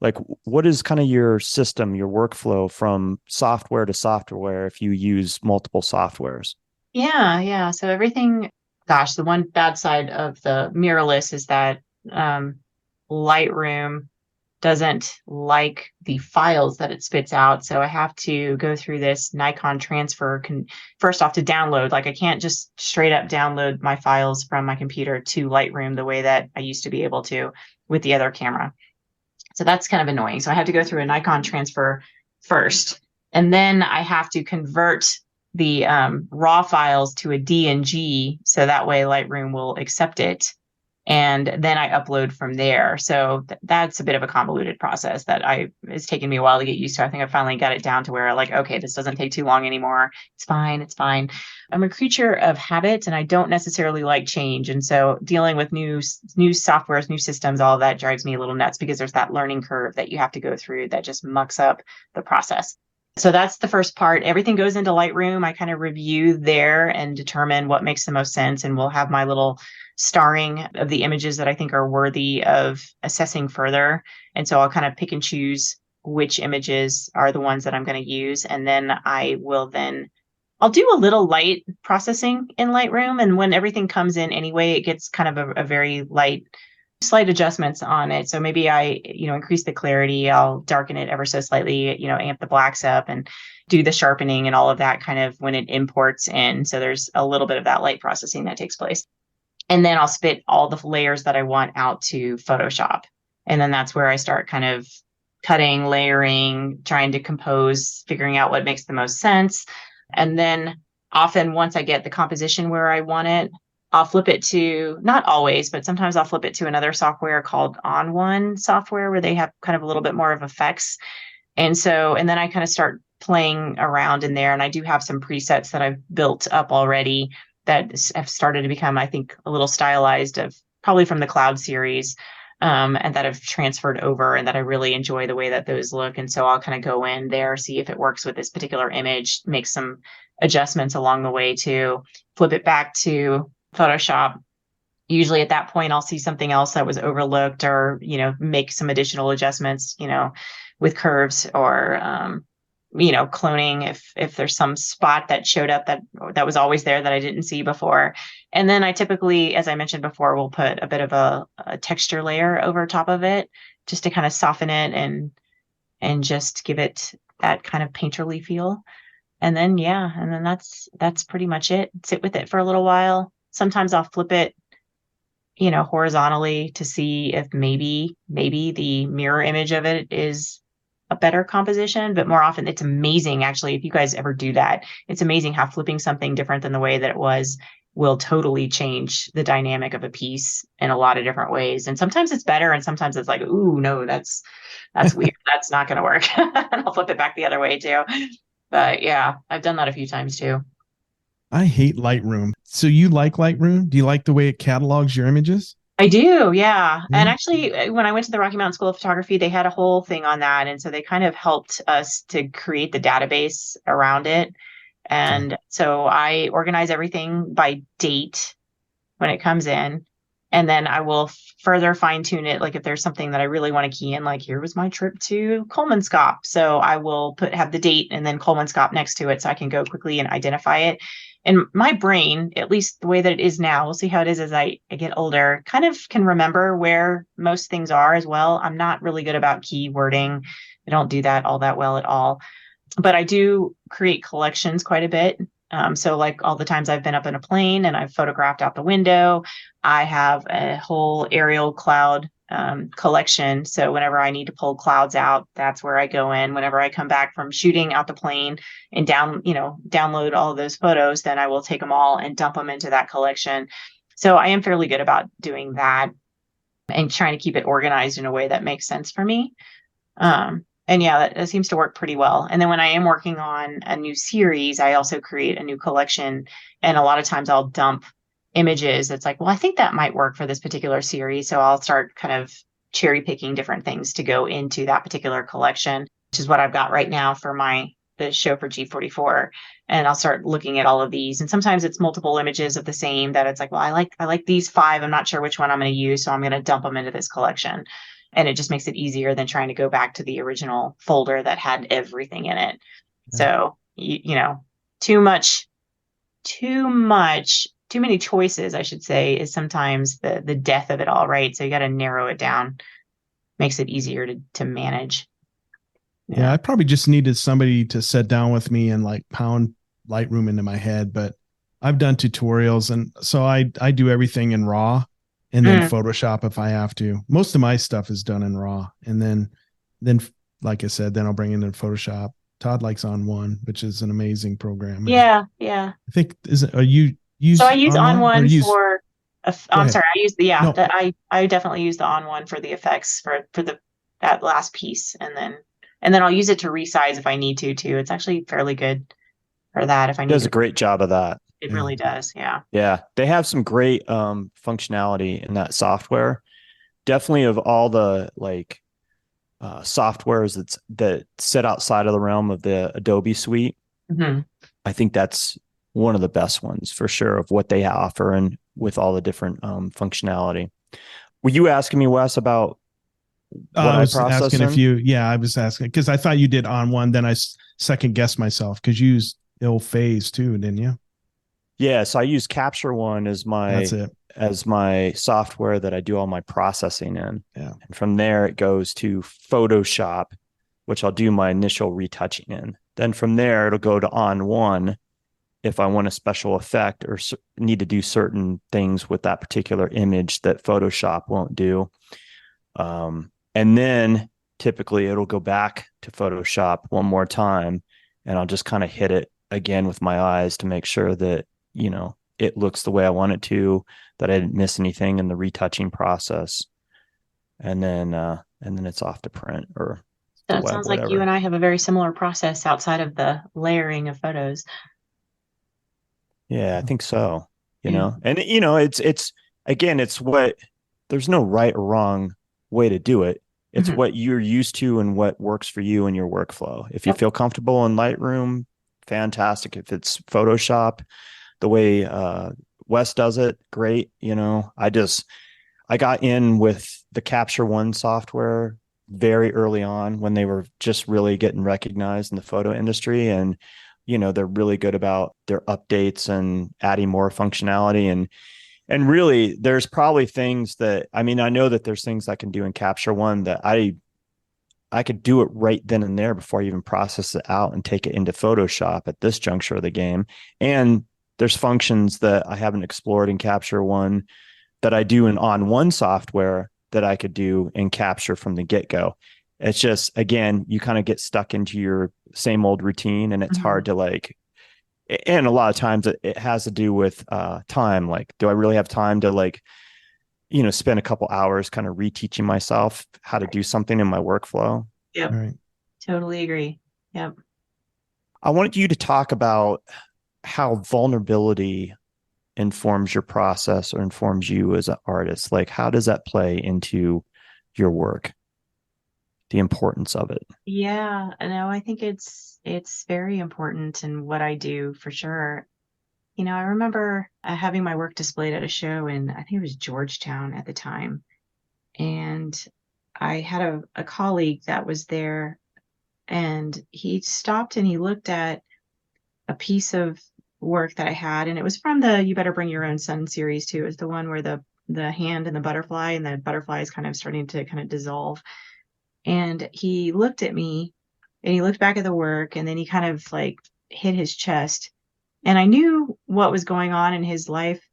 like what is kind of your system, your workflow from software to software if you use multiple softwares? Yeah. So everything, gosh, the one bad side of the mirrorless is that Lightroom doesn't like the files that it spits out. So I have to go through this Nikon transfer first off to download. Like I can't just straight up download my files from my computer to Lightroom the way that I used to be able to with the other camera. So that's kind of annoying. So I have to go through a Nikon transfer first, and then I have to convert the raw files to a DNG, so that way Lightroom will accept it. And then I upload from there. So that's a bit of a convoluted process that it's taken me a while to get used to. I think I finally got it down to where like, okay, this doesn't take too long anymore. It's fine. It's fine. I'm a creature of habit, and I don't necessarily like change. And so dealing with new softwares, new systems, all of that drives me a little nuts, because there's that learning curve that you have to go through that just mucks up the process. So that's the first part. Everything goes into Lightroom. I kind of review there and determine what makes the most sense. And we'll have my little starring of the images that I think are worthy of assessing further. And so I'll kind of pick and choose which images are the ones that I'm going to use. And then I'll do a little light processing in Lightroom. And when everything comes in anyway, it gets kind of a very slight adjustments on it. So maybe I, increase the clarity. I'll darken it ever so slightly, amp the blacks up and do the sharpening and all of that kind of when it imports in. So there's a little bit of that light processing that takes place. And then I'll spit all the layers that I want out to Photoshop. And then that's where I start kind of cutting, layering, trying to compose, figuring out what makes the most sense. And then often once I get the composition where I want it, I'll flip it to, not always, but sometimes I'll flip it to another software called On1 software, where they have kind of a little bit more of effects. And then I kind of start playing around in there. And I do have some presets that I've built up already that have started to become, I think, a little stylized, of probably from the Cloud series, and that have transferred over, and that I really enjoy the way that those look. And so I'll kind of go in there, see if it works with this particular image, make some adjustments along the way to flip it back to Photoshop. Usually at that point, I'll see something else that was overlooked, or, make some additional adjustments, with curves, or, cloning if there's some spot that showed up that was always there that I didn't see before. And then I typically, as I mentioned before, will put a bit of a texture layer over top of it, just to kind of soften it and just give it that kind of painterly feel. And then, that's pretty much it. Sit with it for a little while. Sometimes I'll flip it, horizontally to see if maybe the mirror image of it is a better composition. But more often, it's amazing, actually, if you guys ever do that, it's amazing how flipping something different than the way that it was will totally change the dynamic of a piece in a lot of different ways. And sometimes it's better, and sometimes it's like, ooh, no, that's weird. That's not going to work. And I'll flip it back the other way too. But yeah, I've done that a few times too. I hate Lightroom. So you like Lightroom? Do you like the way it catalogs your images? I do, yeah. And actually, when I went to the Rocky Mountain School of Photography, they had a whole thing on that. And so they kind of helped us to create the database around it. And so I organize everything by date when it comes in. And then I will further fine tune it. Like if there's something that I really want to key in, like here was my trip to Colemanskop. So I will have the date and then Colemanskop next to it, so I can go quickly and identify it. And my brain, at least the way that it is now, we'll see how it is as I get older, kind of can remember where most things are as well. I'm not really good about keywording. I don't do that all that well at all. But I do create collections quite a bit. So like all the times I've been up in a plane and I've photographed out the window, I have a whole aerial cloud collection. So whenever I need to pull clouds out, that's where I go in. Whenever I come back from shooting out the plane and download all of those photos, then I will take them all and dump them into that collection. So I am fairly good about doing that and trying to keep it organized in a way that makes sense for me. And yeah, that seems to work pretty well. And then when I am working on a new series, I also create a new collection. And a lot of times I'll dump images. It's like, well, I think that might work for this particular series. So I'll start kind of cherry picking different things to go into that particular collection, which is what I've got right now for the show for G44. And I'll start looking at all of these. And sometimes it's multiple images of the same that it's like, well, I like these 5. I'm not sure which one I'm going to use. So I'm going to dump them into this collection. And it just makes it easier than trying to go back to the original folder that had everything in it. So, too many choices, I should say, is sometimes the death of it all, right? So you got to narrow it down. Makes it easier to manage. Yeah, I probably just needed somebody to sit down with me and like pound Lightroom into my head. But I've done tutorials, and so I do everything in RAW. and then Photoshop if I have to. Most of my stuff is done in RAW, and then like I said, then I'll bring it in Photoshop. Todd likes On1, which is an amazing program. Yeah. I think are you use So I use On1 or On1 use? for. Go I'm ahead. sorry. I use the No, I definitely use the On1 for the effects for that last piece, and then I'll use it to resize if I need to too. It's actually fairly good for that if I need Does a to. great job of that. It yeah. really does. Yeah. Yeah, they have some great functionality in that software. Definitely of all the like softwares that sit outside of the realm of the Adobe suite. Mm-hmm. I think that's one of the best ones for sure of what they offer and with all the different functionality. Were you asking me, Wes, about what I I was process asking if in? you, yeah, I was asking because I thought you did On1. Then I second guessed myself because you used ill phase too, didn't you? Yeah, so I use Capture One That's it. as my software that I do all my processing in. Yeah. And from there it goes to Photoshop, which I'll do my initial retouching in. Then from there it'll go to On1 if I want a special effect or need to do certain things with that particular image that Photoshop won't do. And then typically it'll go back to Photoshop one more time, and I'll just kind of hit it again with my eyes to make sure that, it looks the way I want it to, that I didn't miss anything in the retouching process. And then it's off to print or So the it web, sounds like you whatever. and I have a very similar process outside of the layering of photos. Yeah, I think so. Yeah. And it's again, it's what there's no right or wrong way to do it. It's Mm-hmm. what you're used to and what works for you in your workflow. If you Yep. feel comfortable in Lightroom, fantastic. If it's Photoshop, the way Wes does it, great. I got in with the Capture One software very early on when they were just really getting recognized in the photo industry. And, they're really good about their updates and adding more functionality. And really, there's probably things that, I mean, I know that there's things I can do in Capture One that I could do it right then and there before I even process it out and take it into Photoshop at this juncture of the game. And there's functions that I haven't explored in Capture One that I do in On1 software that I could do in Capture from the get-go. It's just, again, you kind of get stuck into your same old routine, and it's Mm-hmm. hard to and a lot of times it has to do with time. Like, do I really have time to spend a couple hours kind of reteaching myself how to do something in my workflow? Yep. Right. Totally agree. Yep. I wanted you to talk about how vulnerability informs your process or informs you as an artist. Like, how does that play into your work? The importance of it. Yeah, no, I think it's very important in what I do for sure. I remember having my work displayed at a show in, I think it was Georgetown at the time. And I had a colleague that was there, and he stopped and he looked at a piece of work that I had, and it was from the You Better Bring Your Own Sun series too. It was the one where the hand and the butterfly is kind of starting to kind of dissolve. And he looked at me and he looked back at the work, and then he kind of like hit his chest. And I knew what was going on in his life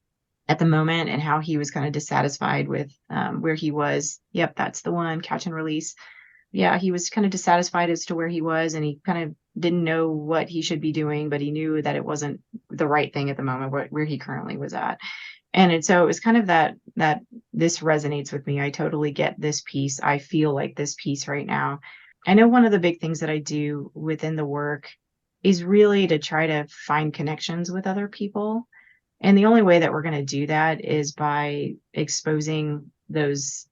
at the moment and how he was kind of dissatisfied with where he was. Yep, that's the one, catch and release. Yeah, he was kind of dissatisfied as to where he was, and he kind of didn't know what he should be doing, but he knew that it wasn't the right thing at the moment where he currently was at. So it was kind of that this resonates with me. I totally get this piece. I feel like this piece right now. I know one of the big things that I do within the work is really to try to find connections with other people. And the only way that we're going to do that is by exposing those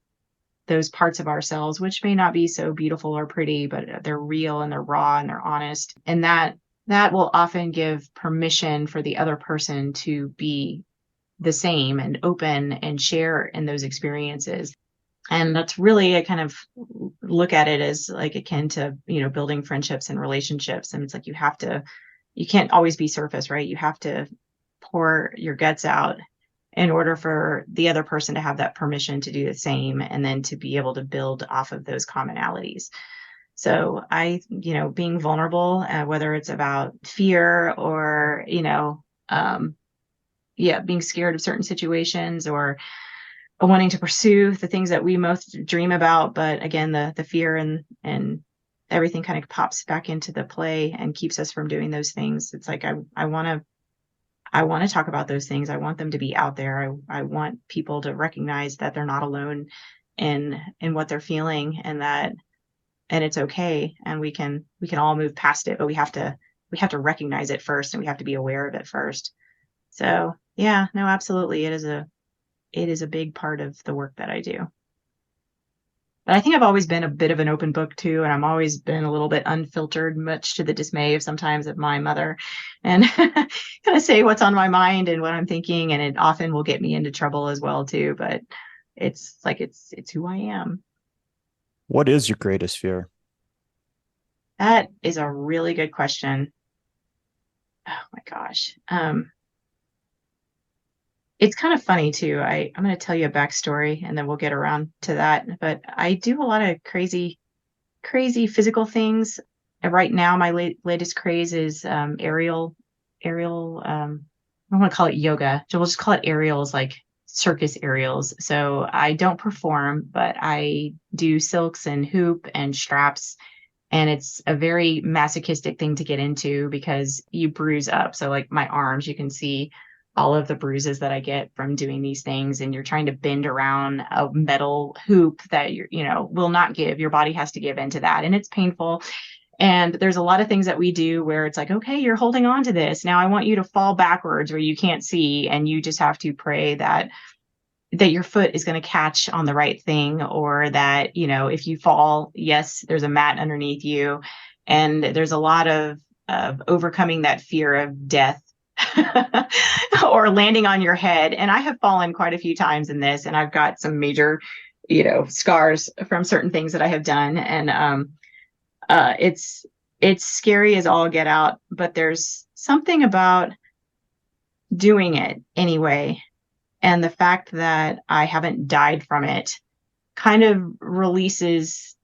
parts of ourselves, which may not be so beautiful or pretty, but they're real and they're raw and they're honest. And that will often give permission for the other person to be the same and open and share in those experiences. And that's really, I kind of look at it as like akin to, building friendships and relationships. And it's like you can't always be surface, right? You have to pour your guts out in order for the other person to have that permission to do the same, and then to be able to build off of those commonalities. So being vulnerable, whether it's about fear or, being scared of certain situations, or wanting to pursue the things that we most dream about. But again, the fear and everything kind of pops back into the play and keeps us from doing those things. It's like, I want to talk about those things. I want them to be out there. I want people to recognize that they're not alone in what they're feeling, and it's okay. And we can all move past it, but we have to recognize it first, and we have to be aware of it first. So yeah, no, absolutely. It is a big part of the work that I do. But I think I've always been a bit of an open book too, and I've always been a little bit unfiltered, much to the dismay of sometimes of my mother, and kind of say what's on my mind and what I'm thinking, and it often will get me into trouble as well too. But it's like it's who I am. What is your greatest fear? That is a really good question. Oh my gosh. It's kind of funny too. I'm going to tell you a backstory and then we'll get around to that. But I do a lot of crazy physical things. And right now, my latest craze is aerial. I don't want to call it yoga. So we'll just call it aerials, like circus aerials. So I don't perform, but I do silks and hoop and straps. And it's a very masochistic thing to get into because you bruise up. So like my arms, you can see all of the bruises that I get from doing these things, and you're trying to bend around a metal hoop that will not give. Your body has to give into that, and it's painful. And there's a lot of things that we do where it's like, okay, you're holding on to this. Now I want you to fall backwards where you can't see, and you just have to pray that your foot is going to catch on the right thing, or that, if you fall, yes, there's a mat underneath you. And there's a lot of overcoming that fear of death or landing on your head. And I have fallen quite a few times in this, and I've got some major, scars from certain things that I have done. And it's scary as all get out, but there's something about doing it anyway. And the fact that I haven't died from it kind of releases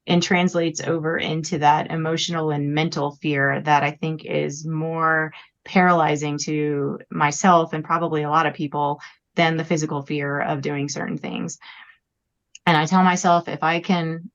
and translates over into that emotional and mental fear that I think is more paralyzing to myself and probably a lot of people than the physical fear of doing certain things. And I tell myself, if I can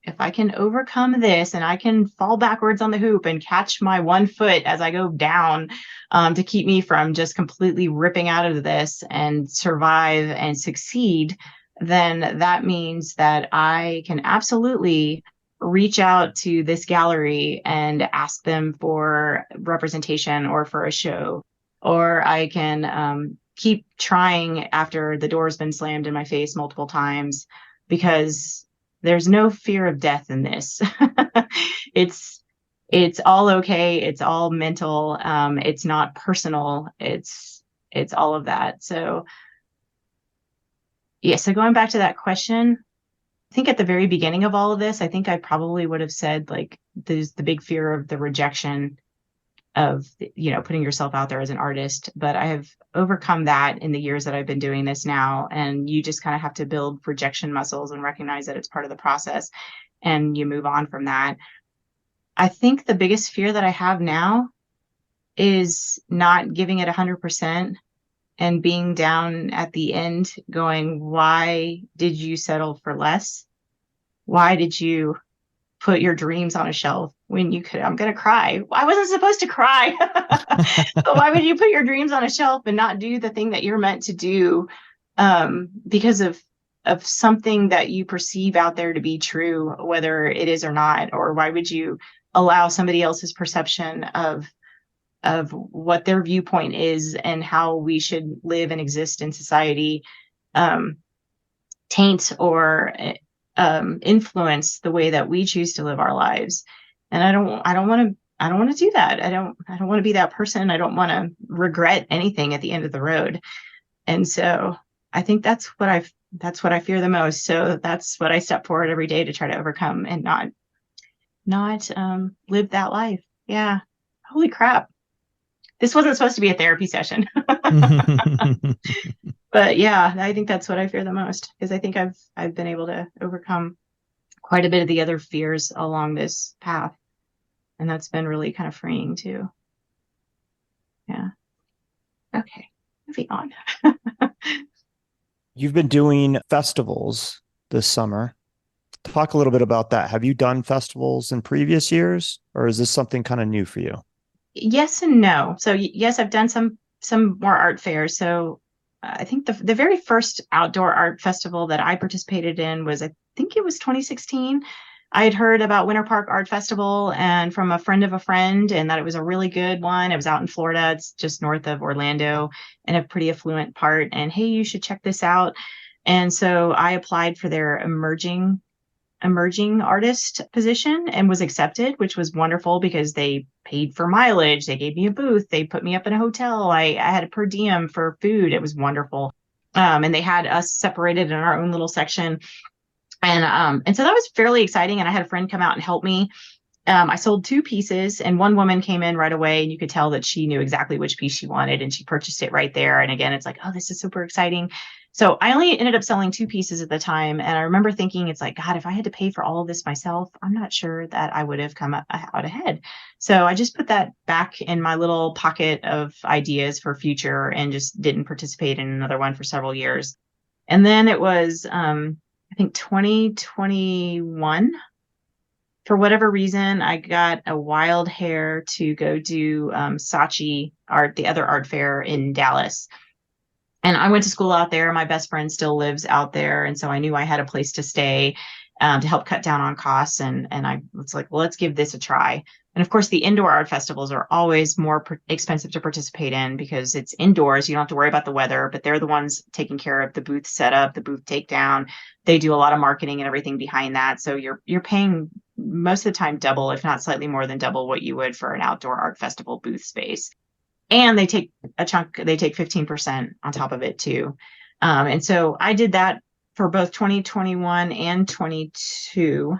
overcome this, and I can fall backwards on the hoop and catch my one foot as I go down, to keep me from just completely ripping out of this and survive and succeed, then that means that I can absolutely reach out to this gallery and ask them for representation or for a show, or I can keep trying after the door's been slammed in my face multiple times, because there's no fear of death in this. It's all okay. It's all mental. It's not personal. It's all of that. So yeah. So going back to that question, I think at the very beginning of all of this, I think I probably would have said like there's the big fear of the rejection of, putting yourself out there as an artist. But I have overcome that in the years that I've been doing this now. And you just kind of have to build rejection muscles and recognize that it's part of the process, and you move on from that. I think the biggest fear that I have now is not giving it 100% and being down at the end going, why did you settle for less? Why did you put your dreams on a shelf when you could? I'm going to cry. I wasn't supposed to cry. But why would you put your dreams on a shelf and not do the thing that you're meant to do, because of something that you perceive out there to be true, whether it is or not? Or why would you allow somebody else's perception of what their viewpoint is and how we should live and exist in society, taint or influence the way that we choose to live our lives? And I don't want to do that. I don't want to be that person. I don't want to regret anything at the end of the road. And so I think that's what I fear the most. So that's what I step forward every day to try to overcome and not live that life. Yeah. Holy crap. This wasn't supposed to be a therapy session. But yeah, I think that's what I fear the most, because I think I've been able to overcome quite a bit of the other fears along this path. And that's been really kind of freeing too. Yeah. Okay. Moving on. You've been doing festivals this summer. Talk a little bit about that. Have you done festivals in previous years, or is this something kind of new for you? Yes and no. So yes, I've done some more art fairs. So I think the very first outdoor art festival that I participated in was, I think it was 2016. I had heard about Winter Park Art Festival and from a friend of a friend, and that it was a really good one. It was out in Florida. It's just north of Orlando in a pretty affluent part. And hey, you should check this out. And so I applied for their emerging artist position and was accepted, which was wonderful because they paid for mileage. They gave me a booth. They put me up in a hotel. I had a per diem for food. It was wonderful. And they had us separated in our own little section. And so that was fairly exciting. And I had a friend come out and help me. I sold 2 pieces, and one woman came in right away, and you could tell that she knew exactly which piece she wanted, and she purchased it right there. And again, it's like, oh, this is super exciting. So I only ended up selling 2 pieces at the time. And I remember thinking, it's like, God, if I had to pay for all of this myself, I'm not sure that I would have come out ahead. So I just put that back in my little pocket of ideas for future and just didn't participate in another one for several years. And then it was, I think 2021, for whatever reason, I got a wild hair to go do Saatchi art, the other art fair in Dallas. And I went to school out there. My best friend still lives out there. And so I knew I had a place to stay to help cut down on costs. And I was like, well, let's give this a try. And of course, the indoor art festivals are always more expensive to participate in because it's indoors. You don't have to worry about the weather, but they're the ones taking care of the booth setup, the booth takedown. They do a lot of marketing and everything behind that. So you're paying most of the time double, if not slightly more than double what you would for an outdoor art festival booth space. And they take a chunk, they take 15% on top of it too. And so I did that for both 2021 and 22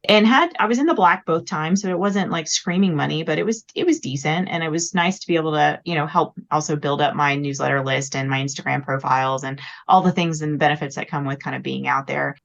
and I was in the black both times. So it wasn't like screaming money, but it was decent. And it was nice to be able to, help also build up my newsletter list and my Instagram profiles and all the things and benefits that come with kind of being out there.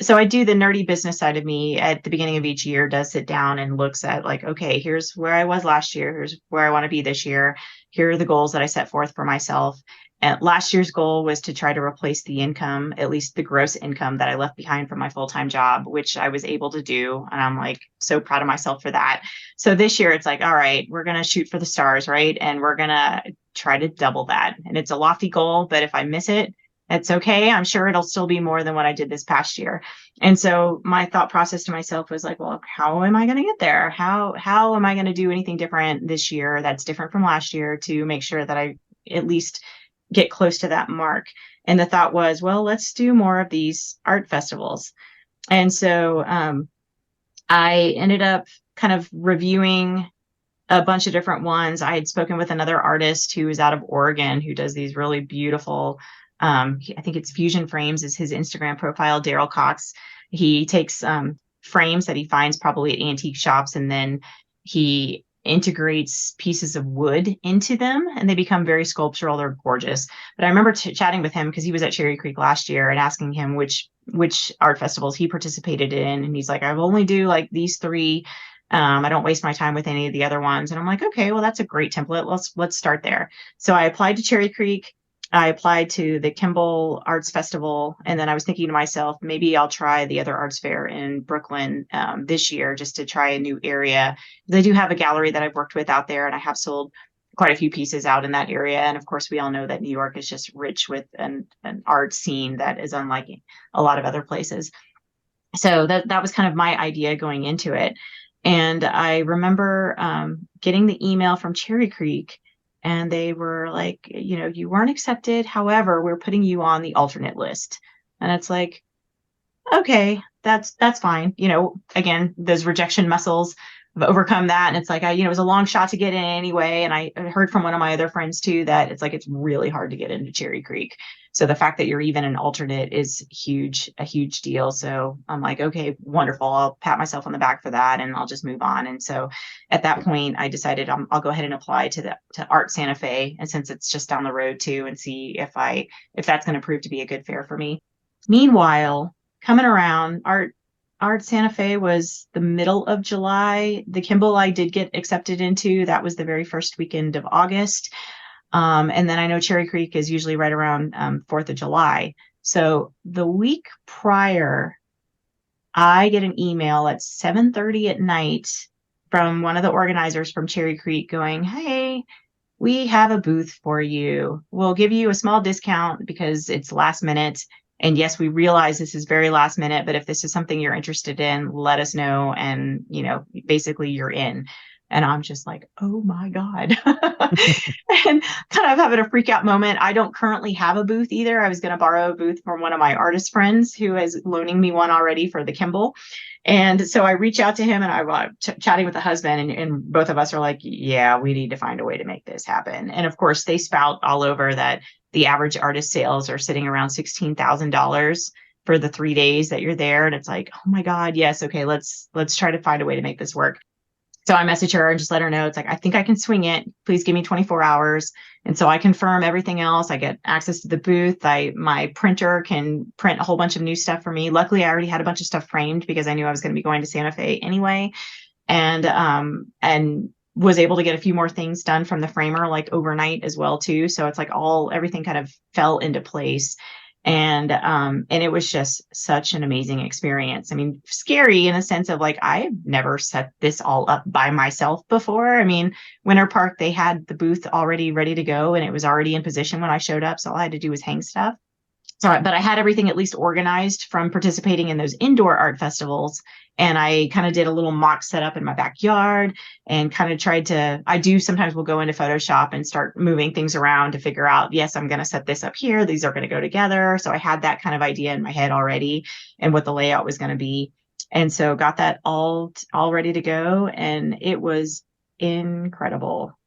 So I do the nerdy business side of me at the beginning of each year, does sit down and looks at like, okay, here's where I was last year. Here's where I want to be this year. Here are the goals that I set forth for myself. And last year's goal was to try to replace the income, at least the gross income that I left behind from my full-time job, which I was able to do. And I'm like so proud of myself for that. So this year it's like, all right, we're going to shoot for the stars, right? And we're going to try to double that. And it's a lofty goal, but if I miss it, it's okay. I'm sure it'll still be more than what I did this past year. And so my thought process to myself was like, well, how am I going to get there? How am I going to do anything different this year that's different from last year to make sure that I at least get close to that mark? And the thought was, well, let's do more of these art festivals. And so I ended up kind of reviewing a bunch of different ones. I had spoken with another artist who is out of Oregon who does these really beautiful I think it's Fusion Frames is his Instagram profile, Daryl Cox. He takes frames that he finds probably at antique shops, and then he integrates pieces of wood into them, and they become very sculptural. They're gorgeous. But I remember chatting with him because he was at Cherry Creek last year and asking him which art festivals he participated in. And he's like, I only do like these 3. I don't waste my time with any of the other ones. And I'm like, okay, well, that's a great template. Let's start there. So I applied to Cherry Creek. I applied to the Kimball Arts Festival, and then I was thinking to myself, maybe I'll try the other arts fair in Brooklyn this year just to try a new area. They do have a gallery that I've worked with out there, and I have sold quite a few pieces out in that area. And of course, we all know that New York is just rich with an art scene that is unlike a lot of other places. So that was kind of my idea going into it. And I remember getting the email from Cherry Creek. And they were like, you weren't accepted. However, we're putting you on the alternate list. And it's like, okay, that's fine. Again, those rejection muscles have overcome that. And it's like, it was a long shot to get in anyway. And I heard from one of my other friends too, that it's like, it's really hard to get into Cherry Creek. So the fact that you're even an alternate is a huge deal. So I'm like, okay, wonderful. I'll pat myself on the back for that and I'll just move on. And so at that point, I decided I'll go ahead and apply to Art Santa Fe. And since it's just down the road too, and see if that's going to prove to be a good fair for me. Meanwhile, coming around, Art Santa Fe was the middle of July. The Kimball I did get accepted into. That was the very first weekend of August. And then I know Cherry Creek is usually right around 4th of July. So the week prior, I get an email at 7:30 at night from one of the organizers from Cherry Creek going, "Hey, we have a booth for you. We'll give you a small discount because it's last minute. And yes, we realize this is very last minute, but if this is something you're interested in, let us know. And, basically you're in." And I'm just like, oh my God. And kind of having a freak out moment. I don't currently have a booth either. I was going to borrow a booth from one of my artist friends who is loaning me one already for the Kimball. And so I reach out to him, and I'm chatting with the husband, and both of us are like, yeah, we need to find a way to make this happen. And of course, they spout all over that the average artist sales are sitting around $16,000 for the 3 days that you're there. And it's like, oh my God, yes. Okay. Let's try to find a way to make this work. So I message her and just let her know, it's like, I think I can swing it. Please give me 24 hours. And so I confirm everything else. I get access to the booth. My printer can print a whole bunch of new stuff for me. Luckily, I already had a bunch of stuff framed because I knew I was going to be going to Santa Fe anyway. And was able to get a few more things done from the framer, like overnight as well too. So it's like everything kind of fell into place. And it was just such an amazing experience. I mean, scary in the sense of like, I've never set this all up by myself before. I mean, Winter Park, they had the booth already ready to go and it was already in position when I showed up. So all I had to do was hang stuff. So, but I had everything at least organized from participating in those indoor art festivals. And I kind of did a little mock setup in my backyard and kind of sometimes we'll go into Photoshop and start moving things around to figure out, yes, I'm going to set this up here. These are going to go together. So I had that kind of idea in my head already and what the layout was going to be. And so got that all ready to go. And it was incredible.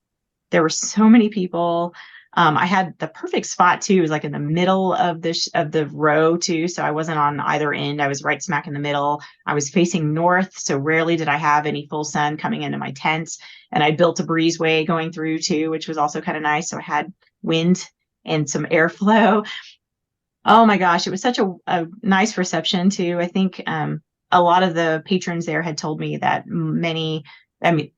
There were so many people. I had the perfect spot too. It was like in the middle of the row too. So I wasn't on either end. I was right smack in the middle. I was facing north. So rarely did I have any full sun coming into my tent. And I built a breezeway going through too, which was also kind of nice. So I had wind and some airflow. Oh my gosh. It was such a nice reception too. I think, a lot of the patrons there had told me that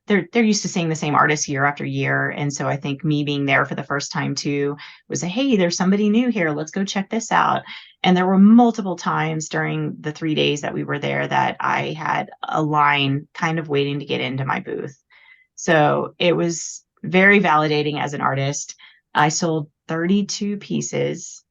they're used to seeing the same artists year after year. And so I think me being there for the first time too was hey, there's somebody new here. Let's go check this out. And there were multiple times during the 3 days that we were there that I had a line kind of waiting to get into my booth. So it was very validating as an artist. I sold 32 pieces,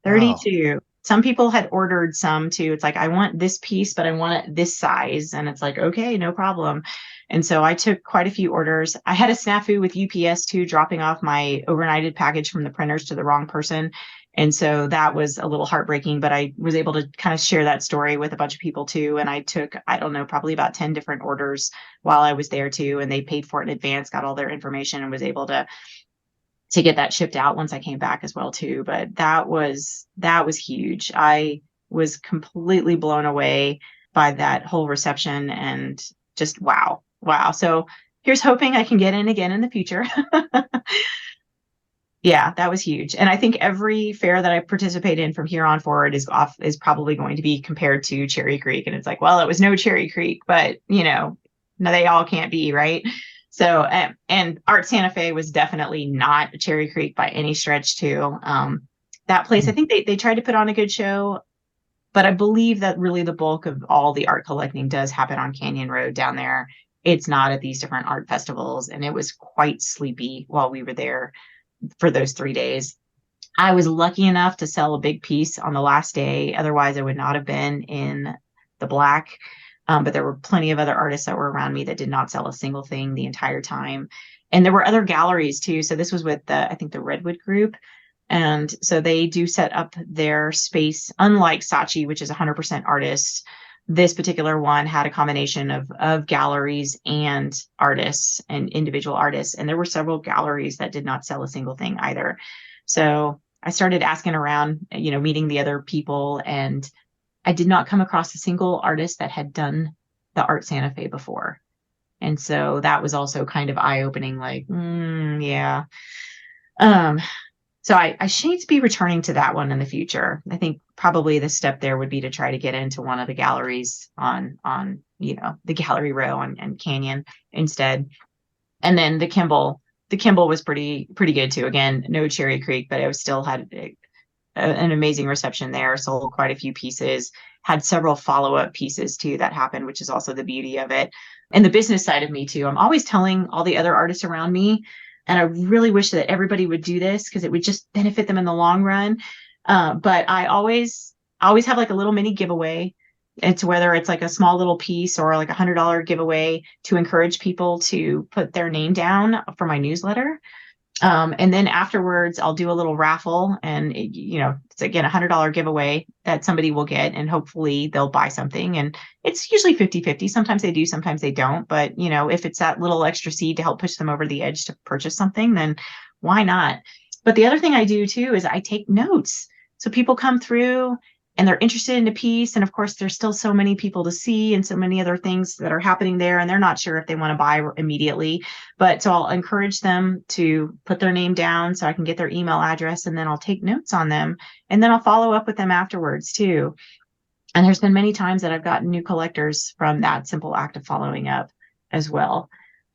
32. Wow. Some people had ordered some too. It's like, I want this piece, but I want it this size. And it's like, okay, no problem. And so I took quite a few orders. I had a snafu with UPS too, dropping off my overnighted package from the printers to the wrong person. And so that was a little heartbreaking, but I was able to kind of share that story with a bunch of people too. And I took, I don't know, probably about 10 different orders while I was there too. And they paid for it in advance, got all their information, and was able to get that shipped out once I came back as well too. But that was huge. I was completely blown away by that whole reception and just wow. So here's hoping I can get in again in the future. Yeah, that was huge. And I think every fair that I participate in from here on forward is probably going to be compared to Cherry Creek. And it's like, well, it was no Cherry Creek, but no, they all can't be, right? So, and Art Santa Fe was definitely not Cherry Creek by any stretch too. That place, I think they tried to put on a good show, but I believe that really the bulk of all the art collecting does happen on Canyon Road down there. It's not at these different art festivals. And it was quite sleepy while we were there for those 3 days. I was lucky enough to sell a big piece on the last day. Otherwise, I would not have been in the black. But there were plenty of other artists that were around me that did not sell a single thing the entire time. And there were other galleries too. So this was with I think the Redwood group. And so they do set up their space, unlike Saatchi, which is 100% artists. This particular one had a combination of galleries and artists and individual artists. And there were several galleries that did not sell a single thing either. So I started asking around, meeting the other people, and I did not come across a single artist that had done the Art Santa Fe before. And so that was also kind of eye-opening, like, yeah. So I shouldn't be returning to that one in the future. I think probably the step there would be to try to get into one of the galleries on the gallery row and Canyon instead. And then the Kimball the Kimball was pretty good too. Again, no Cherry Creek, but it still had an amazing reception there. Sold quite a few pieces, had several follow-up pieces too that happened, which is also the beauty of it. And the business side of me too. I'm always telling all the other artists around me, and I really wish that everybody would do this because it would just benefit them in the long run. But I always have like a little mini giveaway. It's whether it's like a small little piece or like $100 giveaway to encourage people to put their name down for my newsletter. And then afterwards, I'll do a little raffle, and it's again $100 giveaway that somebody will get, and hopefully they'll buy something. And it's usually 50-50. Sometimes they do, sometimes they don't. But if it's that little extra seed to help push them over the edge to purchase something, then why not? But the other thing I do too is I take notes. So people come through and they're interested in a piece. And of course, there's still so many people to see and so many other things that are happening there. And they're not sure if they want to buy immediately. But so I'll encourage them to put their name down so I can get their email address, and then I'll take notes on them. And then I'll follow up with them afterwards too. And there's been many times that I've gotten new collectors from that simple act of following up as well.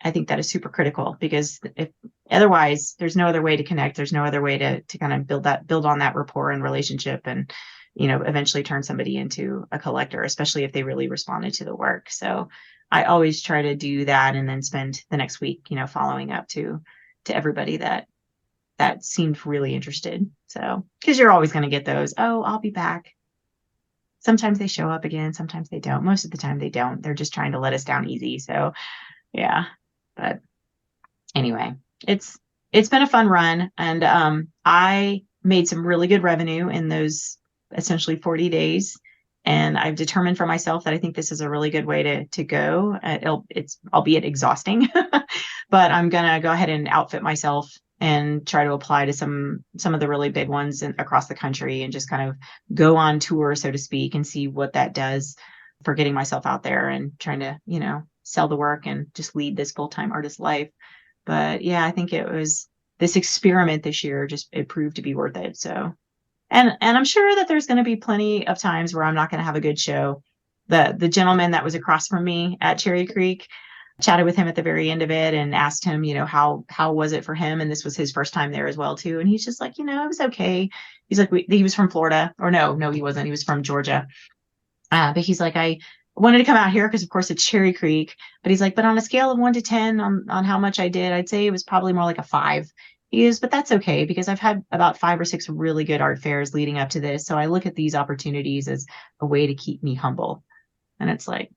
I think that is super critical, because if otherwise there's no other way to connect. There's no other way to kind of build on that rapport and relationship, and eventually turn somebody into a collector, especially if they really responded to the work. So I always try to do that, and then spend the next week, following up to everybody that seemed really interested. So, because you're always going to get those, oh, I'll be back. Sometimes they show up again, sometimes they don't. Most of the time they don't. They're just trying to let us down easy. So yeah, but anyway, it's been a fun run, and I made some really good revenue in those essentially 40 days. And I've determined for myself that I think this is a really good way to go. It's albeit exhausting, but I'm going to go ahead and outfit myself and try to apply to some of the really big ones across the country, and just kind of go on tour, so to speak, and see what that does for getting myself out there and trying to, sell the work and just lead this full-time artist life. But yeah, I think it was this experiment this year, it proved to be worth it. So, and I'm sure that there's going to be plenty of times where I'm not going to have a good show. The gentleman that was across from me at Cherry Creek, chatted with him at the very end of it and asked him, how was it for him? And this was his first time there as well too. And he's just like, it was okay. He's like, he was from Florida, or no, he wasn't. He was from Georgia. But he's like, I wanted to come out here because of course it's Cherry Creek, but he's like, but on a scale of 1 to 10 on how much I did, I'd say it was probably more like a 5. He is, but that's okay, because I've had about 5 or 6 really good art fairs leading up to this. So I look at these opportunities as a way to keep me humble. And it's like,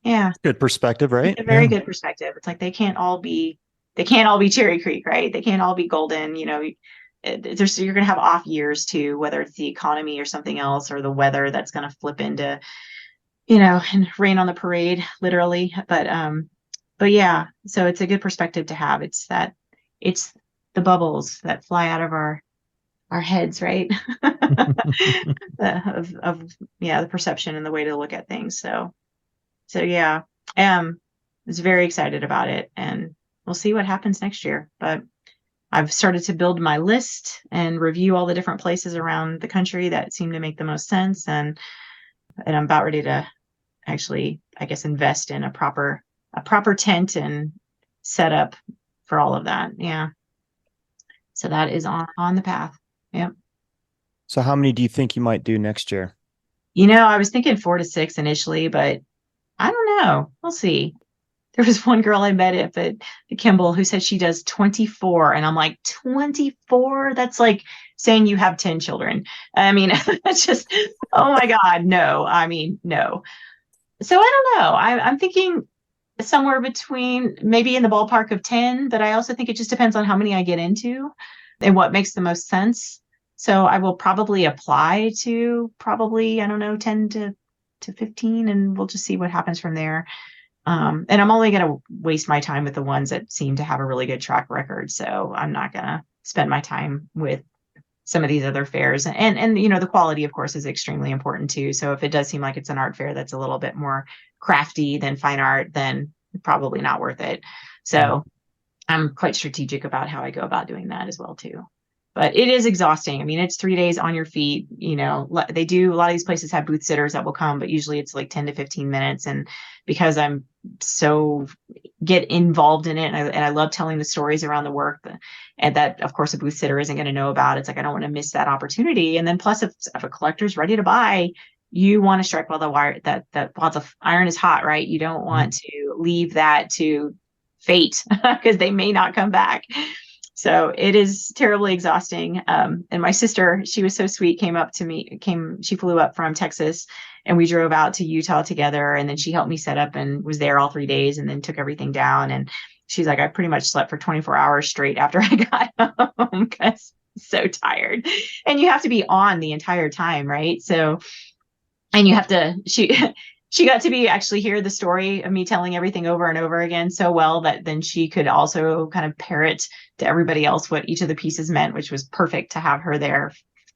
yeah. Good perspective, right? It's a very good perspective. It's like they can't all be Cherry Creek, right? They can't all be golden. You're going to have off years too, whether it's the economy or something else, or the weather that's going to flip into, and rain on the parade, literally. But yeah, so it's a good perspective to have. It's the bubbles that fly out of our heads, right? The perception and the way to look at things. So yeah, I was very excited about it, and we'll see what happens next year. But I've started to build my list and review all the different places around the country that seem to make the most sense. And I'm about ready to actually, I guess, invest in a proper tent and setup for all of that. Yeah. So that is on the path. Yep. So how many do you think you might do next year? I was thinking 4 to 6 initially, but I don't know. We'll see. There was one girl I met at the Kimball who said she does 24. And I'm like, 24? That's like saying you have 10 children. I mean, that's just, oh my God, no. I mean, no. So I don't know. I'm thinking somewhere between, maybe in the ballpark of 10, but I also think it just depends on how many I get into and what makes the most sense. So I will probably apply to I don't know, 10 to 15, and we'll just see what happens from there. And I'm only going to waste my time with the ones that seem to have a really good track record. So I'm not going to spend my time with some of these other fairs. And the quality, of course, is extremely important too. So if it does seem like it's an art fair that's a little bit more crafty than fine art, then probably not worth it. So I'm quite strategic about how I go about doing that as well too. But it is exhausting. I mean, it's 3 days on your feet. You know, they do, a lot of these places have booth sitters that will come, but usually it's like 10 to 15 minutes. And because I'm so get involved in it, and I love telling the stories around the work, and that, of course, a booth sitter isn't going to know about. It's like, I don't want to miss that opportunity. And then plus, if a collector's ready to buy, you want to strike while the wire, that while the iron is hot, right? You don't want to leave that to fate because they may not come back. So it is terribly exhausting. And my sister, she was so sweet, she flew up from Texas, and we drove out to Utah together. And then she helped me set up and was there all 3 days and then took everything down. And she's like, I pretty much slept for 24 hours straight after I got home because so tired. And you have to be on the entire time, right? So, and you have to, she got to actually hear the story of me telling everything over and over again so well that then she could also kind of parrot to everybody else what each of the pieces meant, which was perfect to have her there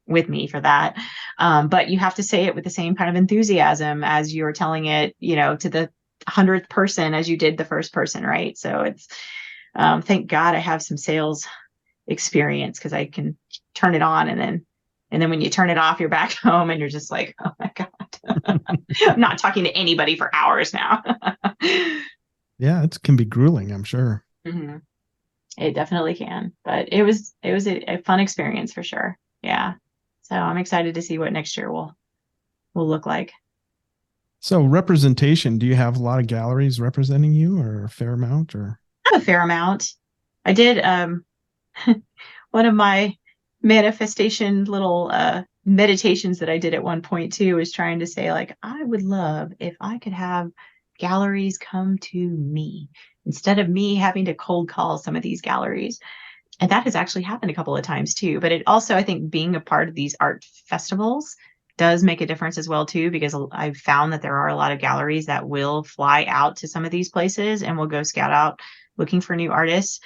with me for that. But you have to say it with the same kind of enthusiasm as you're telling it, you know, to the 100th person as you did the first person, right? So it's, thank God I have some sales experience because I can turn it on and then when you turn it off, you're back home and you're just like, oh my God, I'm not talking to anybody for hours now. Yeah, it can be grueling, I'm sure. Mm-hmm. It definitely can, but it was a fun experience for sure. Yeah. So I'm excited to see what next year will look like. So representation, do you have a lot of galleries representing you or a fair amount or? I have a fair amount. I did, one of my manifestation little meditations that I did at one point too was trying to say, like, I would love if I could have galleries come to me instead of me having to cold call some of these galleries. And that has actually happened a couple of times too. But it also, I think, being a part of these art festivals does make a difference as well too, because I've found that there are a lot of galleries that will fly out to some of these places and will go scout out looking for new artists.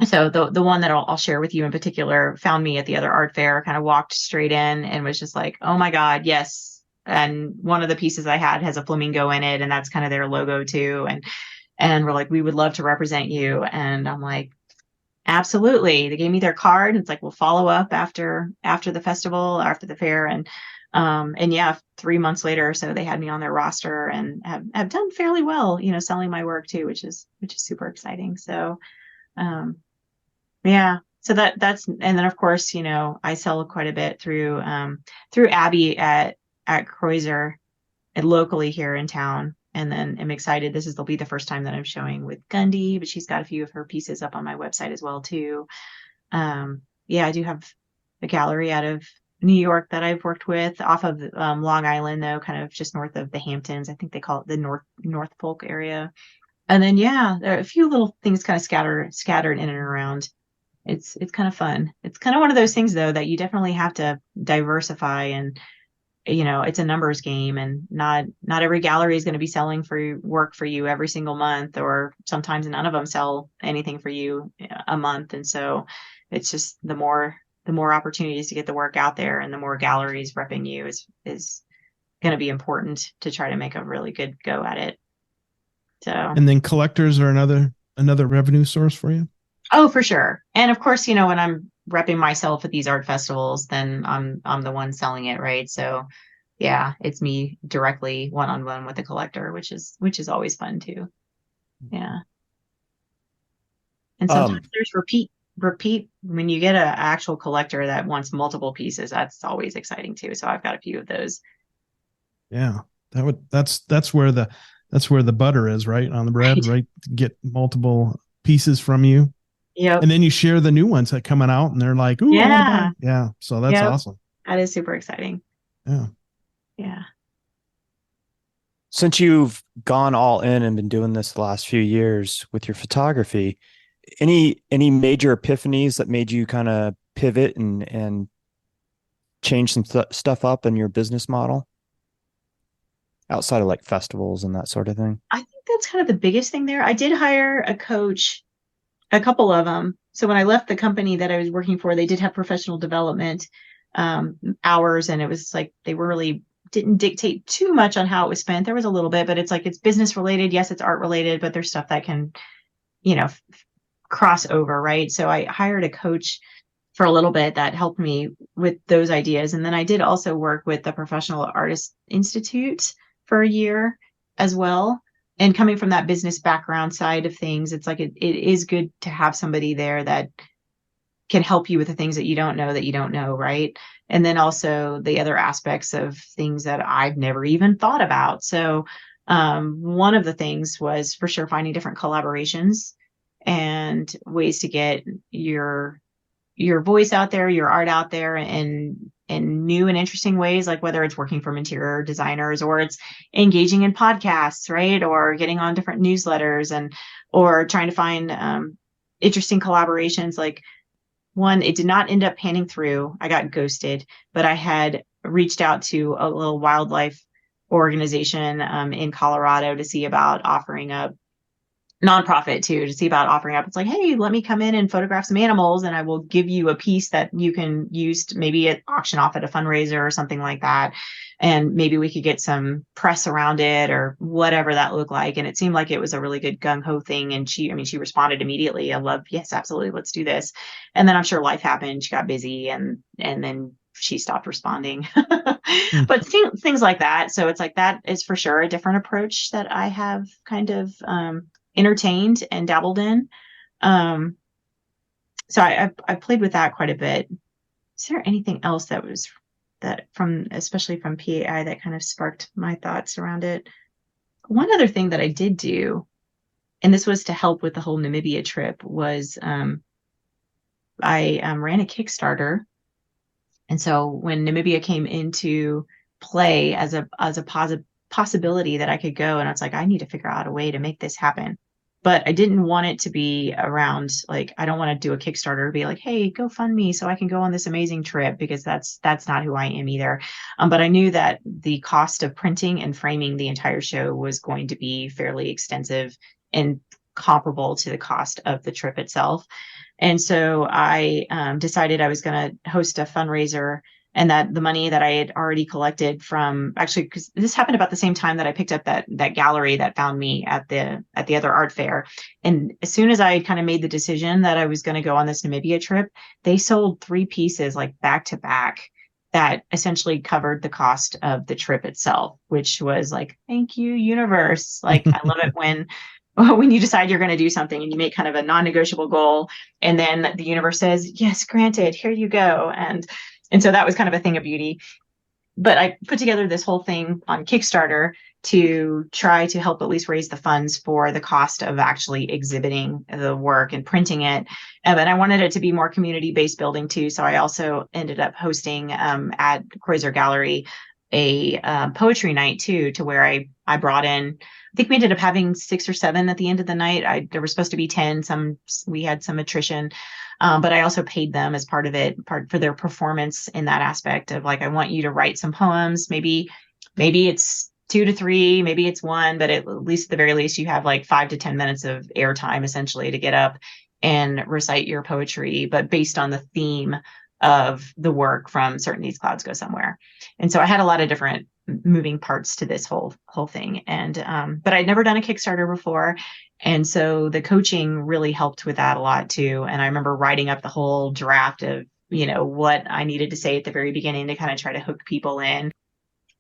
So the one that I'll share with you in particular found me at the other art fair, kind of walked straight in and was just like, oh my God, yes. And one of the pieces I had has a flamingo in it, and that's kind of their logo too. And we're like, we would love to represent you. And I'm like, absolutely. They gave me their card. It's like, we'll follow up after the festival, after the fair. And yeah, 3 months later or so, they had me on their roster and have done fairly well, you know, selling my work too, which is super exciting. So, yeah. So that's, and then of course, you know, I sell quite a bit through Abby at Kreuzer and locally here in town. And then I'm excited. Will be the first time that I'm showing with Gundy, but she's got a few of her pieces up on my website as well too. Yeah, I do have a gallery out of New York that I've worked with off of Long Island, though, kind of just north of the Hamptons. I think they call it the North Folk area. And then, yeah, there are a few little things kind of scattered in and around. It's kind of fun. It's kind of one of those things, though, that you definitely have to diversify, and you know, it's a numbers game, and not every gallery is going to be selling for work for you every single month, or sometimes none of them sell anything for you a month. And so it's just the more opportunities to get the work out there and the more galleries repping you is going to be important to try to make a really good go at it. So, and then collectors are another revenue source for you. Oh, for sure. And of course, you know, when I'm repping myself at these art festivals, then I'm the one selling it, right? So yeah, it's me directly one-on-one with the collector, which is always fun too. Yeah. And sometimes there's repeat when you get an actual collector that wants multiple pieces, that's always exciting too. So I've got a few of those. Yeah. That's where the butter is, right? On the bread, right? Get multiple pieces from you. Yeah. And then you share the new ones that coming out and they're like, ooh, yeah. Yeah. So that's awesome. That is super exciting. Yeah. Yeah. Since you've gone all in and been doing this the last few years with your photography, any major epiphanies that made you kind of pivot and change some stuff up in your business model outside of like festivals and that sort of thing? I think that's kind of the biggest thing there. I did hire a coach, a couple of them. So when I left the company that I was working for, they did have professional development hours, and it was like they really didn't dictate too much on how it was spent. There was a little bit, but it's like it's business related. Yes, it's art related, but there's stuff that can, you know, cross over, right? So I hired a coach for a little bit that helped me with those ideas. And then I did also work with the Professional Artist Institute for a year as well. And coming from that business background side of things, it's like it is good to have somebody there that can help you with the things that you don't know, right? And then also the other aspects of things that I've never even thought about. So one of the things was for sure finding different collaborations and ways to get your voice out there, your art out there in new and interesting ways, like whether it's working from interior designers or it's engaging in podcasts, right? Or getting on different newsletters or trying to find interesting collaborations. Like one, it did not end up panning through. I got ghosted, but I had reached out to a little wildlife organization in Colorado to see about offering up nonprofit too, to see about offering up. It's like, hey, let me come in and photograph some animals and I will give you a piece that you can use to maybe at auction off at a fundraiser or something like that. And maybe we could get some press around it or whatever that looked like. And it seemed like it was a really good gung-ho thing. And she responded immediately. I love, yes, absolutely. Let's do this. And then I'm sure life happened. She got busy and then she stopped responding. But things like that. So it's like, that is for sure a different approach that I have kind of entertained and dabbled in. So I played with that quite a bit. Is there anything else that especially from PAI that kind of sparked my thoughts around it? One other thing that I did do, and this was to help with the whole Namibia trip, was I ran a Kickstarter. And so when Namibia came into play as a possibility that I could go, and I was like, I need to figure out a way to make this happen. But I didn't want it to be around, like, I don't want to do a Kickstarter to be like, hey, go fund me so I can go on this amazing trip, because that's not who I am either. But I knew that the cost of printing and framing the entire show was going to be fairly extensive and comparable to the cost of the trip itself. And so I decided I was going to host a fundraiser, and that the money that I had already collected from, actually, because this happened about the same time that I picked up that gallery that found me at the other art fair. And as soon as I kind of made the decision that I was going to go on this Namibia trip, they sold 3 pieces like back to back that essentially covered the cost of the trip itself, which was like, thank you, universe. Like, I love it when you decide you're going to do something and you make kind of a non-negotiable goal, and then the universe says, yes, granted, here you go. And so that was kind of a thing of beauty. But I put together this whole thing on Kickstarter to try to help at least raise the funds for the cost of actually exhibiting the work and printing it. But I wanted it to be more community-based building too. So I also ended up hosting at Kreuzer Gallery a poetry night too, to where I brought in, I think we ended up having 6 or 7 at the end of the night. There were supposed to be 10. We had some attrition. But I also paid them as part for their performance in that aspect of like, I want you to write some poems. Maybe it's 2 to 3, maybe it's 1, but at least at the very least, you have like 5 to 10 minutes of airtime essentially to get up and recite your poetry, but based on the theme of the work from Certain These Clouds Go Somewhere. And so I had a lot of different moving parts to this whole thing. And but I'd never done a Kickstarter before. And so the coaching really helped with that a lot too. And I remember writing up the whole draft of, what I needed to say at the very beginning to kind of try to hook people in.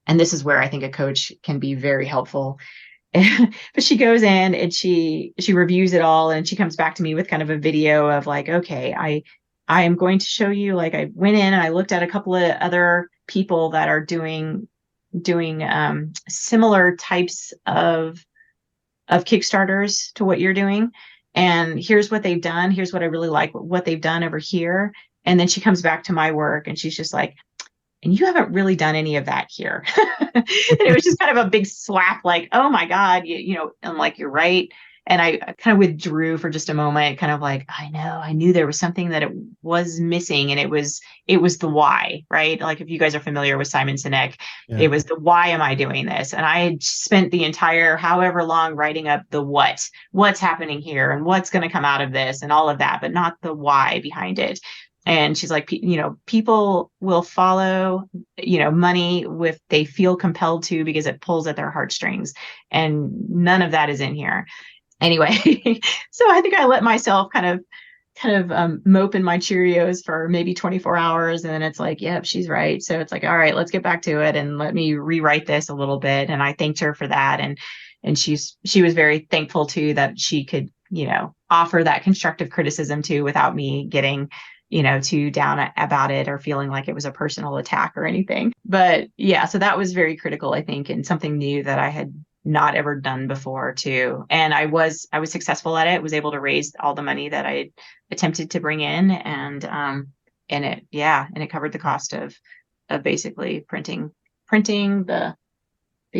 And this is where I think a coach can be very helpful. But she goes in and she reviews it all, and she comes back to me with kind of a video of like, okay, I am going to show you, like, I went in and I looked at a couple of other people that are doing similar types of Kickstarters to what you're doing. And here's what they've done. Here's what I really like what they've done over here. And then she comes back to my work and she's just like, and you haven't really done any of that here. And it was just kind of a big slap, like, oh my God, I'm like, you're right. And I kind of withdrew for just a moment, kind of like, I knew there was something that it was missing. And it was the why, right? Like, if you guys are familiar with Simon Sinek, It was the why am I doing this? And I had spent the entire however long writing up the what's happening here and what's going to come out of this and all of that, but not the why behind it. And she's like, people will follow, money if they feel compelled to, because it pulls at their heartstrings, and none of that is in here. Anyway, so I think I let myself kind of kind of moping my Cheerios for maybe 24 hours. And then it's like, yep, she's right. So it's like, all right, let's get back to it and let me rewrite this a little bit. And I thanked her for that. And she was very thankful too that she could, offer that constructive criticism too without me getting, too down about it or feeling like it was a personal attack or anything. But yeah, so that was very critical, I think, and something new that I had not ever done before too. And I was successful at it, was able to raise all the money that I attempted to bring in. And it covered the cost of basically printing the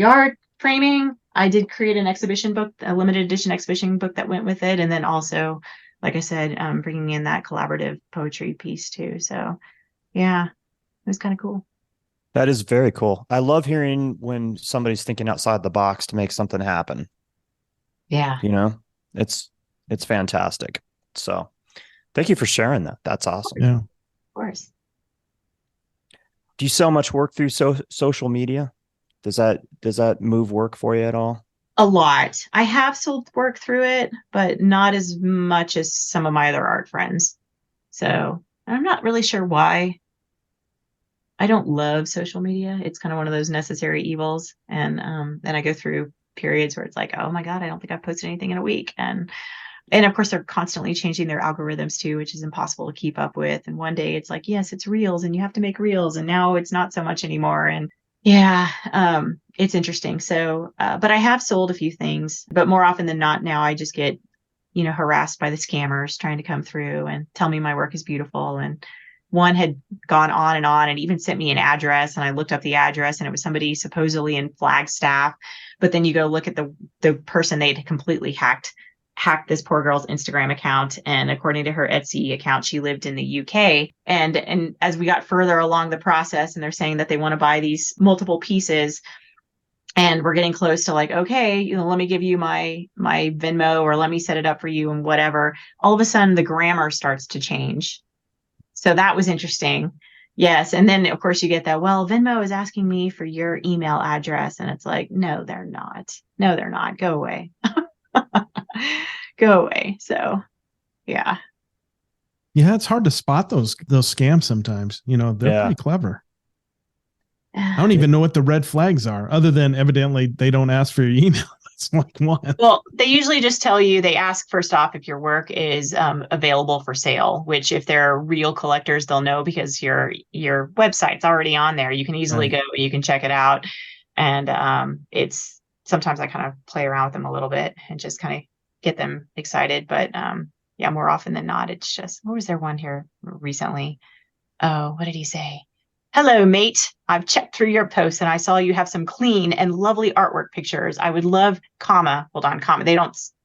art, framing. I did create an exhibition book, a limited edition exhibition book that went with it. And then also, like I said, bringing in that collaborative poetry piece too. So yeah, it was kind of cool. That is very cool. I love hearing when somebody's thinking outside the box to make something happen. Yeah. It's fantastic. So thank you for sharing that. That's awesome. Yeah. Of course. Do you sell much work through social media? Does that move work for you at all? A lot. I have sold work through it, but not as much as some of my other art friends. So I'm not really sure why. I don't love social media. It's kind of one of those necessary evils. And then I go through periods where it's like, oh my God, I don't think I've posted anything in a week. And of course they're constantly changing their algorithms too, which is impossible to keep up with. And one day it's like, yes, it's reels and you have to make reels. And now it's not so much anymore. And yeah, it's interesting. So, but I have sold a few things, but more often than not now I just get, harassed by the scammers trying to come through and tell me my work is beautiful. And one had gone on and even sent me an address, and I looked up the address and it was somebody supposedly in Flagstaff. But then you go look at the person they'd completely hacked this poor girl's Instagram account. And according to her Etsy account, she lived in the UK. And as we got further along the process and they're saying that they want to buy these multiple pieces, and we're getting close to like, okay, let me give you my Venmo or let me set it up for you and whatever. All of a sudden the grammar starts to change. So that was interesting. Yes. And then of course you get that, well, Venmo is asking me for your email address. And it's like, no, they're not. No, they're not. Go away. Go away. So yeah. Yeah, it's hard to spot those scams sometimes. They're pretty clever. I don't even know what the red flags are, other than evidently they don't ask for your email. That's like one. Well, they usually just tell you, they ask first off if your work is available for sale, which if they're real collectors, they'll know because your website's already on there. You can easily go, you can check it out. And it's sometimes I kind of play around with them a little bit and just kind of get them excited. But yeah, more often than not, it's just, what was there one here recently? Oh, what did he say? Hello, mate. I've checked through your posts and I saw you have some clean and lovely artwork pictures. I would love, comma.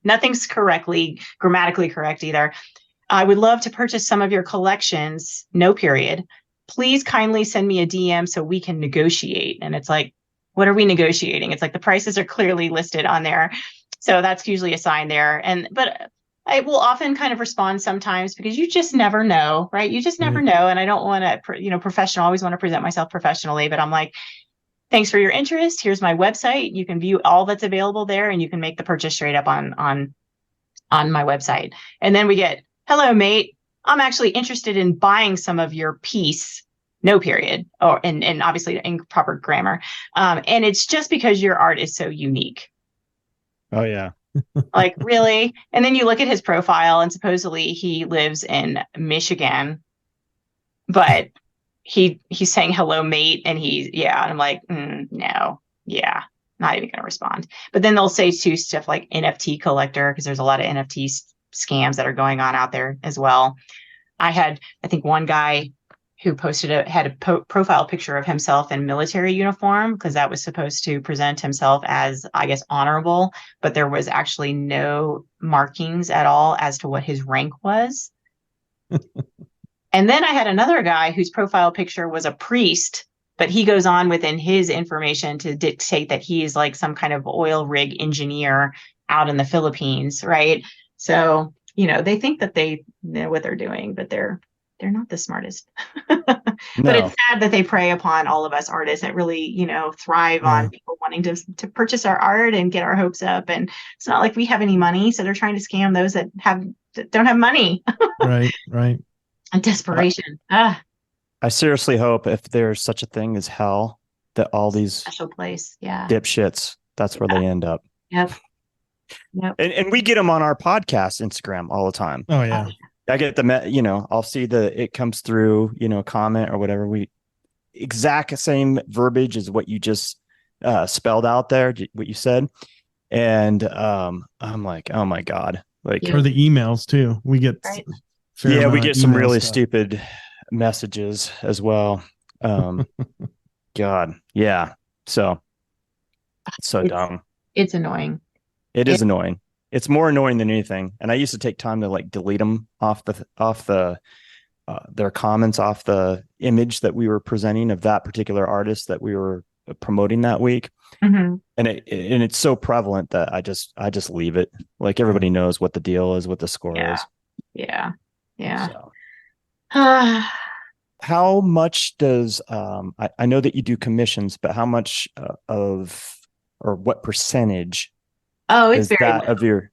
Nothing's grammatically correct either. I would love to purchase some of your collections. No period. Please kindly send me a DM so we can negotiate. And it's like, what are we negotiating? It's like the prices are clearly listed on there. So that's usually a sign there. But I will often kind of respond sometimes because you just never know, right? You just never know. And I don't want to, professional, always want to present myself professionally, but I'm like, thanks for your interest. Here's my website. You can view all that's available there and you can make the purchase straight up on my website. And then we get, hello, mate. I'm actually interested in buying some of your piece. No period. And obviously in proper grammar. And it's just because your art is so unique. Oh yeah. Like, really? And then you look at his profile and supposedly he lives in Michigan, but he's saying hello, mate. And and I'm like, no, yeah, not even going to respond. But then they'll say too stuff like NFT collector, because there's a lot of NFT scams that are going on out there as well. I think one guy who had a profile picture of himself in military uniform because that was supposed to present himself as, I guess, honorable, but there was actually no markings at all as to what his rank was. And then I had another guy whose profile picture was a priest, but he goes on within his information to dictate that he is like some kind of oil rig engineer out in the Philippines, right? So, they think that they know what they're doing, but they're they're not the smartest. But it's No. sad that they prey upon all of us artists that really, thrive Yeah. on people wanting to purchase our art and get our hopes up. And it's not like we have any money, so they're trying to scam those that don't have money. Right. Right. And desperation. Ah, I seriously hope if there's such a thing as hell that all these special place. Yeah. dipshits, that's where Yeah. they end up. Yep. Yep. And we get them on our podcast Instagram all the time. Oh yeah. I get I'll see it comes through, comment or whatever. We exact same verbiage as what you just spelled out there, what you said. And I'm like, oh my God. Like, Yeah. Or the emails too. We get Right. yeah, we amount get of some email really stuff. stupid messages as well. God. Yeah. So dumb. It's annoying. It is annoying. It's more annoying than anything. And I used to take time to like delete them off the their comments off the image that we were presenting of that particular artist that we were promoting that week. Mm-hmm. And it's so prevalent that I just leave it. Like everybody knows what the deal is, what the score is. Yeah. Yeah. So. Yeah. How much does I know that you do commissions, but how much or what percentage It's is very that low. of your?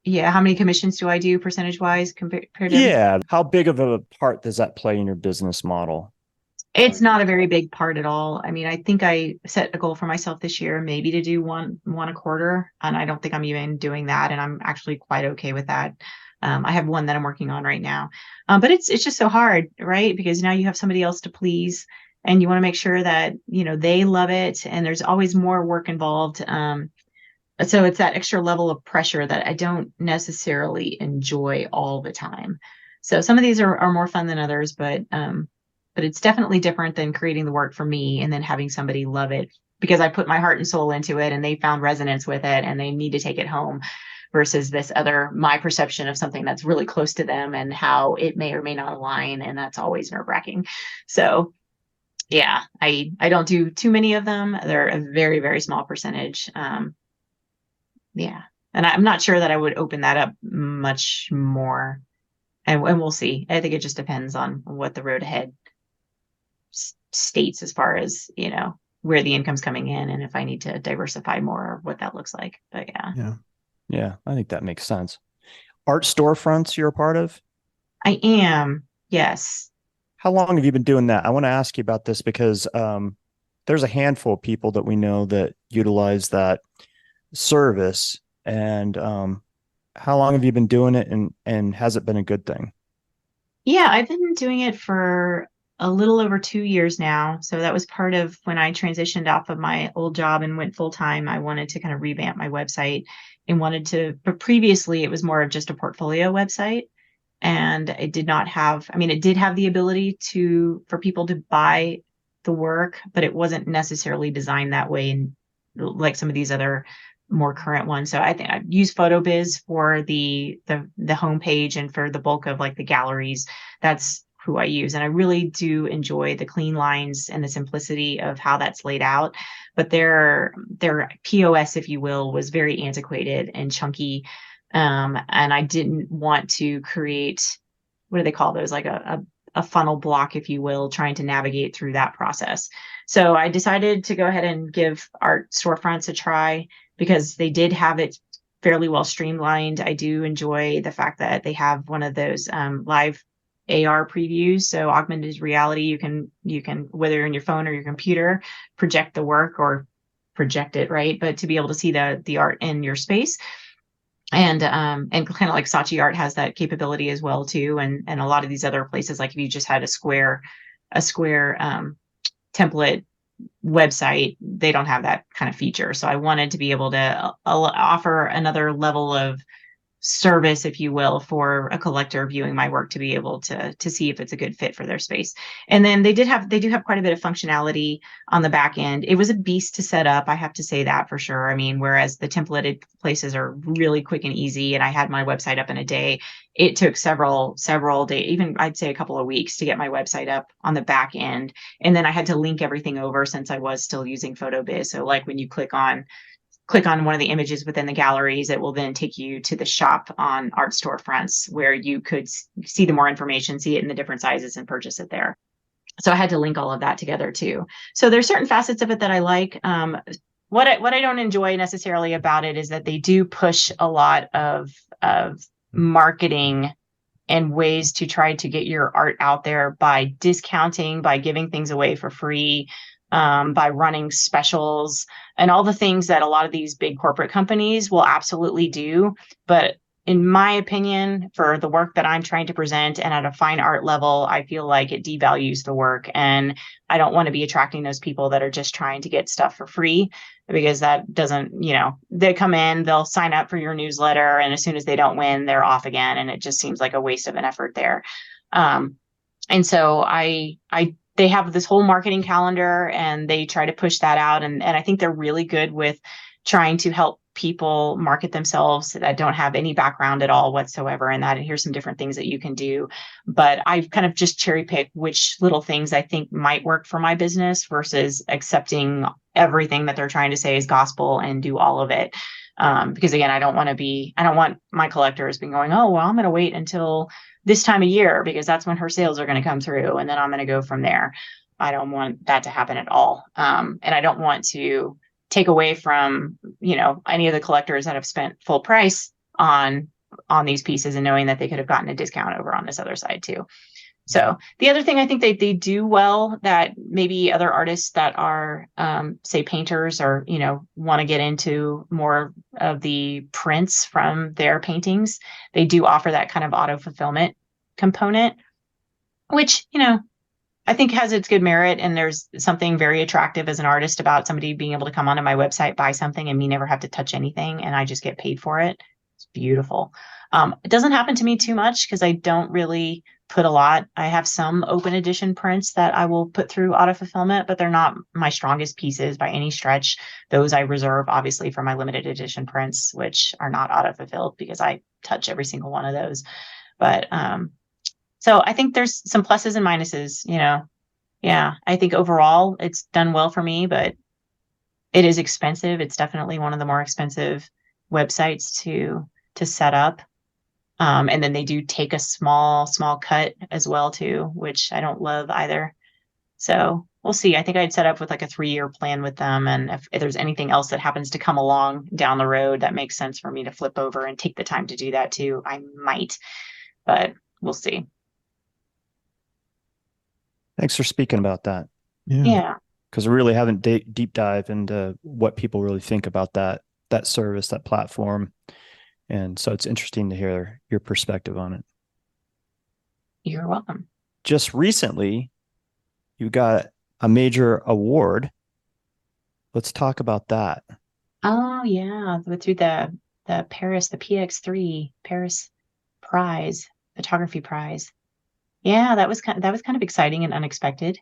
Yeah. How many commissions do I do percentage wise compared to Yeah. How big of a part does that play in your business model? It's not a very big part at all. I mean, I think I set a goal for myself this year, maybe to do one a quarter, and I don't think I'm even doing that, and I'm actually quite okay with that. I have one that I'm working on right now, but it's just so hard, right? Because now you have somebody else to please, and you want to make sure that they love it, and there's always more work involved. So it's that extra level of pressure that I don't necessarily enjoy all the time. So some of these are more fun than others, but it's definitely different than creating the work for me and then having somebody love it because I put my heart and soul into it and they found resonance with it and they need to take it home versus my perception of something that's really close to them and how it may or may not align. And that's always nerve-wracking. So yeah, I don't do too many of them. They're a very, very small percentage. Yeah. And I'm not sure that I would open that up much more. And we'll see. I think it just depends on what the road ahead states as far as where the income's coming in and if I need to diversify more what that looks like. But Yeah, I think that makes sense. Art storefronts you're a part of? I am. Yes. How long have you been doing that? I want to ask you about this because there's a handful of people that we know that utilize that service. And how long have you been doing it, and has it been a good thing? Yeah, I've been doing it for a little over 2 years now. So that was part of when I transitioned off of my old job and went full time. I wanted to kind of revamp my website and but previously it was more of just a portfolio website. And it did not have, I mean, it did have the ability for people to buy the work, but it wasn't necessarily designed that way. And like some of these other more current ones. So I think I use PhotoBiz for the homepage and for the bulk of like the galleries. That's who I use. And I really do enjoy the clean lines and the simplicity of how that's laid out. But their POS, if you will, was very antiquated and chunky. And I didn't want to create, what do they call those? Like a funnel block, if you will, trying to navigate through that process. So I decided to go ahead and give Art Storefronts a try because they did have it fairly well streamlined. I do enjoy the fact that they have one of those live AR previews. So augmented reality, you can whether you're on your phone or your computer, project the work or project it, right? But to be able to see the art in your space. And kind of like Saatchi Art has that capability as well too. And a lot of these other places, like if you just had a square template website, they don't have that kind of feature. So I wanted to be able to offer another level of service, if you will, for a collector viewing my work to be able to see if it's a good fit for their space. And then they do have quite a bit of functionality on the back end. It was a beast to set up, I have to say that for sure. I mean, whereas the templated places are really quick and easy, and I had my website up in a day, it took several days, even I'd say a couple of weeks to get my website up on the back end. And then I had to link everything over since I was still using PhotoBiz. So like when you click click on one of the images within the galleries, it will then take you to the shop on art storefronts where you could see the more information, see it in the different sizes, and purchase it there. So I had to link all of that together too. So there's certain facets of it that I like. What I don't enjoy necessarily about it is that they do push a lot of marketing and ways to try to get your art out there by discounting, by giving things away for free, by running specials, and all the things that a lot of these big corporate companies will absolutely do. But in my opinion, for the work that I'm trying to present and at a fine art level, I feel like it devalues the work. And I don't want to be attracting those people that are just trying to get stuff for free, because that doesn't, they come in, they'll sign up for your newsletter, and as soon as they don't win, they're off again. And it just seems like a waste of an effort there. And so they have this whole marketing calendar, and they try to push that out. And I think they're really good with trying to help people market themselves that don't have any background at all whatsoever. And here's some different things that you can do. But I've kind of just cherry picked which little things I think might work for my business versus accepting everything that they're trying to say is gospel and do all of it. Because again, I don't want my collectors being going, oh, well, I'm going to wait until this time of year because that's when her sales are going to come through, and then I'm going to go from there. I don't want that to happen at all. And I don't want to take away from, any of the collectors that have spent full price on these pieces and knowing that they could have gotten a discount over on this other side too. So the other thing I think they do well that maybe other artists that are, say, painters or, want to get into more of the prints from their paintings, they do offer that kind of auto fulfillment component, which, I think has its good merit. And there's something very attractive as an artist about somebody being able to come onto my website, buy something, and me never have to touch anything, and I just get paid for it. It's beautiful. It doesn't happen to me too much because I don't really put a lot. I have some open edition prints that I will put through auto fulfillment, but they're not my strongest pieces by any stretch. Those I reserve obviously for my limited edition prints, which are not auto fulfilled because I touch every single one of those. But so I think there's some pluses and minuses, Yeah, I think overall it's done well for me, but it is expensive. It's definitely one of the more expensive websites to set up. And then they do take a small cut as well too, which I don't love either. So we'll see. I think I'd set up with like a 3-year plan with them. And if there's anything else that happens to come along down the road that makes sense for me to flip over and take the time to do that too, I might, but we'll see. Thanks for speaking about that. Yeah. Because we really haven't deep dive into what people really think about that service, that platform. And so it's interesting to hear your perspective on it. You're welcome. Just recently, you got a major award. Let's talk about that. Oh, yeah. Through the Paris, the PX3 Paris prize, photography prize. Yeah, that was kind of exciting and unexpected.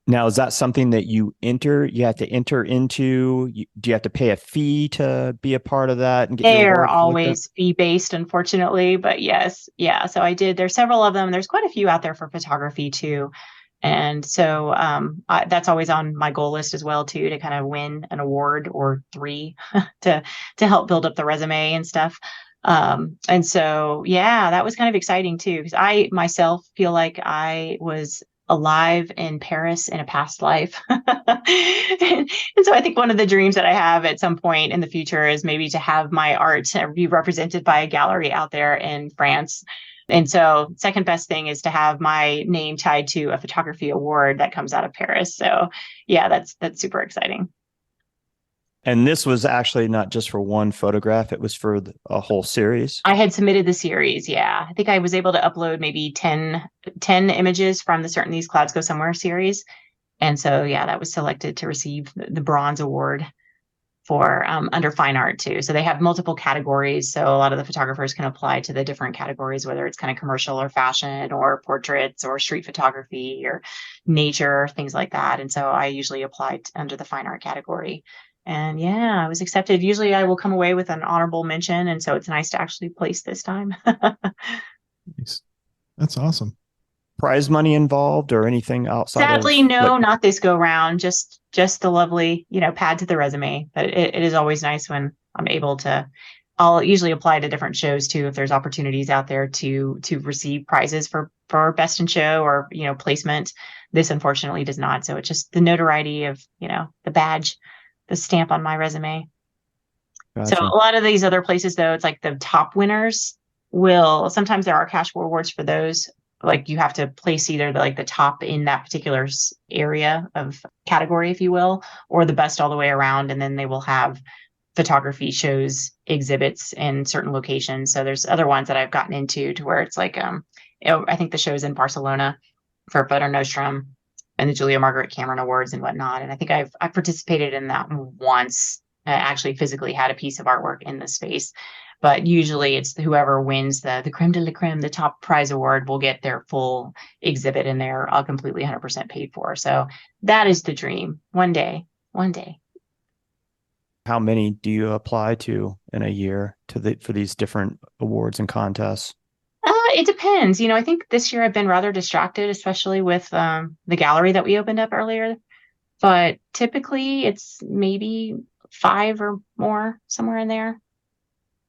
Now, is that something that you have to enter into? Do you have to pay a fee to be a part of that and get your They're award always fee-based, unfortunately, but yes. Yeah. So I did. There's several of them. There's quite a few out there for photography too. And so that's always on my goal list as well too, to kind of win an award or 3 to help build up the resume and stuff. And so, yeah, that was kind of exciting too, because I myself feel like I was alive in Paris in a past life. And so I think one of the dreams that I have at some point in the future is maybe to have my art be represented by a gallery out there in France. And so second best thing is to have my name tied to a photography award that comes out of Paris. So yeah, that's super exciting. And this was actually not just for one photograph. It was for a whole series. I had submitted the series. Yeah. I think I was able to upload maybe 10 images from the Certain These Clouds Go Somewhere series. And so, yeah, that was selected to receive the bronze award for under fine art too. So they have multiple categories. So a lot of the photographers can apply to the different categories, whether it's kind of commercial or fashion or portraits or street photography or nature, things like that. And so I usually applied under the fine art category. And yeah, I was accepted. Usually I will come away with an honorable mention. And so it's nice to actually place this time. Nice. That's awesome. prize money involved or anything outside of Sadly, no, like, not this go round. Just the lovely, pad to the resume. But it is always nice when I'm able to. I'll usually apply to different shows too if there's opportunities out there to receive prizes for best in show or placement. This unfortunately does not. So it's just the notoriety of the badge, the stamp on my resume. So gotcha. a lot of these other places, though, it's like the top winners will sometimes there are cash awards for those. Like you have to place either the top in that particular area of category, if you will, or the best all the way around. And then they will have photography shows, exhibits in certain locations. So there's other ones that I've gotten into to where it's like, I think the show's in Barcelona for Photo Nostrum and the Julia Margaret Cameron Awards and whatnot. And I think I've participated in that once. I actually physically had a piece of artwork in the space, but usually it's whoever wins the creme de la creme, the top prize award, will get their full exhibit and they're all completely 100% paid for. So that is the dream. One day. How many do you apply to in a year for these different awards and contests? It depends. I think this year I've been rather distracted, especially with the gallery that we opened up earlier. But typically it's maybe 5 or more, somewhere in there.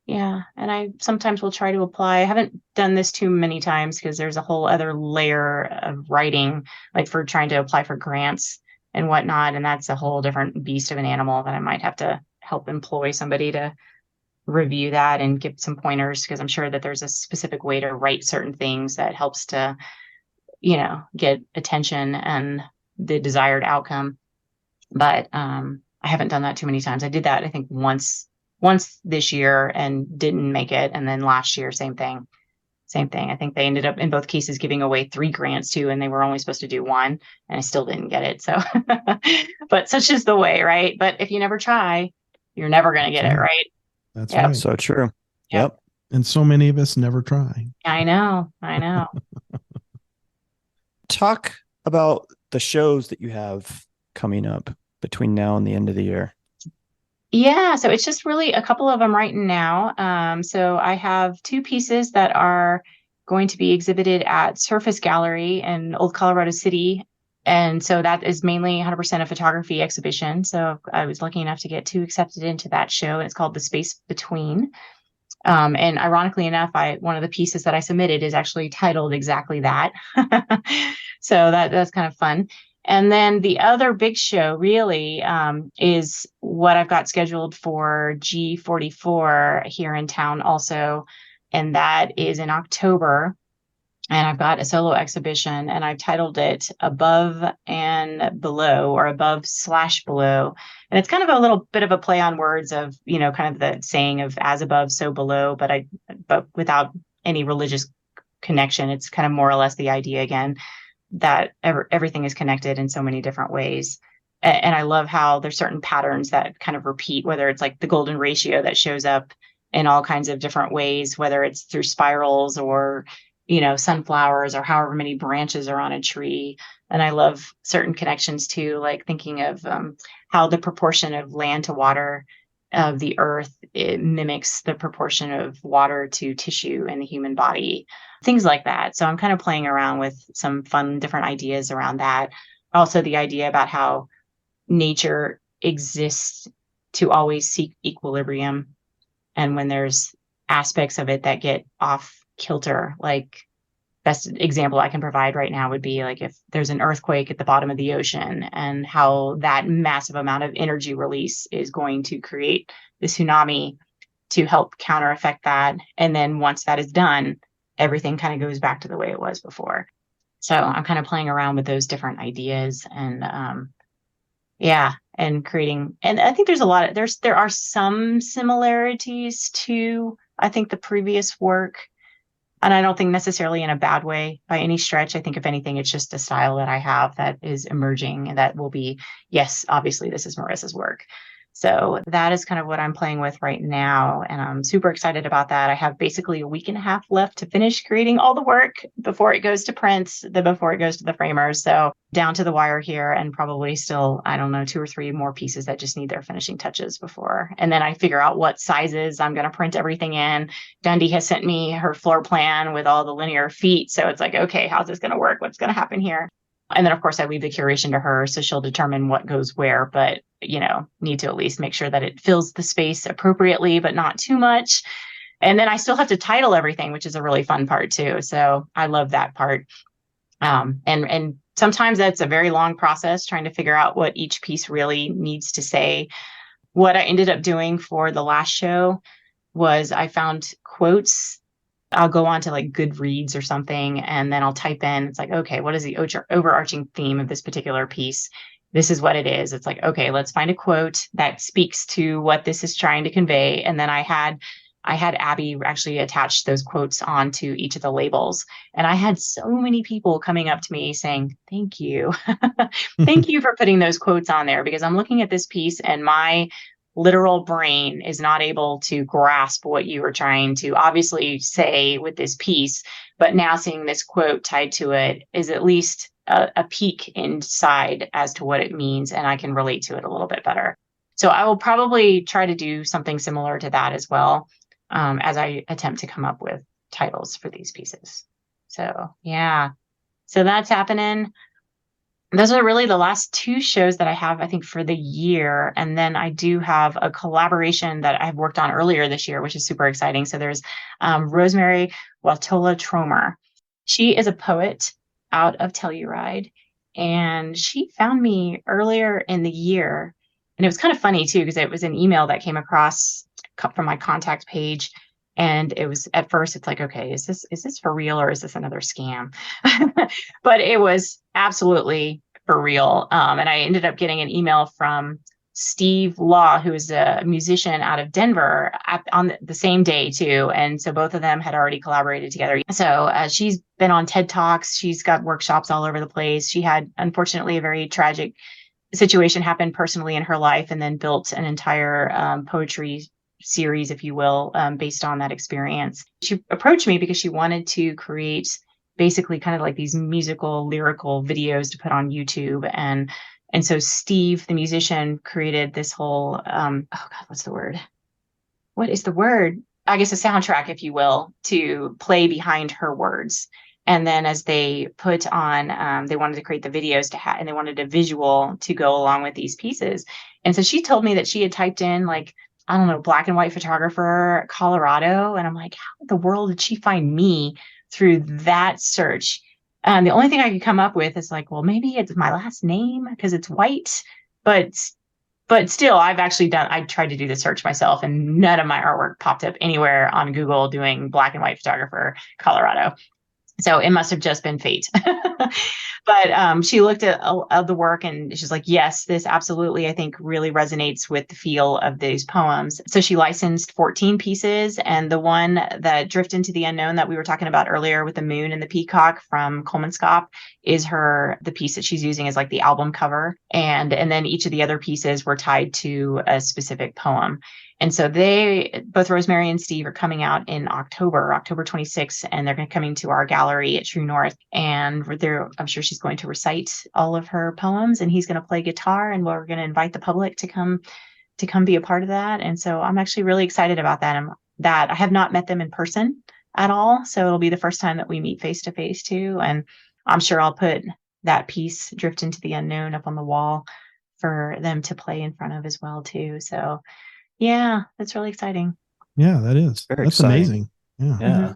Yeah. And I sometimes will try to apply. I haven't done this too many times because there's a whole other layer of writing, like for trying to apply for grants and whatnot. And that's a whole different beast of an animal that I might have to help employ somebody to review that and give some pointers, because I'm sure that there's a specific way to write certain things that helps to, get attention and the desired outcome. But I haven't done that too many times. I did that, I think, once this year and didn't make it. And then last year, same thing. I think they ended up in both cases giving away 3 grants too, and they were only supposed to do 1, and I still didn't get it. So, but such is the way, right? But if you never try, you're never going to get it, right? That's Yep. right. So true. Yep. And so many of us never try. I know. Talk about the shows that you have coming up between now and the end of the year. Yeah, so it's just really a couple of them right now. So I have 2 pieces that are going to be exhibited at Surface Gallery in Old Colorado City. And so that is mainly 100% a photography exhibition. So I was lucky enough to get 2 accepted into that show, and it's called The Space Between. And ironically enough, one of the pieces that I submitted is actually titled exactly that. So that's kind of fun. And then the other big show really is what I've got scheduled for G44 here in town also. And that is in October. And I've got a solo exhibition, and I've titled it Above and Below, or Above/Below. And it's kind of a little bit of a play on words of, kind of the saying of as above, so below, but without any religious connection. It's kind of more or less the idea again that everything is connected in so many different ways. And I love how there's certain patterns that kind of repeat, whether it's like the golden ratio that shows up in all kinds of different ways, whether it's through spirals or sunflowers or however many branches are on a tree. And I love certain connections too, like thinking of how the proportion of land to water of the earth, it mimics the proportion of water to tissue in the human body, things like that. So I'm kind of playing around with some fun, different ideas around that. Also, the idea about how nature exists to always seek equilibrium. And when there's aspects of it that get off kilter, like best example I can provide right now would be like if there's an earthquake at the bottom of the ocean and how that massive amount of energy release is going to create the tsunami to help counter effect that. And then once that is done, everything kind of goes back to the way it was before. So I'm kind of playing around with those different ideas and and creating. And I think there are some similarities to, I think, the previous work. And I don't think necessarily in a bad way by any stretch. I think if anything, it's just a style that I have that is emerging and that will be, yes, obviously this is Marisa's work. So that is kind of what I'm playing with right now. And I'm super excited about that. I have basically a week and a half left to finish creating all the work before it goes to print, before it goes to the framers. So down to the wire here, and probably still, I don't know, 2 or 3 more pieces that just need their finishing touches before. And then I figure out what sizes I'm going to print everything in. Dundee has sent me her floor plan with all the linear feet. So it's like, okay, how's this going to work? What's going to happen here? And then, of course, I leave the curation to her, so she'll determine what goes where, but, need to at least make sure that it fills the space appropriately, but not too much. And then I still have to title everything, which is a really fun part too. So I love that part. And sometimes that's a very long process, trying to figure out what each piece really needs to say. What I ended up doing for the last show was I found quotes. I'll go on to like Goodreads or something, and then I'll type in, it's like, okay, what is the overarching theme of this particular piece? This is what it is. It's like, okay, let's find a quote that speaks to what this is trying to convey. And then I had Abby actually attach those quotes onto each of the labels. And I had so many people coming up to me saying, thank you. Thank you for putting those quotes on there, because I'm looking at this piece and my literal brain is not able to grasp what you were trying to obviously say with this piece, but now seeing this quote tied to it is at least a peek inside as to what it means, and I can relate to it a little bit better. So I will probably try to do something similar to that as well, as I attempt to come up with titles for these pieces. So yeah, so that's happening. Those are really the last 2 shows that I have, I think, for the year. And then I do have a collaboration that I've worked on earlier this year, which is super exciting. So there's Rosemerry Wahtola Trommer. She is a poet out of Telluride, and she found me earlier in the year. And it was kind of funny too, because it was an email that came across from my contact page. And it was, at first, it's like, okay, is this for real, or is this another scam? But it was absolutely for real. And I ended up getting an email from Steve Law, who is a musician out of Denver, on the same day too. And so both of them had already collaborated together. So she's been on TED Talks. She's got workshops all over the place. She had, unfortunately, a very tragic situation happen personally in her life, and then built an entire poetry series, if you will, based on that experience. She approached me because she wanted to create basically kind of like these musical, lyrical videos to put on YouTube. And so Steve, the musician, created this whole, what's the word? What is the word? I guess a soundtrack, if you will, to play behind her words. And then as they put on, they wanted to create the videos and they wanted a visual to go along with these pieces. And so she told me that she had typed in, like, I don't know, black and white photographer, Colorado. And I'm like, how in the world did she find me through that search? The only thing I could come up with is like, well, maybe it's my last name because it's white, but still, I tried to do the search myself, and none of my artwork popped up anywhere on Google doing black and white photographer, Colorado. So it must have just been fate. But she looked at the work, and she's like, yes, this absolutely, I think, really resonates with the feel of these poems. So she licensed 14 pieces. And the one that Drift into the Unknown that we were talking about earlier with the moon and the peacock from Colemanskop is the piece that she's using as like the album cover. And then each of the other pieces were tied to a specific poem. And so both Rosemerry and Steve are coming out in October 26th, and they're coming to our gallery at True North. And I'm sure she's going to recite all of her poems, and he's going to play guitar, and we're going to invite the public to come be a part of that. And so I'm actually really excited about that. I have not met them in person at all. So it'll be the first time that we meet face to face too. And I'm sure I'll put that piece, Drift into the Unknown, up on the wall for them to play in front of as well too. So yeah, that's really exciting. Yeah, that is. Very That's exciting. amazing. Yeah. Mm-hmm.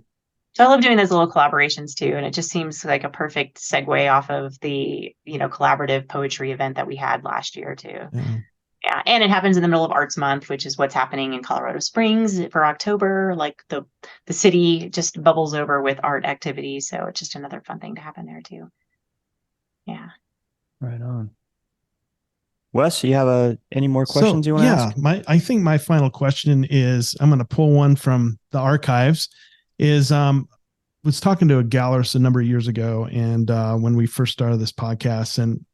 So I love doing those little collaborations too. And it just seems like a perfect segue off of the, collaborative poetry event that we had last year too. Yeah. And it happens in the middle of Arts Month, which is what's happening in Colorado Springs for October. Like the city just bubbles over with art activities. So it's just another fun thing to happen there too. Yeah. Right on. Wes, you have any more questions you want to ask? Yeah, I think my final question is, I'm going to pull one from the archives. Was talking to a gallerist a number of years ago, and when we first started this podcast, and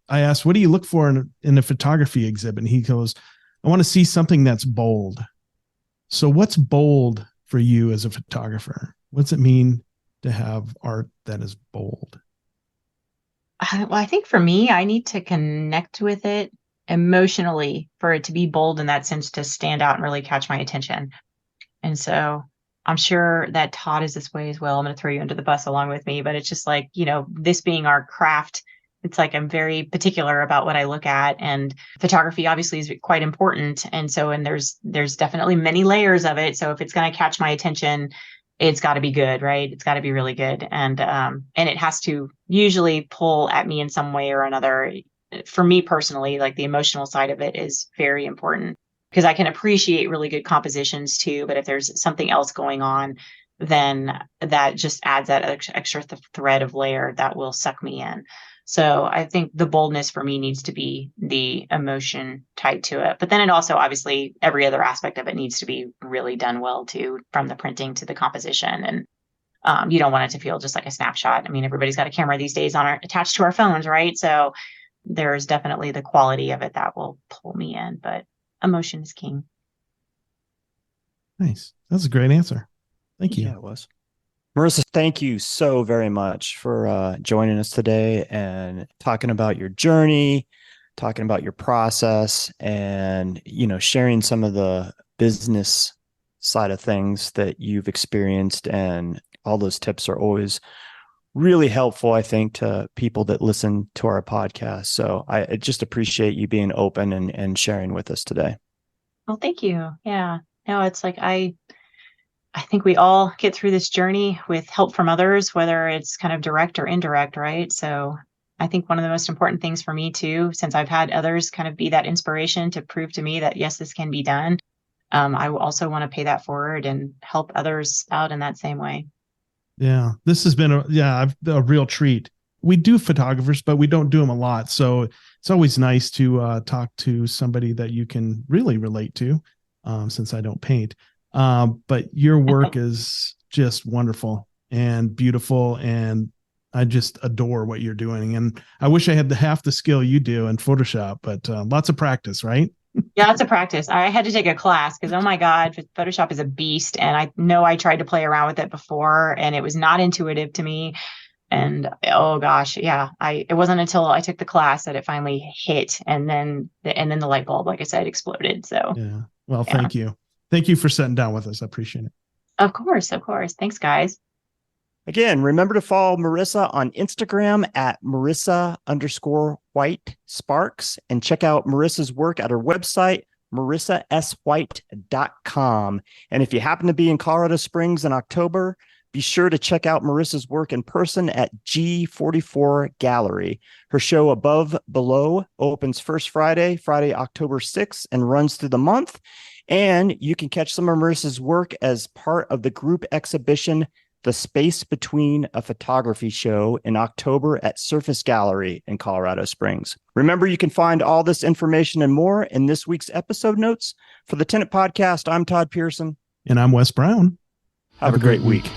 I asked, what do you look for in a photography exhibit? And he goes, I want to see something that's bold. So what's bold for you as a photographer? What's it mean to have art that is bold? Well, I think for me, I need to connect with it emotionally for it to be bold in that sense, to stand out and really catch my attention. And so I'm sure that Todd is this way as well. I'm going to throw you under the bus along with me, but it's just like, this being our craft, it's like I'm very particular about what I look at, and photography obviously is quite important. And there's definitely many layers of it. So if it's going to catch my attention, it's got to be good, right? It's got to be really good. And it has to usually pull at me in some way or another. For me personally, like the emotional side of it is very important, because I can appreciate really good compositions too. But if there's something else going on, then that just adds that extra thread of layer that will suck me in. So I think the boldness for me needs to be the emotion tied to it. But then it also, obviously, every other aspect of it needs to be really done well too, from the printing to the composition. And you don't want it to feel just like a snapshot. I mean, everybody's got a camera these days attached to our phones, right? So there's definitely the quality of it that will pull me in, but emotion is king. Nice. That's a great answer. Thank you. Yeah, it was. Marisa, thank you so very much for joining us today and talking about your journey, talking about your process, and, sharing some of the business side of things that you've experienced. And all those tips are always really helpful, I think, to people that listen to our podcast. So I just appreciate you being open and sharing with us today. Well, thank you. Yeah. No, it's like I think we all get through this journey with help from others, whether it's kind of direct or indirect, right? So I think one of the most important things for me too, since I've had others kind of be that inspiration to prove to me that, yes, this can be done. I also want to pay that forward and help others out in that same way. Yeah, this has been a real treat. We do photographers, but we don't do them a lot. So it's always nice to talk to somebody that you can really relate to, since I don't paint. But your work is just wonderful and beautiful, and I just adore what you're doing. And I wish I had half the skill you do in Photoshop, but lots of practice, right? Yeah, it's a practice. I had to take a class because, oh my God, Photoshop is a beast. And I know I tried to play around with it before and it was not intuitive to me. And oh gosh, yeah, it wasn't until I took the class that it finally hit. And then the light bulb, like I said, exploded. So yeah. Well, yeah. Thank you. Thank you for sitting down with us. I appreciate it. Of course. Thanks, guys. Again, remember to follow Marisa on Instagram at Marisa_White_Sparks, and check out Marisa's work at her website, marisaswhite.com. And if you happen to be in Colorado Springs in October, be sure to check out Marisa's work in person at G44 Gallery. Her show Above Below opens first Friday, October 6th, and runs through the month. And you can catch some of Marisa's work as part of the group exhibition The Space Between a Photography Show in October at Surface Gallery in Colorado Springs. Remember, you can find all this information and more in this week's episode notes. For the Tenant Podcast, I'm Todd Pearson. And I'm Wes Brown. Have a great week.